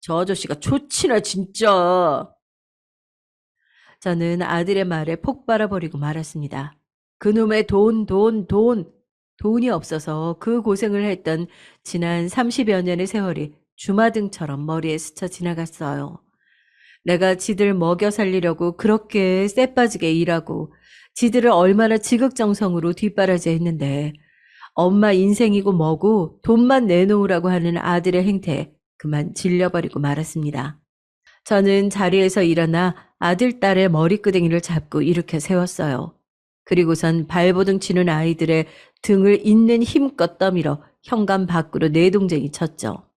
저 아저씨가 초치나 진짜. 저는 아들의 말에 폭 빨아버리고 말았습니다. 그놈의 돈. 돈이 없어서 그 고생을 했던 지난 30여 년의 세월이 주마등처럼 머리에 스쳐 지나갔어요. 내가 지들 먹여 살리려고 그렇게 쎄빠지게 일하고 지들을 얼마나 지극정성으로 뒷바라지 했는데 엄마 인생이고 뭐고 돈만 내놓으라고 하는 아들의 행태에 그만 질려버리고 말았습니다. 저는 자리에서 일어나 아들, 딸의 머리끄댕이를 잡고 일으켜 세웠어요. 그리고선 발버둥 치는 아이들의 등을 있는 힘껏 떠밀어 현관 밖으로 내동쟁이 쳤죠.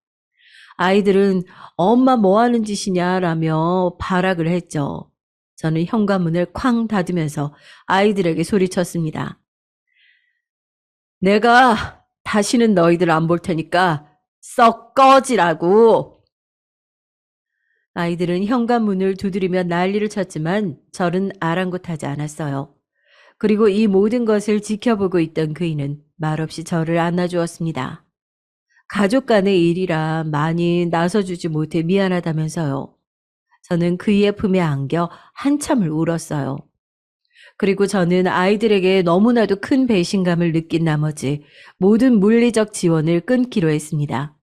아이들은 엄마 뭐 하는 짓이냐라며 발악을 했죠. 저는 현관문을 쾅 닫으면서 아이들에게 소리쳤습니다. 내가 다시는 너희들 안 볼 테니까 썩 꺼지라고. 아이들은 현관문을 두드리며 난리를 쳤지만 저는 아랑곳하지 않았어요. 그리고 이 모든 것을 지켜보고 있던 그이는 말없이 저를 안아주었습니다. 가족 간의 일이라 많이 나서주지 못해 미안하다면서요. 저는 그이의 품에 안겨 한참을 울었어요. 그리고 저는 아이들에게 너무나도 큰 배신감을 느낀 나머지 모든 물리적 지원을 끊기로 했습니다.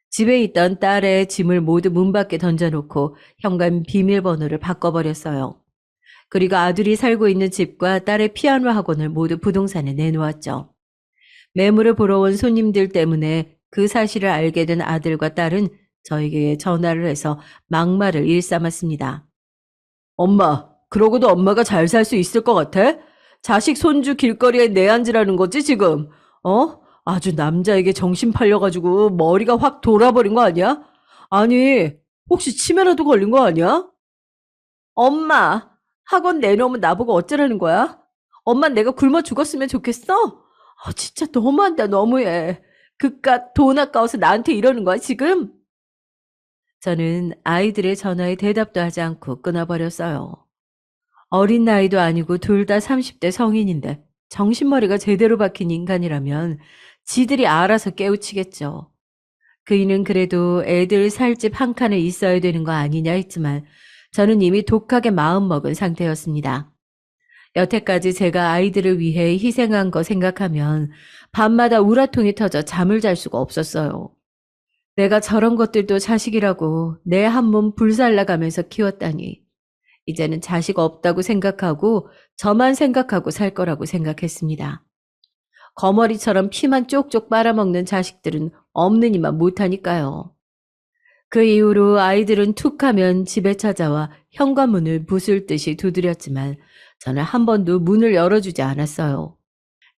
집에 있던 딸의 짐을 모두 문 밖에 던져놓고 현관 비밀번호를 바꿔버렸어요. 그리고 아들이 살고 있는 집과 딸의 피아노 학원을 모두 부동산에 내놓았죠. 매물을 보러 온 손님들 때문에 그 사실을 알게 된 아들과 딸은 저에게 전화를 해서 막말을 일삼았습니다. 엄마, 그러고도 엄마가 잘 살 수 있을 것 같아? 자식 손주 길거리에 내앉으라는 거지 지금? 아주 남자에게 정신 팔려가지고 머리가 확 돌아버린 거 아니야? 아니, 혹시 치매라도 걸린 거 아니야? 엄마, 학원 내놓으면 나보고 어쩌라는 거야? 엄마 내가 굶어 죽었으면 좋겠어? 진짜 너무한다, 너무해. 그깟 돈 아까워서 나한테 이러는 거야, 지금? 저는 아이들의 전화에 대답도 하지 않고 끊어버렸어요. 어린 나이도 아니고 둘 다 30대 성인인데 정신머리가 제대로 박힌 인간이라면 지들이 알아서 깨우치겠죠. 그이는 그래도 애들 살 집 한 칸에 있어야 되는 거 아니냐 했지만 저는 이미 독하게 마음먹은 상태였습니다. 여태까지 제가 아이들을 위해 희생한 거 생각하면 밤마다 우라통이 터져 잠을 잘 수가 없었어요. 내가 저런 것들도 자식이라고 내 한 몸 불살라가면서 키웠다니. 이제는 자식 없다고 생각하고 저만 생각하고 살 거라고 생각했습니다. 거머리처럼 피만 쪽쪽 빨아먹는 자식들은 없는 이만 못하니까요. 그 이후로 아이들은 툭 하면 집에 찾아와 현관문을 부술 듯이 두드렸지만 저는 한 번도 문을 열어주지 않았어요.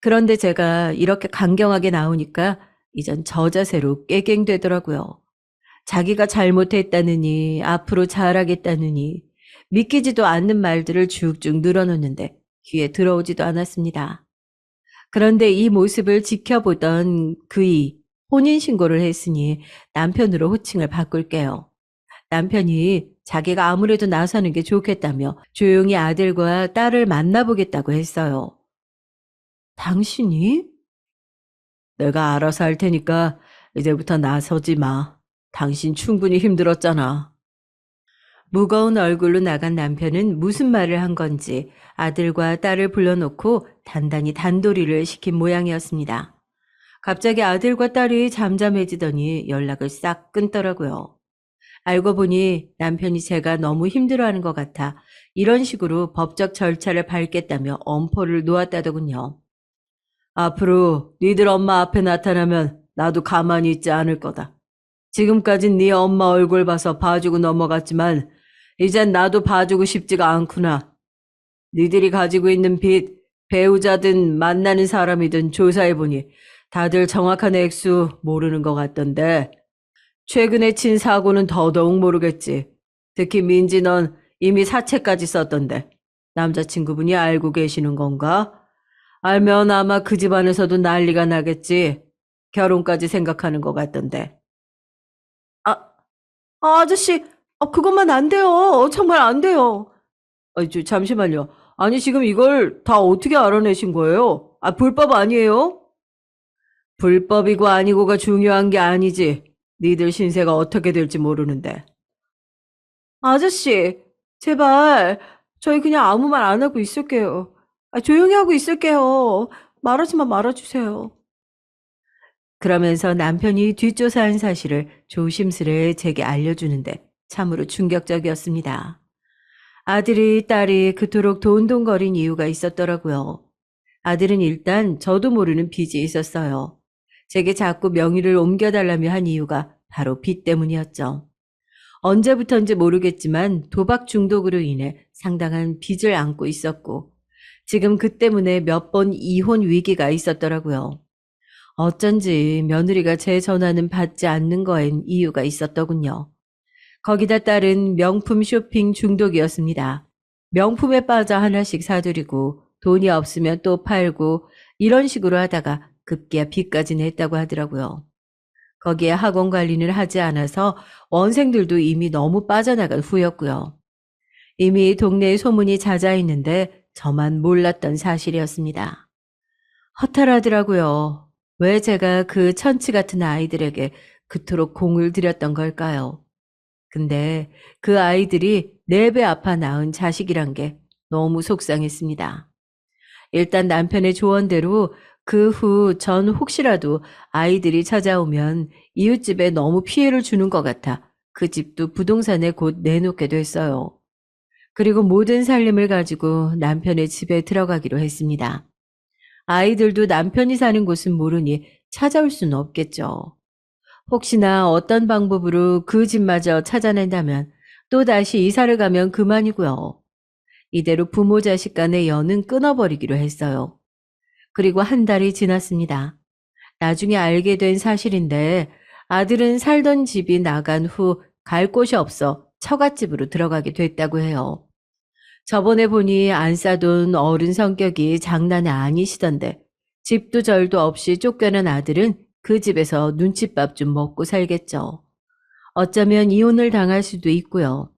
그런데 제가 이렇게 강경하게 나오니까 이젠 저 자세로 깨갱되더라고요. 자기가 잘못했다느니 앞으로 잘하겠다느니 믿기지도 않는 말들을 쭉쭉 늘어놓는데 귀에 들어오지도 않았습니다. 그런데 이 모습을 지켜보던 그이 혼인신고를 했으니 남편으로 호칭을 바꿀게요. 남편이 자기가 아무래도 나서는 게 좋겠다며 조용히 아들과 딸을 만나보겠다고 했어요. 당신이? 내가 알아서 할 테니까 이제부터 나서지 마. 당신 충분히 힘들었잖아. 무거운 얼굴로 나간 남편은 무슨 말을 한 건지 아들과 딸을 불러놓고 단단히 단도리를 시킨 모양이었습니다. 갑자기 아들과 딸이 잠잠해지더니 연락을 싹 끊더라고요. 알고 보니 남편이 제가 너무 힘들어하는 것 같아 이런 식으로 법적 절차를 밟겠다며 엄포를 놓았다더군요. 앞으로 니들 엄마 앞에 나타나면 나도 가만히 있지 않을 거다. 지금까진 네 엄마 얼굴 봐서 봐주고 넘어갔지만 이젠 나도 봐주고 싶지가 않구나. 니들이 가지고 있는 빚, 배우자든 만나는 사람이든 조사해보니 다들 정확한 액수 모르는 것 같던데 최근에 친 사고는 더더욱 모르겠지. 특히 민지 넌 이미 사채까지 썼던데 남자친구분이 알고 계시는 건가? 알면 아마 그 집안에서도 난리가 나겠지. 결혼까지 생각하는 것 같던데. 아, 아저씨, 그것만 안 돼요. 정말 안 돼요. 잠시만요. 아니, 지금 이걸 다 어떻게 알아내신 거예요? 불법 아니에요? 불법이고 아니고가 중요한 게 아니지. 니들 신세가 어떻게 될지 모르는데. 아저씨, 제발, 저희 그냥 아무 말 안 하고 있을게요. 조용히 하고 있을게요. 말하지만 말아주세요. 그러면서 남편이 뒷조사한 사실을 조심스레 제게 알려주는데 참으로 충격적이었습니다. 아들이 딸이 그토록 돈돈거린 이유가 있었더라고요. 아들은 일단 저도 모르는 빚이 있었어요. 제게 자꾸 명의를 옮겨달라며 한 이유가 바로 빚 때문이었죠. 언제부턴지 모르겠지만 도박 중독으로 인해 상당한 빚을 안고 있었고 지금 그 때문에 몇 번 이혼 위기가 있었더라고요. 어쩐지 며느리가 제 전화는 받지 않는 거엔 이유가 있었더군요. 거기다 딸은 명품 쇼핑 중독이었습니다. 명품에 빠져 하나씩 사들이고 돈이 없으면 또 팔고 이런 식으로 하다가 급기야 빚까지 냈다고 하더라고요. 거기에 학원 관리는 하지 않아서 원생들도 이미 너무 빠져나간 후였고요. 이미 동네에 소문이 자자했는데 저만 몰랐던 사실이었습니다. 허탈하더라고요. 왜 제가 그 천치 같은 아이들에게 그토록 공을 들였던 걸까요? 근데 그 아이들이 4배 아파 낳은 자식이란 게 너무 속상했습니다. 일단 남편의 조언대로 그 후 전 혹시라도 아이들이 찾아오면 이웃집에 너무 피해를 주는 것 같아 그 집도 부동산에 곧 내놓게 됐어요. 그리고 모든 살림을 가지고 남편의 집에 들어가기로 했습니다. 아이들도 남편이 사는 곳은 모르니 찾아올 수는 없겠죠. 혹시나 어떤 방법으로 그 집마저 찾아낸다면 또다시 이사를 가면 그만이고요. 이대로 부모 자식 간의 연은 끊어버리기로 했어요. 그리고 한 달이 지났습니다. 나중에 알게 된 사실인데 아들은 살던 집이 나간 후 갈 곳이 없어 처갓집으로 들어가게 됐다고 해요. 저번에 보니 안 싸돈 어른 성격이 장난이 아니시던데 집도 절도 없이 쫓겨난 아들은 그 집에서 눈칫밥 좀 먹고 살겠죠. 어쩌면 이혼을 당할 수도 있고요.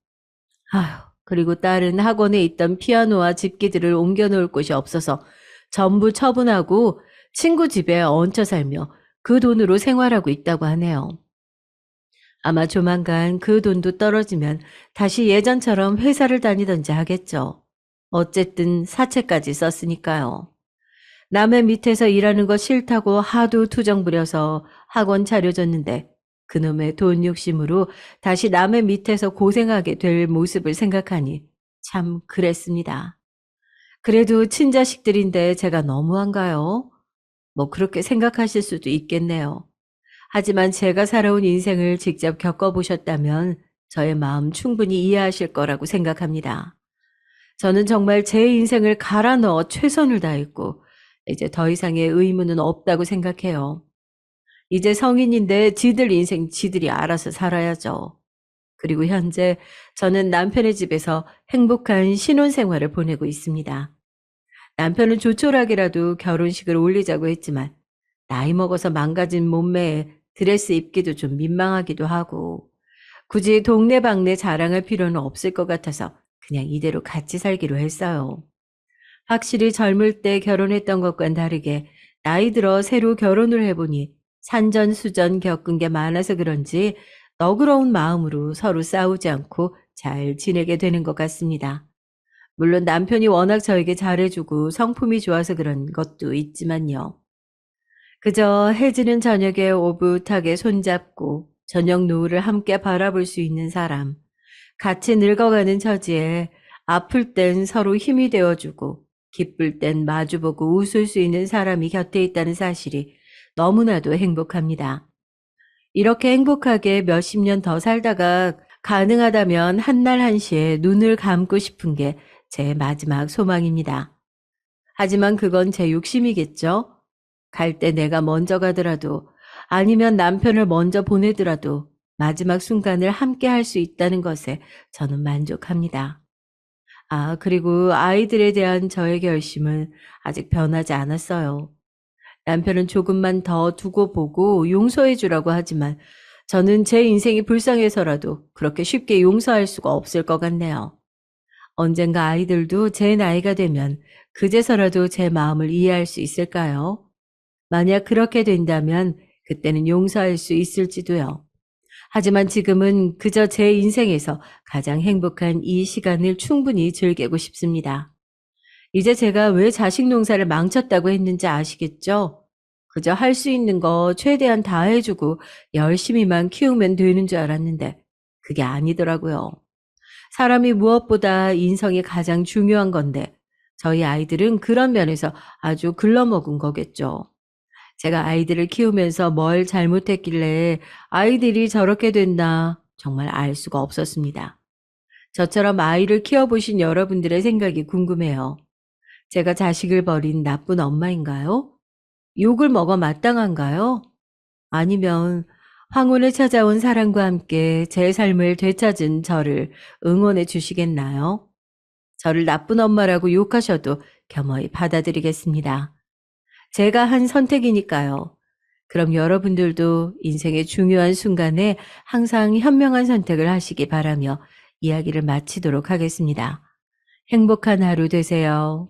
그리고 딸은 학원에 있던 피아노와 집기들을 옮겨놓을 곳이 없어서 전부 처분하고 친구 집에 얹혀 살며 그 돈으로 생활하고 있다고 하네요. 아마 조만간 그 돈도 떨어지면 다시 예전처럼 회사를 다니던지 하겠죠. 어쨌든 사채까지 썼으니까요. 남의 밑에서 일하는 거 싫다고 하도 투정 부려서 학원 차려줬는데 그놈의 돈 욕심으로 다시 남의 밑에서 고생하게 될 모습을 생각하니 참 그랬습니다. 그래도 친자식들인데 제가 너무한가요? 뭐 그렇게 생각하실 수도 있겠네요. 하지만 제가 살아온 인생을 직접 겪어보셨다면 저의 마음 충분히 이해하실 거라고 생각합니다. 저는 정말 제 인생을 갈아 넣어 최선을 다했고 이제 더 이상의 의무는 없다고 생각해요. 이제 성인인데 지들 인생 지들이 알아서 살아야죠. 그리고 현재 저는 남편의 집에서 행복한 신혼생활을 보내고 있습니다. 남편은 조촐하게라도 결혼식을 올리자고 했지만 나이 먹어서 망가진 몸매에 드레스 입기도 좀 민망하기도 하고 굳이 동네방네 자랑할 필요는 없을 것 같아서 그냥 이대로 같이 살기로 했어요. 확실히 젊을 때 결혼했던 것과는 다르게 나이 들어 새로 결혼을 해보니 산전수전 겪은 게 많아서 그런지 너그러운 마음으로 서로 싸우지 않고 잘 지내게 되는 것 같습니다. 물론 남편이 워낙 저에게 잘해주고 성품이 좋아서 그런 것도 있지만요. 그저 해지는 저녁에 오붓하게 손잡고 저녁 노을을 함께 바라볼 수 있는 사람, 같이 늙어가는 처지에 아플 땐 서로 힘이 되어주고 기쁠 땐 마주보고 웃을 수 있는 사람이 곁에 있다는 사실이 너무나도 행복합니다. 이렇게 행복하게 몇십 년 더 살다가 가능하다면 한날 한시에 눈을 감고 싶은 게 제 마지막 소망입니다. 하지만 그건 제 욕심이겠죠? 갈 때 내가 먼저 가더라도 아니면 남편을 먼저 보내더라도 마지막 순간을 함께 할 수 있다는 것에 저는 만족합니다. 아, 그리고 아이들에 대한 저의 결심은 아직 변하지 않았어요. 남편은 조금만 더 두고 보고 용서해 주라고 하지만 저는 제 인생이 불쌍해서라도 그렇게 쉽게 용서할 수가 없을 것 같네요. 언젠가 아이들도 제 나이가 되면 그제서라도 제 마음을 이해할 수 있을까요? 만약 그렇게 된다면 그때는 용서할 수 있을지도요. 하지만 지금은 그저 제 인생에서 가장 행복한 이 시간을 충분히 즐기고 싶습니다. 이제 제가 왜 자식 농사를 망쳤다고 했는지 아시겠죠? 그저 할 수 있는 거 최대한 다 해주고 열심히만 키우면 되는 줄 알았는데 그게 아니더라고요. 사람이 무엇보다 인성이 가장 중요한 건데 저희 아이들은 그런 면에서 아주 글러먹은 거겠죠. 제가 아이들을 키우면서 뭘 잘못했길래 아이들이 저렇게 됐나 정말 알 수가 없었습니다. 저처럼 아이를 키워보신 여러분들의 생각이 궁금해요. 제가 자식을 버린 나쁜 엄마인가요? 욕을 먹어 마땅한가요? 아니면 황혼을 찾아온 사랑과 함께 제 삶을 되찾은 저를 응원해 주시겠나요? 저를 나쁜 엄마라고 욕하셔도 겸허히 받아들이겠습니다. 제가 한 선택이니까요. 그럼 여러분들도 인생의 중요한 순간에 항상 현명한 선택을 하시기 바라며 이야기를 마치도록 하겠습니다. 행복한 하루 되세요.